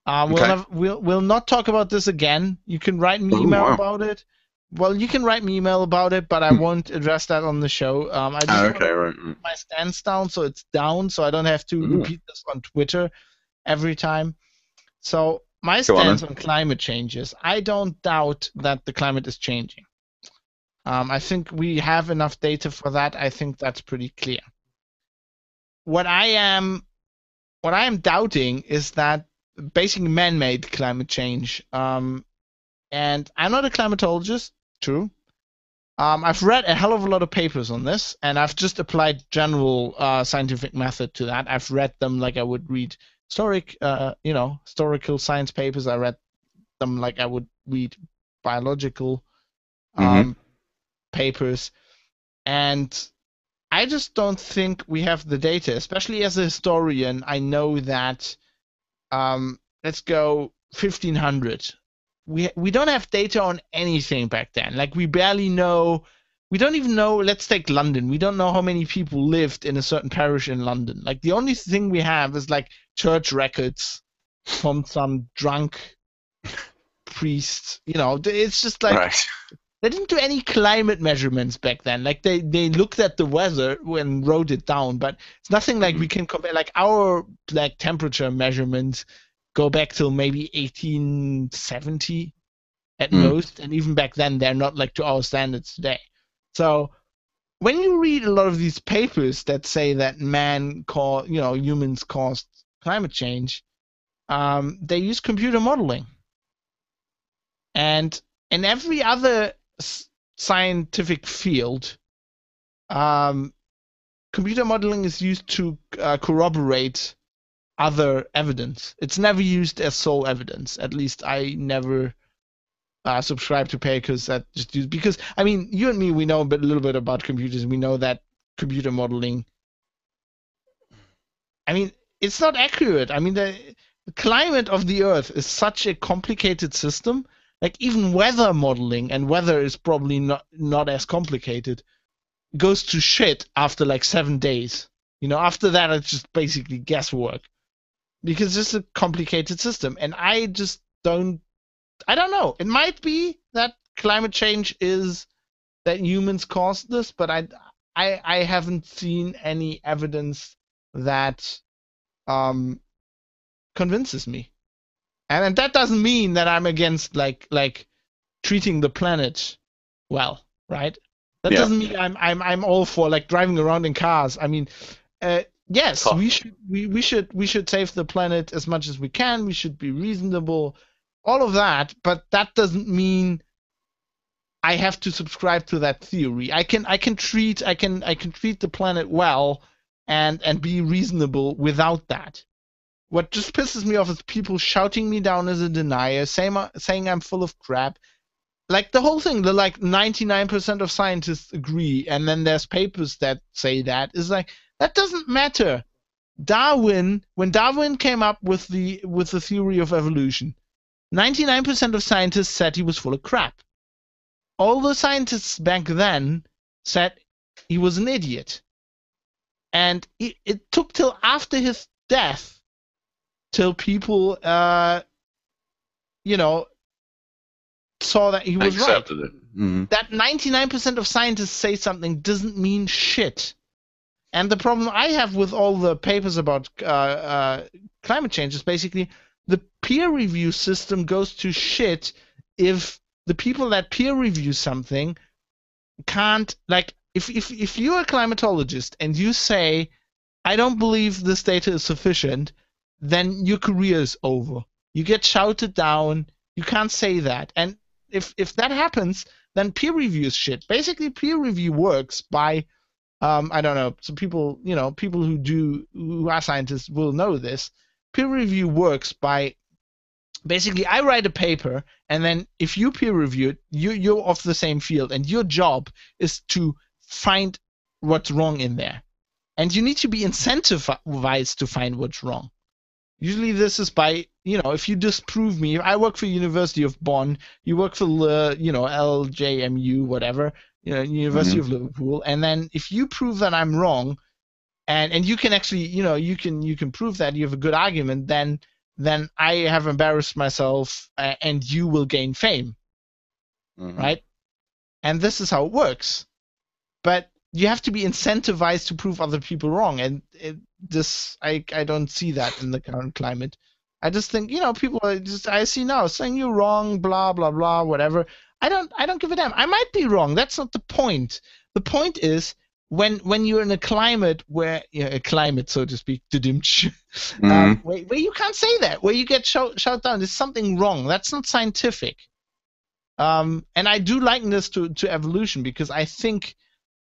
We'll not talk about this again. You can write me email about it. Well, you can write me email about it, but I won't address that on the show. I just want to put my stance down, so it's down, so I don't have to repeat this on Twitter every time. So my stance on climate change is I don't doubt that the climate is changing. I think we have enough data for that. I think that's pretty clear. What I am doubting is that basically man-made climate change. And I'm not a climatologist, true. I've read a hell of a lot of papers on this, and I've just applied general scientific method to that. I've read them like I would read historical science papers. I read them like I would read biological papers, and I just don't think we have the data. Especially as a historian, I know that let's go 1500. We don't have data on anything back then. Like we barely know. We don't even know. Let's take London. We don't know how many people lived in a certain parish in London. Like the only thing we have is like church records from some drunk priest. It's just like they didn't do any climate measurements back then. Like they looked at the weather and wrote it down, but it's nothing like we can compare. Like our like temperature measurements go back till maybe 1870 at most, and even back then they're not like to our standards today. So when you read a lot of these papers that say that humans caused climate change, they use computer modeling. And in every other scientific field, computer modeling is used to corroborate other evidence. It's never used as sole evidence. At least I never subscribe to papers that just use, because I mean, you and me, we know a little bit about computers. We know that computer modeling, I mean, it's not accurate. I mean, the climate of the Earth is such a complicated system. Like even weather modeling, and weather is probably not as complicated, goes to shit after like 7 days. After that it's just basically guesswork, because it's a complicated system. And I don't know. It might be that climate change is that humans caused this, but I haven't seen any evidence that convinces me. And that doesn't mean that I'm against like treating the planet well, right? That doesn't mean I'm all for like driving around in cars. I mean, yes, we should save the planet as much as we can. We should be reasonable, all of that. But that doesn't mean I have to subscribe to that theory. I can treat the planet well and be reasonable without that. What just pisses me off is people shouting me down as a denier, saying I'm full of crap. Like the whole thing, like 99% of scientists agree, and then there's papers that say that. Is like, that doesn't matter. When Darwin came up with the theory of evolution, 99% of scientists said he was full of crap. All the scientists back then said he was an idiot. And it took till after his death till people, saw that he was accepted right. It. Mm-hmm. That 99% of scientists say something doesn't mean shit. And the problem I have with all the papers about climate change is basically the peer review system goes to shit if the people that peer review something can't, like, if you're a climatologist and you say, I don't believe this data is sufficient, then your career is over. You get shouted down. You can't say that. And if that happens, then peer review is shit. Basically, peer review works by, I don't know, some people, people who are scientists will know this. Peer review works by, basically, I write a paper, and then if you peer review it, you're of the same field, and your job is to find what's wrong in there. And you need to be incentivized to find what's wrong. Usually this is by, if you disprove me. I work for University of Bonn, you work for, LJMU, whatever, University of Liverpool, and then if you prove that I'm wrong, and you can actually, you can prove that you have a good argument, then I have embarrassed myself, and you will gain fame, right? And this is how it works. But you have to be incentivized to prove other people wrong, and I don't see that in the current climate. I just think, people are just, I see now saying you're wrong, blah, blah, blah, whatever. I don't give a damn. I might be wrong. That's not the point. The point is when you're in a climate where, a climate, so to speak, where you can't say that, where you get shut down, there's something wrong. That's not scientific. And I do liken this to evolution, because I think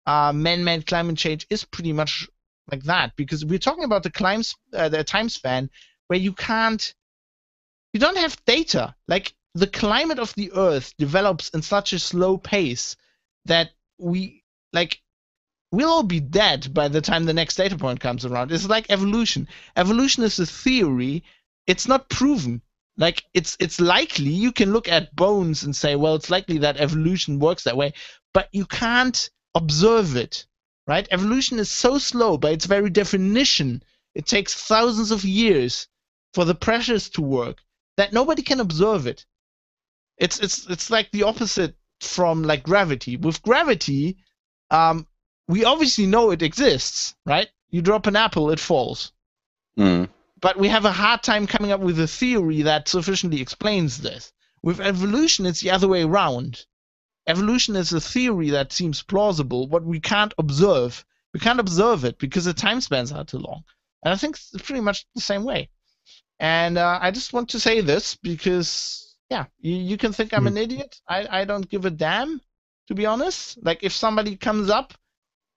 man-made climate change is pretty much like that, because we're talking about the time span where you don't have data. Like, the climate of the Earth develops in such a slow pace that we'll all be dead by the time the next data point comes around. It's like evolution. Evolution is a theory. It's not proven. Like, it's likely. You can look at bones and say, well, it's likely that evolution works that way, but you can't observe it, right? Evolution is so slow by its very definition. It takes thousands of years for the pressures to work that nobody can observe it. It's like the opposite from like gravity. With gravity, we obviously know it exists, right? You drop an apple, it falls. But we have a hard time coming up with a theory that sufficiently explains this. With evolution, it's the other way around. Evolution is a theory that seems plausible, but we can't observe. We can't observe it because the time spans are too long. And I think it's pretty much the same way. And I just want to say this because, yeah, you can think I'm an idiot. I don't give a damn, to be honest. Like, if somebody comes up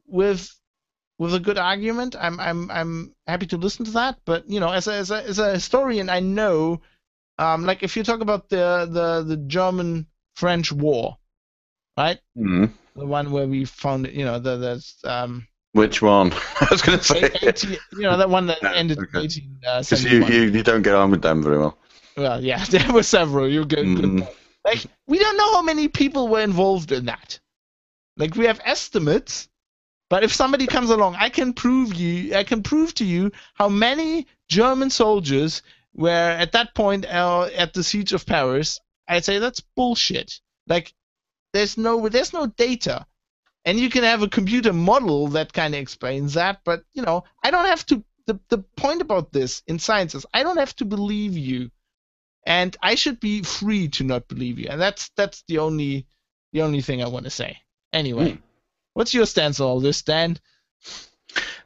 with a good argument, I'm happy to listen to that. But as a historian, I know, like, if you talk about the German-French War, right? The one where we found Which one? I was going to say. That one that ended in 1871. Because you don't get on with them very well. Well, yeah, there were several. You get good. Like, we don't know how many people were involved in that. Like, we have estimates, but if somebody comes along, I can prove to you how many German soldiers were at that point at the siege of Paris. I'd say that's bullshit. Like, there's no data. And you can have a computer model that kind of explains that, but, I don't have to. The point about this in science is I don't have to believe you, and I should be free to not believe you, and that's the only thing I want to say. Anyway, what's your stance on all this, Dan?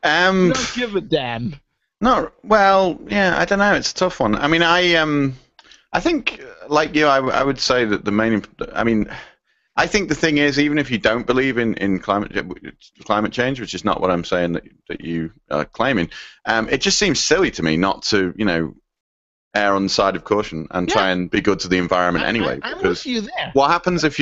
You don't give a damn. No, well, yeah, I don't know. It's a tough one. I mean, I think, like you, I would say that the main. I mean, I think the thing is, even if you don't believe in climate change, which is not what I'm saying that you are claiming, it just seems silly to me not to, err on the side of caution and try and be good to the environment anyway. I'm with you there. What happens if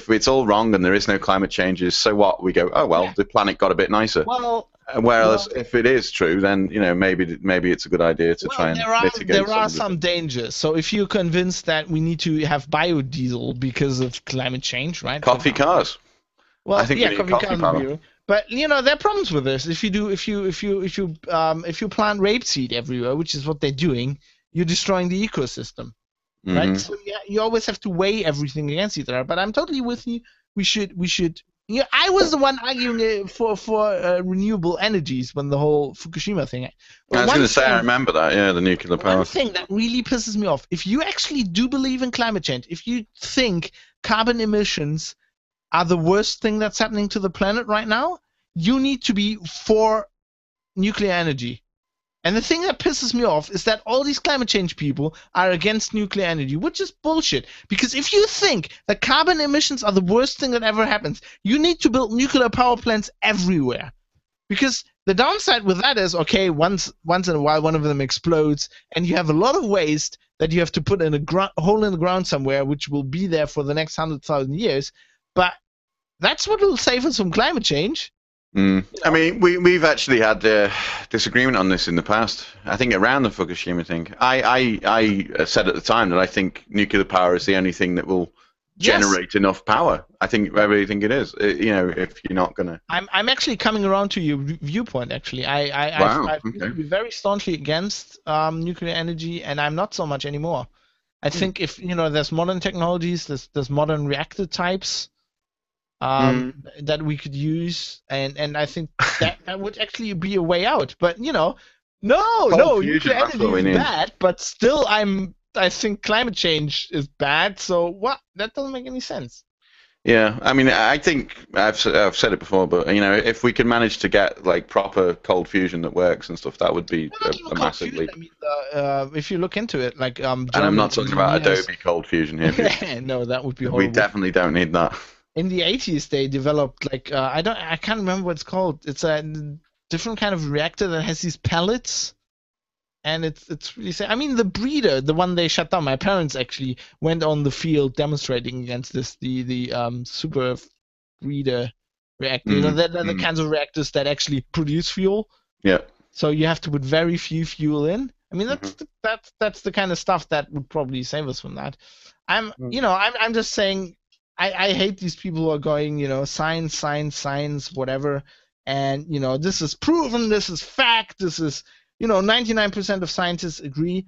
it's all wrong and there is no climate changes? So what? We go, oh well, the planet got a bit nicer. Well. Whereas if it is true, then maybe it's a good idea to try and mitigate. There are some dangers. So if you're convinced that we need to have biodiesel because of climate change, right? Coffee cars. Well, I think coffee cars. But there are problems with this. If you plant rapeseed everywhere, which is what they're doing, you're destroying the ecosystem, right? So you always have to weigh everything against each other. But I'm totally with you. We should. I was the one arguing for renewable energies when the whole Fukushima thing. I was going to say, I remember that, the nuclear power. One thing that really pisses me off, if you actually do believe in climate change, if you think carbon emissions are the worst thing that's happening to the planet right now, you need to be for nuclear energy. And the thing that pisses me off is that all these climate change people are against nuclear energy, which is bullshit. Because if you think that carbon emissions are the worst thing that ever happens, you need to build nuclear power plants everywhere. Because the downside with that is, okay, once in a while one of them explodes, and you have a lot of waste that you have to put in a hole in the ground somewhere, which will be there for the next 100,000 years. But that's what will save us from climate change. I mean, we've actually had disagreement on this in the past. I think around the Fukushima thing. I said at the time that I think nuclear power is the only thing that will generate enough power. I really think it is. If you're not gonna. I'm actually coming around to your viewpoint. Actually, I used to be very staunchly against nuclear energy, and I'm not so much anymore. I think if there's modern technologies, there's modern reactor types. That we could use, and I think that would actually be a way out. But No, Cold nuclear fusion, that's energy what we is need. bad, but still, I think climate change is bad. So what? That doesn't make any sense. Yeah, I mean, I think I've said it before, but if we can manage to get like proper cold fusion that works and stuff, that would be Well, not even a cold massive fusion. leap. I mean, if you look into it, like And German I'm not talking about engineers- Adobe cold fusion here. People. No, that would be We horrible. definitely don't need that. In the 80s, they developed like I can't remember what it's called. It's a different kind of reactor that has these pellets. And it's really sad. I mean, the breeder, the one they shut down. My parents actually went on the field demonstrating against this, the super breeder reactor. You know, they're the kinds of reactors that actually produce fuel. Yeah. So you have to put very few fuel in. I mean, that's the kind of stuff that would probably save us from that. I'm just saying, I hate these people who are going, science, whatever, and this is proven, this is fact, this is. 99% of scientists agree,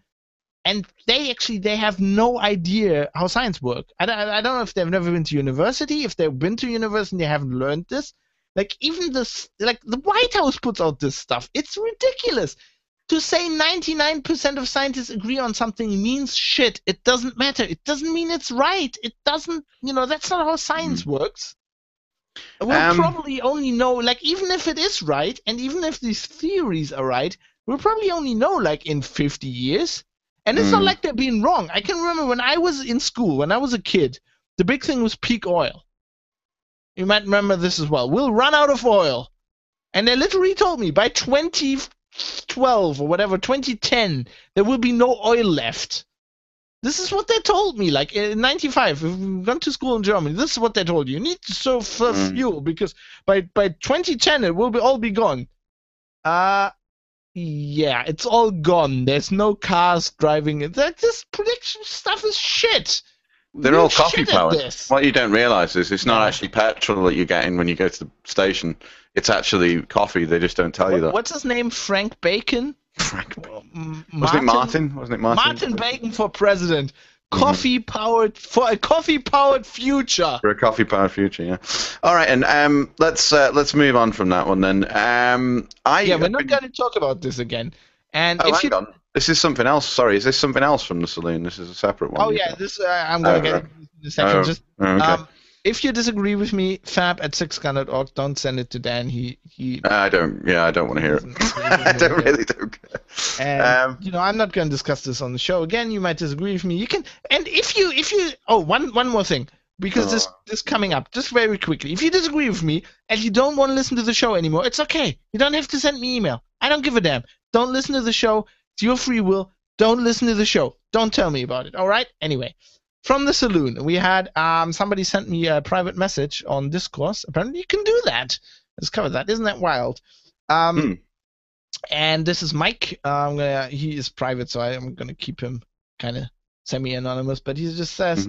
and they have no idea how science works. I don't know if they've never been to university. If they've been to university and they haven't learned this, like even this, like the White House puts out this stuff. It's ridiculous. To say 99% of scientists agree on something means shit. It doesn't matter. It doesn't mean it's right. It doesn't. That's not how science works. We'll probably only know, like, even if it is right, and even if these theories are right, we'll probably only know, like, in 50 years. And it's not like they're being wrong. I can remember when I was in school, when I was a kid, the big thing was peak oil. You might remember this as well. We'll run out of oil. And they literally told me by 2012 or whatever, 2010, there will be no oil left. This is what they told me, like in 95. If we've gone to school in Germany, this is what they told you. You need to serve for fuel because by 2010 it will all be gone. Yeah, it's all gone. There's no cars driving it. This prediction stuff is shit. They're all coffee powered. What you don't realize is it's not actually petrol that you're getting when you go to the station. It's actually coffee. They just don't tell you that. What's his name? Frank Bacon? Wasn't it Martin? Martin Bacon for president. Coffee powered for a coffee powered future. For a coffee powered future, yeah. All right, and let's move on from that one then. We're not going to talk about this again. And hang on. This is something else. Sorry, is this something else from the saloon? This is a separate one. Oh yeah, this I'm going to get into in a second. Okay. If you disagree with me, fab@sixgun.org. Don't send it to Dan. He. I don't want to hear it. I don't care. And, I'm not going to discuss this on the show again. You might disagree with me. You can, and if you, one more thing, because this coming up, just very quickly. If you disagree with me and you don't want to listen to the show anymore, it's okay. You don't have to send me email. I don't give a damn. Don't listen to the show. It's your free will. Don't listen to the show. Don't tell me about it. All right. Anyway. From the saloon, we had somebody sent me a private message on Discourse. Apparently, you can do that. Let's cover that. Isn't that wild? And this is Mike. He is private, so I'm gonna keep him kind of semi-anonymous. But he just says,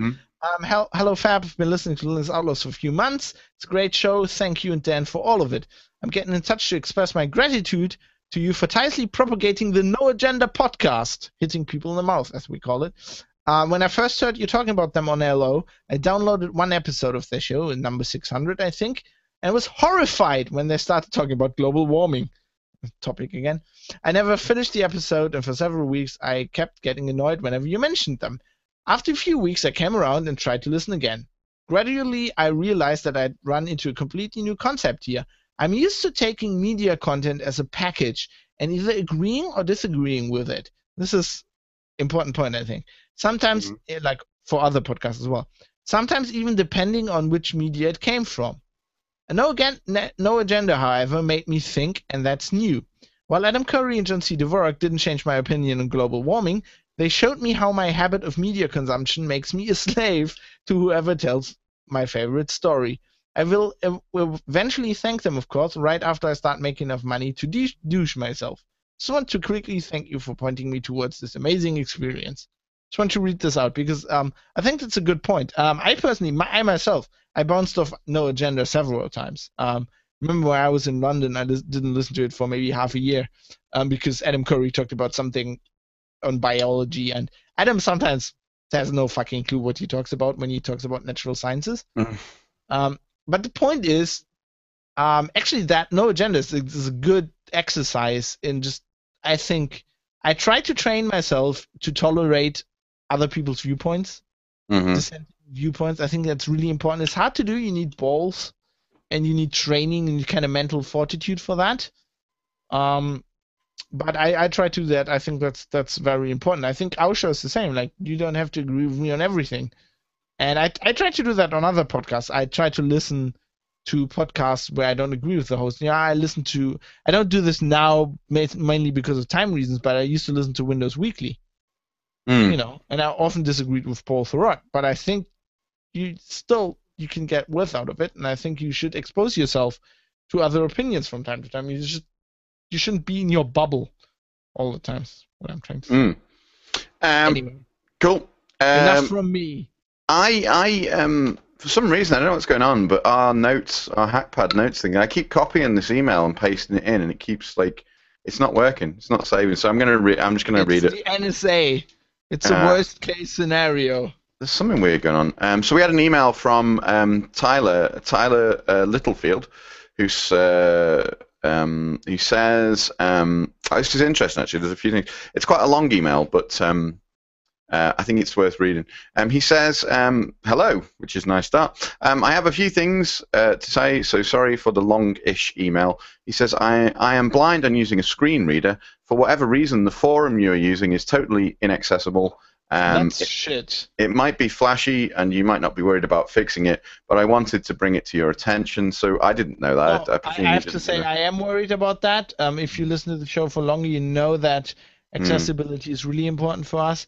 "Hello, Fab. I've been listening to Linux Outlaws for a few months. It's a great show. Thank you and Dan for all of it. I'm getting in touch to express my gratitude to you for tightly propagating the No Agenda podcast, hitting people in the mouth, as we call it." When I first heard you talking about them on LO, I downloaded one episode of their show, number 600, I think, and was horrified when they started talking about global warming. Topic again. I never finished the episode, and for several weeks I kept getting annoyed whenever you mentioned them. After a few weeks, I came around and tried to listen again. Gradually, I realized that I'd run into a completely new concept here. I'm used to taking media content as a package and either agreeing or disagreeing with it. This is an important point, I think. Sometimes, like for other podcasts as well, sometimes even depending on which media it came from. No Agenda, however, made me think, and that's new. While Adam Curry and John C. Dvorak didn't change my opinion on global warming, they showed me how my habit of media consumption makes me a slave to whoever tells my favorite story. I will eventually thank them, of course, right after I start making enough money to douche myself. Just want to quickly thank you for pointing me towards this amazing experience. Just want to read this out because I think that's a good point. I personally, I bounced off No Agenda several times. Remember when I was in London, I didn't listen to it for maybe half a year because Adam Curry talked about something on biology, and Adam sometimes has no fucking clue what he talks about when he talks about natural sciences. But the point is, actually, that No Agenda is a good exercise in just I think I try to train myself to tolerate other people's viewpoints, dissenting viewpoints. I think that's really important. It's hard to do. You need balls, and you need training and kind of mental fortitude for that. But I try to do that. I think that's very important. I think our show is the same. Like, you don't have to agree with me on everything. And I try to do that on other podcasts. I try to listen to podcasts where I don't agree with the host. I don't do this now mainly because of time reasons, but I used to listen to Windows Weekly. And I often disagreed with Paul Thurrott, but I think you can get worth out of it, and I think you should expose yourself to other opinions from time to time. You shouldn't be in your bubble all the time. Is what I'm trying to say. Anyway, cool. Enough from me. I for some reason, I don't know what's going on, but our Hackpad notes thing, I keep copying this email and pasting it in, and it keeps it's not working. It's not saving. So I'm just gonna read it. It's the NSA. It's the worst case scenario. There's something weird going on. So we had an email from Tyler Littlefield, he says, this is interesting actually. There's a few things. It's quite a long email, but I think it's worth reading. He says, hello, which is a nice start. I have a few things to say, so sorry for the long-ish email. He says, I am blind and using a screen reader. For whatever reason, the forum you're using is totally inaccessible. That's shit. It might be flashy, and you might not be worried about fixing it, but I wanted to bring it to your attention, so I didn't know that. No, I have to say I am worried about that. If you listen to the show for longer, you know that accessibility is really important for us.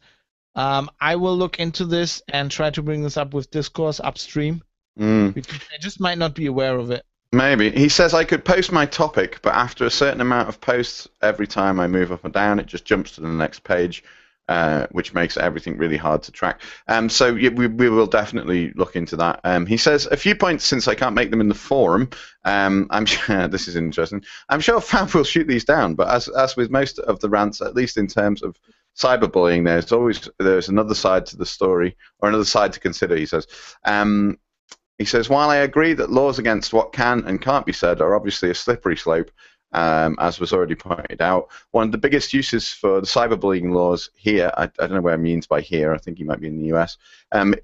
I will look into this and try to bring this up with Discourse upstream, because I just might not be aware of it. Maybe. He says I could post my topic, but after a certain amount of posts, every time I move up or down, it just jumps to the next page, which makes everything really hard to track. So we will definitely look into that. He says a few points since I can't make them in the forum. I'm sure this is interesting. I'm sure Fab will shoot these down, but as with most of the rants, at least in terms of cyberbullying, there's another side to the story, or another side to consider. He says, while I agree that laws against what can and can't be said are obviously a slippery slope, as was already pointed out, one of the biggest uses for the cyberbullying laws here, I don't know what he means by here, I think he might be in the US,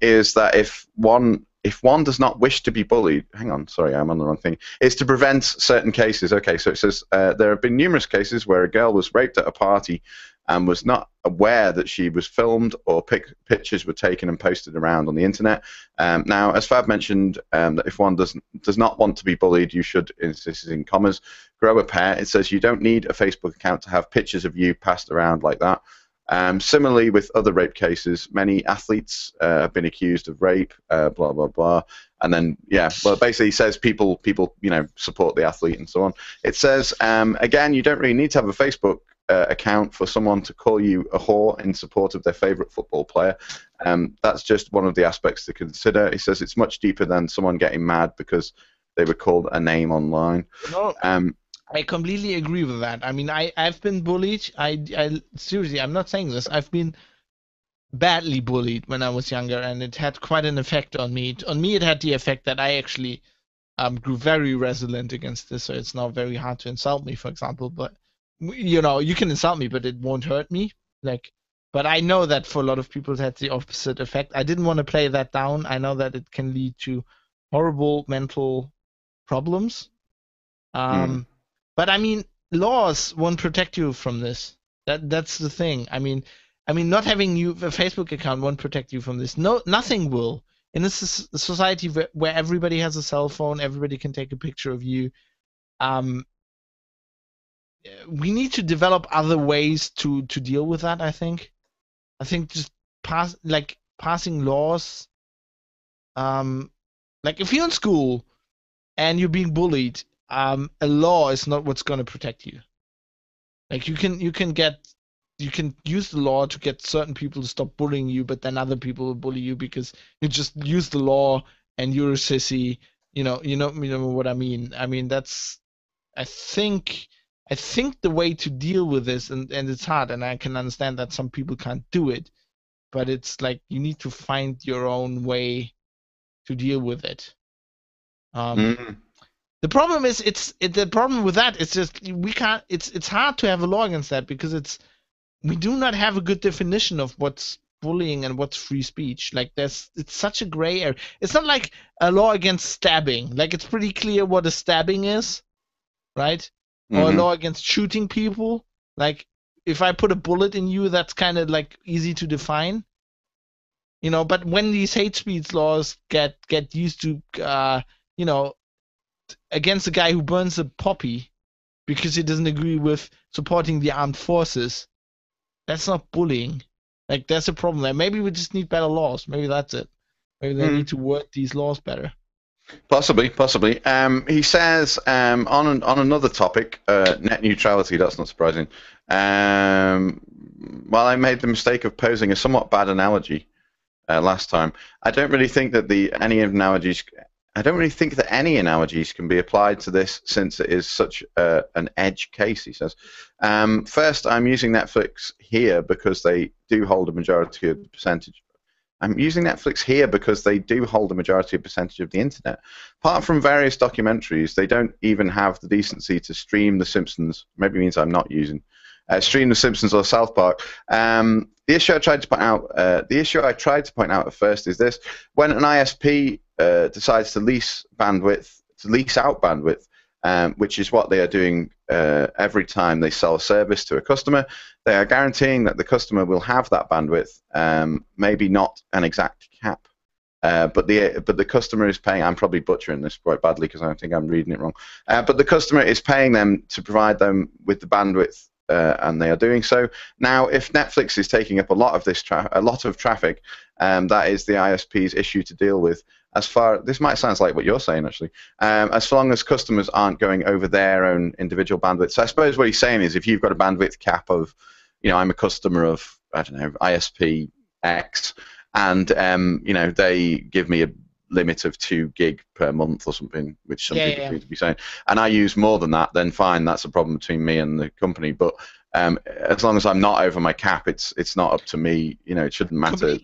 is that if one does not wish to be bullied, hang on, sorry, I'm on the wrong thing, is to prevent certain cases. Okay, so it says there have been numerous cases where a girl was raped at a party and was not aware that she was filmed or pictures were taken and posted around on the internet. Now, as Fab mentioned, that if one does not want to be bullied, you should, this is in commas, grow a pair. It says you don't need a Facebook account to have pictures of you passed around like that. Similarly, with other rape cases, many athletes have been accused of rape, blah, blah, blah. And then, basically he says people support the athlete and so on. It says, again, you don't really need to have a Facebook account for someone to call you a whore in support of their favorite football player. That's just one of the aspects to consider. He says it's much deeper than someone getting mad because they were called a name online. No, I completely agree with that. I mean, I've been bullied. I seriously, I'm not saying this. I've been badly bullied when I was younger, and it had quite an effect on me. On me, it had the effect that I actually grew very resilient against this, so it's now very hard to insult me, for example. But you can insult me, but it won't hurt me. But I know that for a lot of people, it had the opposite effect. I didn't want to play that down. I know that it can lead to horrible mental problems. But I mean, laws won't protect you from this. That's the thing. I mean, not having a Facebook account won't protect you from this. No, nothing will. In a society where everybody has a cell phone, everybody can take a picture of you. We need to develop other ways to deal with that. I think just passing laws. If you're in school and you're being bullied, a law is not what's going to protect you. You can use the law to get certain people to stop bullying you, but then other people will bully you because you just use the law and you're a sissy. You know what I mean. I mean, that's, I think the way to deal with this, and it's hard, and I can understand that some people can't do it, but it's like you need to find your own way to deal with it. The problem is the problem with that is just we can't. It's hard to have a law against that because we do not have a good definition of what's bullying and what's free speech. Like it's such a gray area. It's not like a law against stabbing. Like it's pretty clear what a stabbing is, right? Or a law against shooting people. Like if I put a bullet in you, that's kind of like easy to define. You know, but when these hate speech laws get used to, you know, against a guy who burns a poppy because he doesn't agree with supporting the armed forces, that's not bullying. Like, there's a problem there. Maybe we just need better laws. Maybe that's it. Maybe they need to word these laws better. Possibly. He says on another topic, net neutrality. That's not surprising. While I made the mistake of posing a somewhat bad analogy last time, I don't really think that any analogies can be applied to this since it is such an edge case, he says. First, I'm using Netflix here because they do hold a majority of the percentage. I'm using Netflix here because they do hold a majority of percentage of the internet. Apart from various documentaries, they don't even have the decency to stream The Simpsons. Maybe it means I'm not using. Stream The Simpsons or South Park. The issue I tried to point out at first is this: when an ISP decides to lease out bandwidth, which is what they are doing every time they sell a service to a customer, they are guaranteeing that the customer will have that bandwidth. Maybe not an exact cap, but the customer is paying. I'm probably butchering this quite badly because I think I'm reading it wrong. But the customer is paying them to provide them with the bandwidth. And they are doing so. Now, if Netflix is taking up a lot of traffic, that is the ISP's issue to deal with. This might sound like what you're saying, actually. As long as customers aren't going over their own individual bandwidth. So I suppose what he's saying is, if you've got a bandwidth cap of, you know, I'm a customer of, I don't know, ISP X, and you know, they give me a limit of 2 gig per month or something, which some people seem to be saying, and I use more than that, then fine, that's a problem between me and the company. But as long as I'm not over my cap, it's not up to me. You know, it shouldn't matter.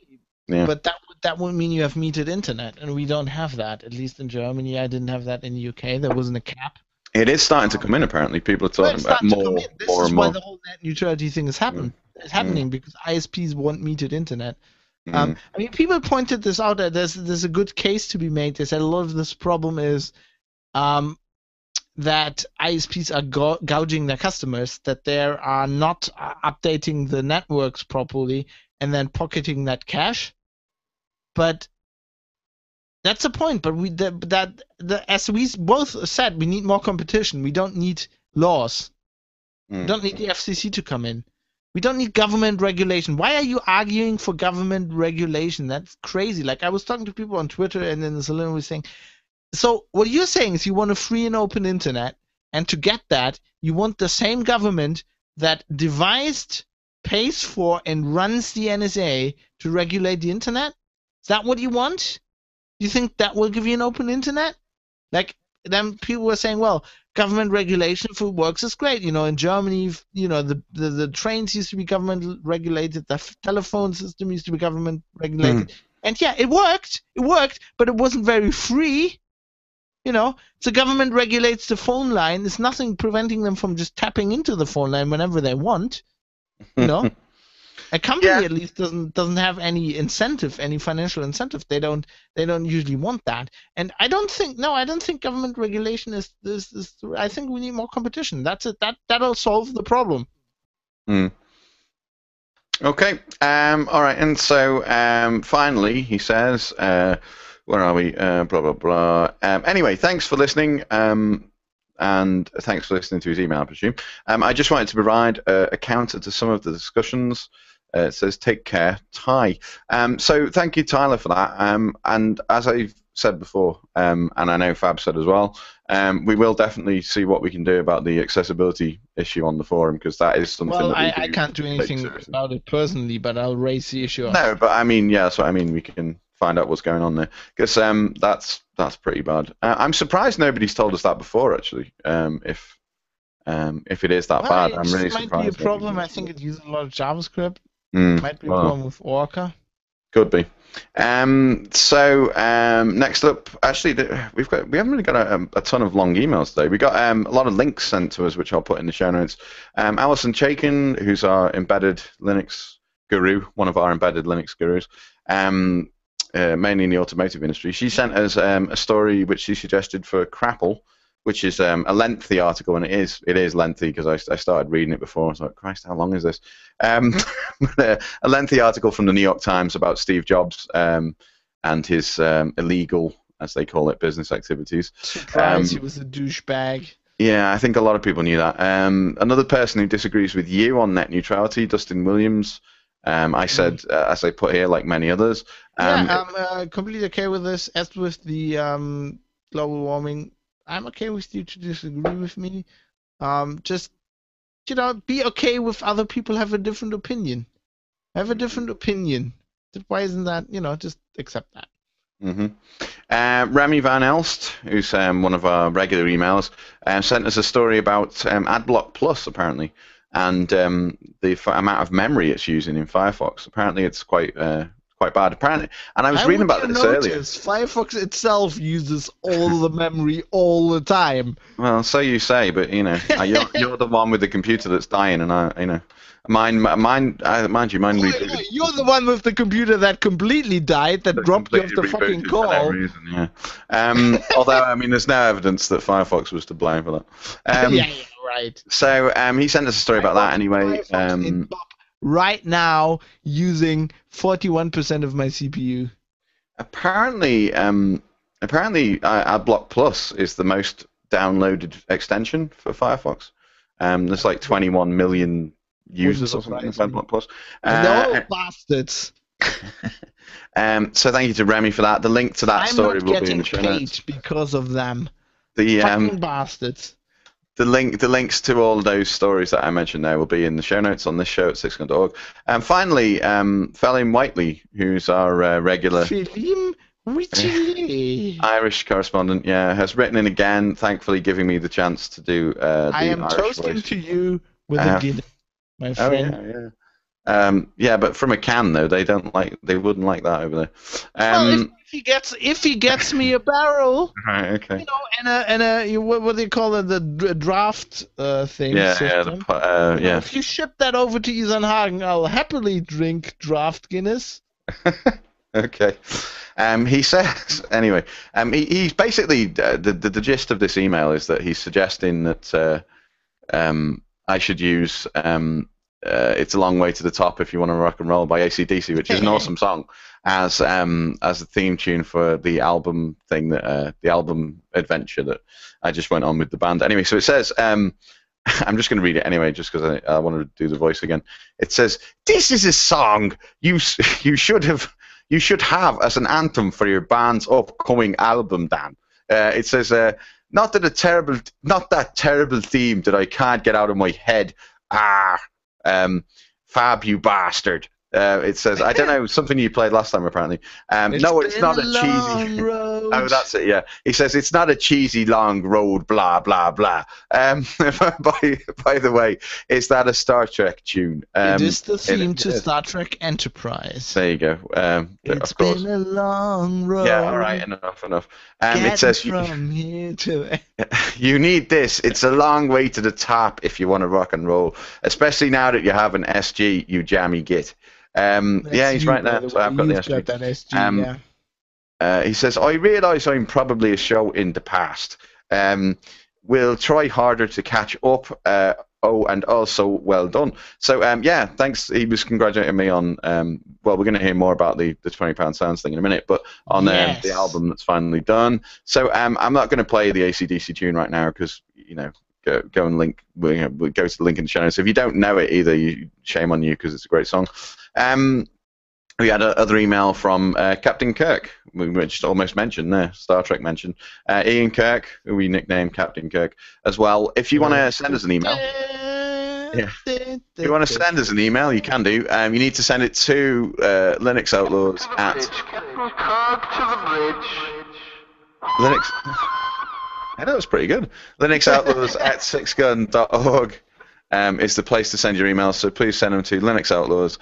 Yeah. But that would mean you have metered internet, and we don't have that. At least in Germany, I didn't have that in the UK. There wasn't a cap. It is starting to come in. Apparently, people are talking about more and more. This is why the whole net neutrality thing is happening. It's happening because ISPs want metered internet. I mean, people pointed this out. That there's a good case to be made. They said a lot of this problem is that ISPs are gouging their customers, that they are not updating the networks properly and then pocketing that cash. But that's the point. But as we both said, we need more competition. We don't need laws. We don't need the FCC to come in. We don't need government regulation. Why are you arguing for government regulation? That's crazy. Like, I was talking to people on Twitter, and then the Salon was saying, so what you're saying is you want a free and open internet, and to get that, you want the same government that devised, pays for, and runs the NSA to regulate the internet? Is that what you want? Do you think that will give you an open internet? Like, then people were saying, well, government regulation for works is great. You know, in Germany, you know, the trains used to be government regulated, the telephone system used to be government regulated. And yeah, it worked, but it wasn't very free. You know, the government regulates the phone line. There's nothing preventing them from just tapping into the phone line whenever they want. You know, a company at least doesn't have any incentive, any financial incentive. They don't usually want that. And I don't think government regulation is. I think we need more competition. That's it. That'll solve the problem. Okay. All right. And so finally, he says, where are we? Blah blah blah. Anyway, thanks for listening. And thanks for listening to his email, I presume. I just wanted to provide a counter to some of the discussions. It says, take care, Ty. So thank you, Tyler, for that. And as I've said before, and I know Fab said as well, we will definitely see what we can do about the accessibility issue on the forum, because that is something that I can't do anything about it personally, but I'll raise the issue. No, but I mean, yeah, that's what I mean. We can find out what's going on there, because that's pretty bad. I'm surprised nobody's told us that before, actually. If it is that bad, I'm really surprised. It might be a problem. I think it uses a lot of JavaScript. Might be a problem with Orca. Could be. Next up, actually, we haven't really got a ton of long emails today. We got a lot of links sent to us, which I'll put in the show notes. Alison Chaikin, who's our embedded Linux guru, one of our embedded Linux gurus, mainly in the automotive industry, she sent us a story which she suggested for Crapple, which is a lengthy article, and it is lengthy because I started reading it before. I was like, Christ, how long is this? A lengthy article from the New York Times about Steve Jobs and his illegal, as they call it, business activities. Surprise, he was a douchebag. Yeah, I think a lot of people knew that. Another person who disagrees with you on net neutrality, Dustin Williams. I said, as I put here, like many others. I'm completely okay with this. As with the global warming, I'm okay with you to disagree with me. Just, be okay with other people have a different opinion. Have a different opinion. Why isn't that, just accept that. Remy Van Elst, who's one of our regular emails, sent us a story about AdBlock Plus, apparently, and the amount of memory it's using in Firefox. Apparently, it's quite bad. Apparently, and I was reading about this earlier. Firefox itself uses all the memory all the time. Well, so you say, but you're the one with the computer that's dying, and mine rebooted. You're the one with the computer that completely died, that dropped you off the fucking call. For no reason, yeah. Although, there's no evidence that Firefox was to blame for that. Yeah, right. So he sent us a story about that anyway. Right now, using 41% of my CPU. Apparently, AdBlock Plus is the most downloaded extension for Firefox. There's like 21 million users or something of AdBlock Plus. No bastards. So thank you to Remy for that. The link to that story will be in the show notes. Because of them. The fucking bastards. The links to all those stories that I mentioned there will be in the show notes on this show at sixgun.org. And finally, Phelim Whiteley, who's our regular Irish correspondent, has written in again, thankfully giving me the chance to do the I am Irish toasting voice. to you with a Guinness, my friend. But from a can though, they wouldn't like that over there. Well, if he gets me a barrel, right, okay. And a what do you call it, the draft thing? System. If you ship that over to Isernhagen, I'll happily drink draft Guinness. Okay. He says anyway. He's basically the gist of this email is that he's suggesting that I should use It's a Long Way to the Top If You Want to Rock and Roll by AC/DC, which is an awesome song, as a theme tune for the album thing, that the album adventure that I just went on with the band. Anyway, so it says, I'm just going to read it anyway, just because I wanted to do the voice again. It says, "This is a song you should have as an anthem for your band's upcoming album, Dan." It says, not that terrible theme that I can't get out of my head. Fab, you bastard. It says, I don't know, something you played last time apparently. No, it's not a cheesy road. Oh, that's it, yeah. He says it's not a cheesy long road, blah blah blah. By the way, is that a Star Trek tune? It is the theme to Star Trek Enterprise. There you go. It's of course. Been a long road. Yeah, all right, enough. It says from here to you need this. It's a long way to the top if you want to rock and roll, especially now that you have an SG, you jammy git. He's right there. So I've got the SG. That SG, he says, I realise I'm probably a show in the past. We'll try harder to catch up. And also well done. So, thanks. He was congratulating me on, we're going to hear more about the £20 Sounds thing in a minute, but on the album that's finally done. So, I'm not going to play the AC/DC tune right now because, go and link. We'll go to the link in the show notes. So if you don't know it either, shame on you because it's a great song. We had another email from Captain Kirk, which almost mentioned there, Star Trek mentioned. Ian Kirk, who we nicknamed Captain Kirk as well. If you want to send us an email, if you want to send us an email, you can do. You need to send it to Linux Outlaws at Linux. I know, it was pretty good. Linux Outlaws at sixgun.org is the place to send your emails. So please send them to Linux Outlaws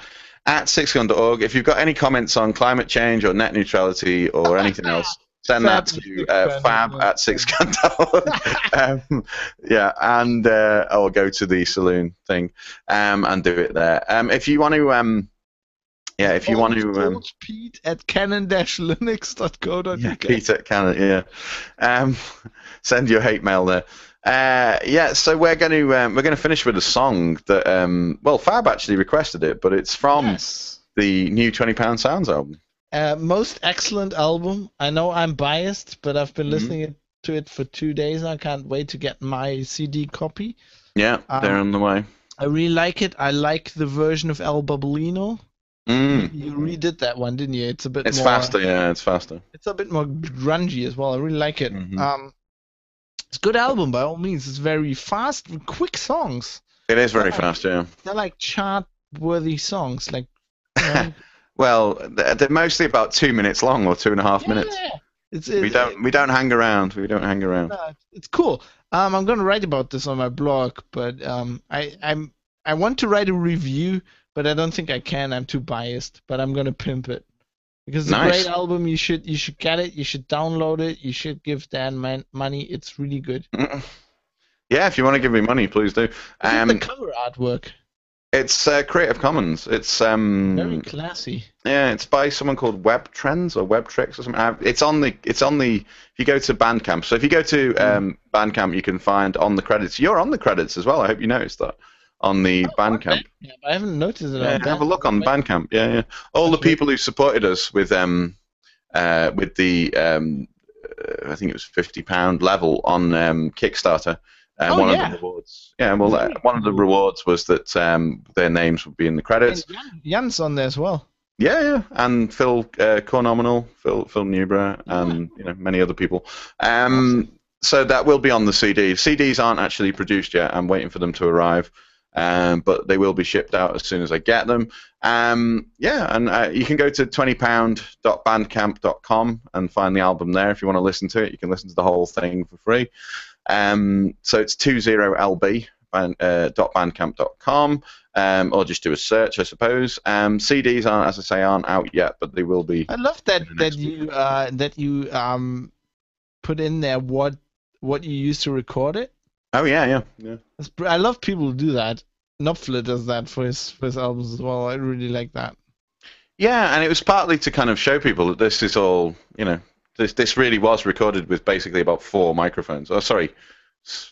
at sixgun.org. If you've got any comments on climate change or net neutrality or anything else, send that to fab@sixgun.org. Yeah, and or go to the saloon thing and do it there. If you want to, if you want to, Pete at canon-linux.co.uk. Yeah, Pete at Canon. Yeah, send your hate mail there. So we're going to finish with a song that Fab actually requested it, but it's from the new £20 Sounds album. Most excellent album. I know I'm biased, but I've been listening to it for 2 days. I can't wait to get my CD copy. Yeah, they're on the way. I really like it. I like the version of El Babalino. You redid that one, didn't you? It's more faster. Yeah, it's faster. It's a bit more grungy as well. I really like it. It's a good album by all means. It's very fast, quick songs. It is very fast, yeah. They're like chart-worthy songs, like. Well, they're mostly about 2 minutes long or 2.5 minutes. We don't hang around. We don't hang around. No, it's cool. I'm gonna write about this on my blog, but I want to write a review, but I don't think I can. I'm too biased, but I'm gonna pimp it. Because it's a great album. You should get it. You should download it. You should give Dan money. It's really good. Yeah, if you want to give me money, please do. The cover artwork. It's Creative Commons. It's very classy. Yeah, it's by someone called Web Trends or Web Tricks or something. It's on the. If you go to Bandcamp. So if you go to Bandcamp, you can find on the credits. You're on the credits as well. I hope you noticed that. On the Bandcamp. Yeah, I haven't noticed it. Have a look on Bandcamp. Yeah. All the people who supported us with the I think it was £50 level on Kickstarter. One of the rewards. Yeah, well, one of the rewards was that their names would be in the credits. And Jan's on there as well. Yeah, and Phil Cornominal, Phil Newborough, and many other people. So that will be on the CD. CDs aren't actually produced yet. I'm waiting for them to arrive. But they will be shipped out as soon as I get them. You can go to £20.bandcamp.com and find the album there if you want to listen to it. You can listen to the whole thing for free. So it's 20lb.bandcamp.com, or just do a search, I suppose. CDs aren't out yet, but they will be. I love that you put in there what you used to record it. Oh yeah. I love people who do that. Knopfler does that for his albums as well. I really like that. Yeah, and it was partly to kind of show people that this is all, this really was recorded with basically about 4 microphones. Oh, sorry,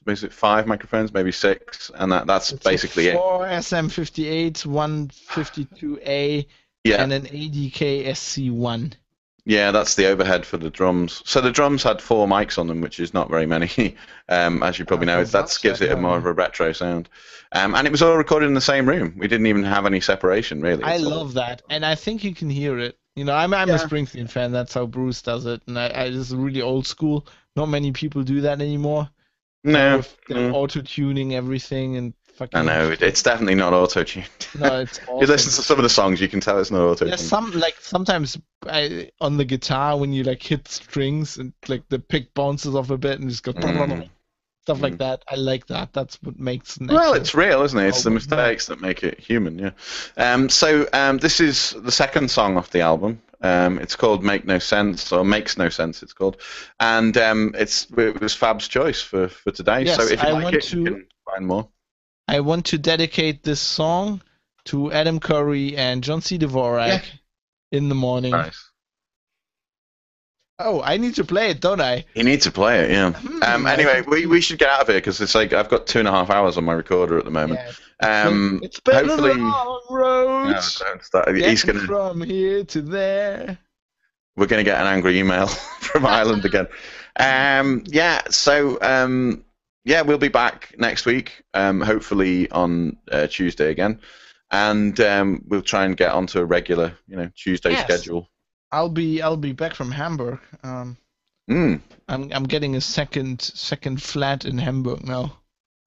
is it 5 microphones, maybe 6, and that's basically it. 4 SM58s, 1 52A, and an ADK SC1. Yeah, that's the overhead for the drums. So the drums had 4 mics on them, which is not very many, as you probably know. That gives it more of a retro sound. And it was all recorded in the same room. We didn't even have any separation, really. I love that, and I think you can hear it. I'm a Springsteen fan. That's how Bruce does it, and I this is really old school. Not many people do that anymore. No. With auto-tuning everything and fucking. I know it's definitely not auto-tuned. No, it's awesome. You listen to some of the songs, you can tell it's not auto-tuned. Yeah, sometimes on the guitar when you hit strings and the pick bounces off a bit and just go stuff like that. I like that. That's what makes. Well, it's real, isn't it? It's the mistakes that make it human. Yeah. So this is the second song off the album. It's called "Make No Sense" or "Makes No Sense." It's called, and it was Fab's choice for today. Yes, so if you like it, you can find more. I want to dedicate this song to Adam Curry and John C. Dvorak in the morning. Nice. Oh, I need to play it, don't I? You need to play it, yeah. Anyway, we should get out of here because it's I've got 2.5 hours on my recorder at the moment. It's been hopefully, a long road. No, don't start. He's gonna from here to there. We're gonna get an angry email from Ireland again. We'll be back next week. Hopefully on Tuesday again, and we'll try and get onto a regular, Tuesday schedule. I'll be back from Hamburg. I'm getting a second flat in Hamburg now.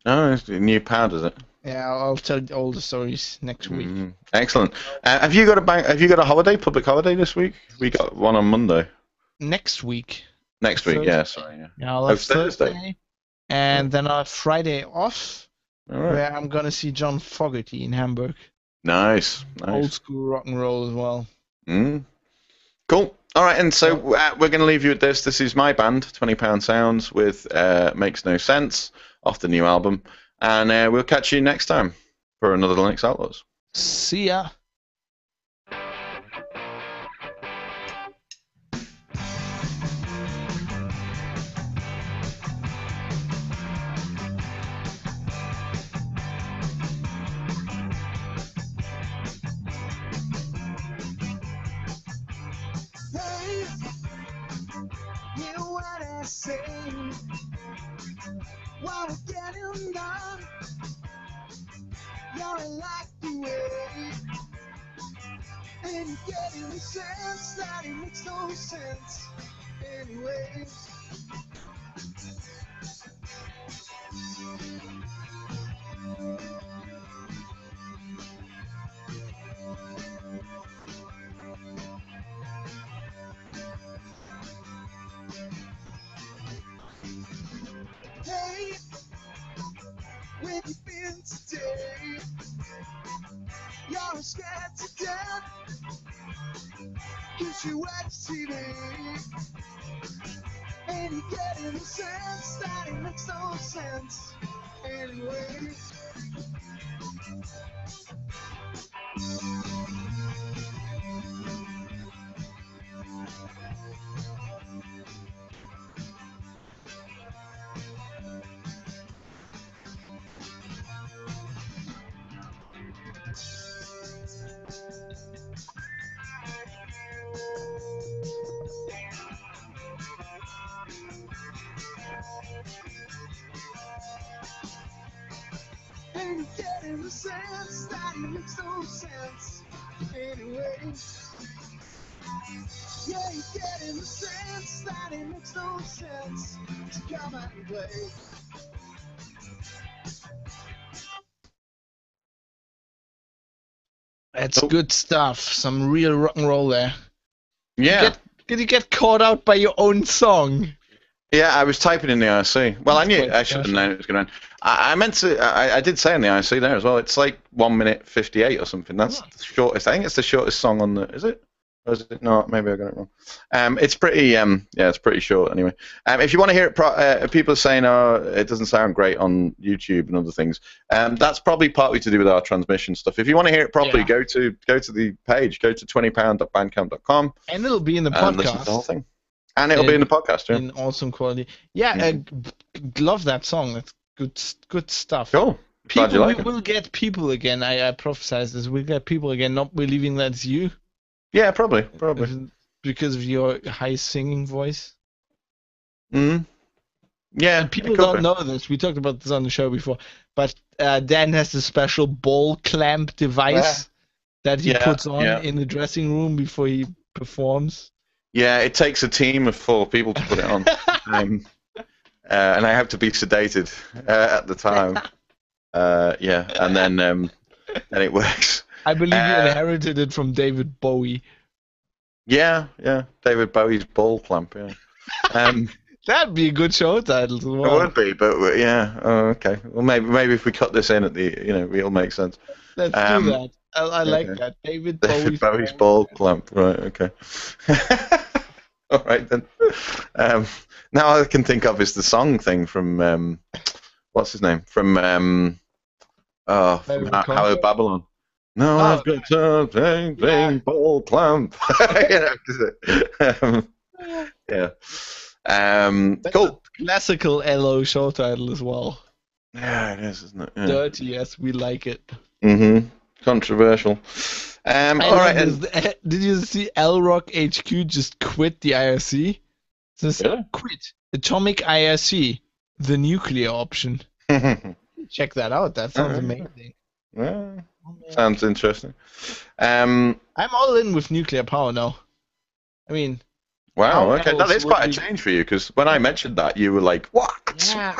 Oh, it's a new pad, is it? Yeah, I'll tell you all the stories next week. Excellent. Have you got a holiday, public holiday this week? We got one on Monday. Next week. Next week, yeah. Sorry, yeah. I'll have Thursday, and then I'll have Friday off, where I'm gonna see John Fogerty in Hamburg. Nice. Old school rock and roll as well. Cool. All right, and so we're going to leave you with this. This is my band, £20 Sounds, with Makes No Sense, off the new album. And we'll catch you next time for another Linux Outlaws. See ya. Hey, you know what I say? While we're getting done, you're like the way, and you get in the sense that it makes no sense anyway. Hey, where you been today? You're scared to death, 'cause you watch TV, and you get in the sense that it makes no sense anyway. And you get in the sense that it makes no sense anyway. Yeah, you get in the sense that it makes no sense to come out and play. That's good stuff. Some real rock and roll there. Yeah. Did you get caught out by your own song? Yeah, I was typing in the IRC. Well, I knew I should have known it was going to end. I meant to. I did say in the IRC there as well. It's like 1 minute 58 or something. That's the shortest. I think it's the shortest song on the. Is it? Or is it not? Maybe I got it wrong. It's pretty. Yeah, it's pretty short anyway. If you want to hear it, people are saying, "Oh, it doesn't sound great on YouTube and other things." That's probably partly to do with our transmission stuff. If you want to hear it properly, go to the page. Go to 20pound.bandcamp.com. And it'll be in the and listen to podcast. the whole thing. And it'll be in the podcast, yeah. In awesome quality. Yeah, love that song. That's good stuff. Cool. Glad you like it. We'll get people again. I prophesize this. We'll get people again, not believing that it's you. Yeah, probably. Because of your high singing voice. Yeah. And people don't know this. We talked about this on the show before. But Dan has a special ball clamp device that he puts on in the dressing room before he performs. Yeah, it takes a team of 4 people to put it on. And I have to be sedated at the time. And then it works. I believe you inherited it from David Bowie. Yeah, David Bowie's ball clamp, yeah. That'd be a good show title as well. It would be, but yeah. Oh, okay. Well, maybe if we cut this in at the, it'll make sense. Let's do that. I like that. David Bowie's ball clamp. Right. Okay. All right then. Now all I can think of is the song thing from what's his name from from Howard Babylon. No, I've got something ball clamp. Cool. Classical LO show title as well. Yeah, it is, isn't it? Yeah. Dirty, yes, we like it. Controversial. All right. Did you see L Rock HQ just quit the IRC? It says quit Atomic IRC, the nuclear option. Check that out. That sounds amazing. Yeah, sounds interesting. I'm all in with nuclear power now. I mean. Wow. Okay, that is quite a change for you because when I mentioned that, you were like, "What?" Yeah.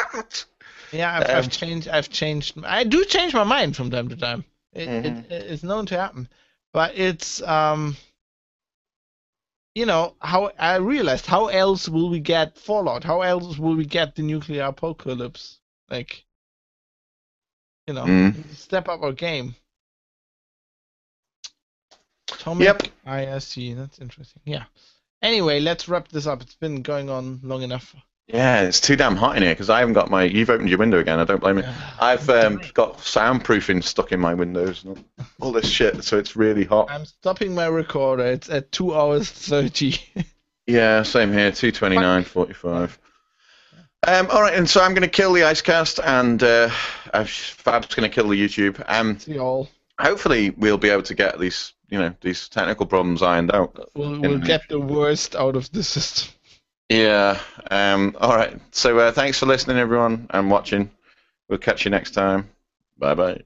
Yeah, I've changed. I do change my mind from time to time. It's known to happen, but it's how I realized how else will we get Fallout? How else will we get the nuclear apocalypse? Like, step up our game. Atomic Yep. ISC. That's interesting. Yeah. Anyway, let's wrap this up. It's been going on long enough. Yeah, it's too damn hot in here because I haven't got my. You've opened your window again. I don't blame you. I've got soundproofing stuck in my windows and all this shit, so it's really hot. I'm stopping my recorder. It's at 2 hours 30. Yeah, same here. 2:29:45. All right, and so I'm going to kill the Icecast, and Fab's going to kill the YouTube. See y'all. Hopefully, we'll be able to get these technical problems ironed out. We'll get the worst out of the system. Yeah. All right. So thanks for listening, everyone, and watching. We'll catch you next time. Bye bye.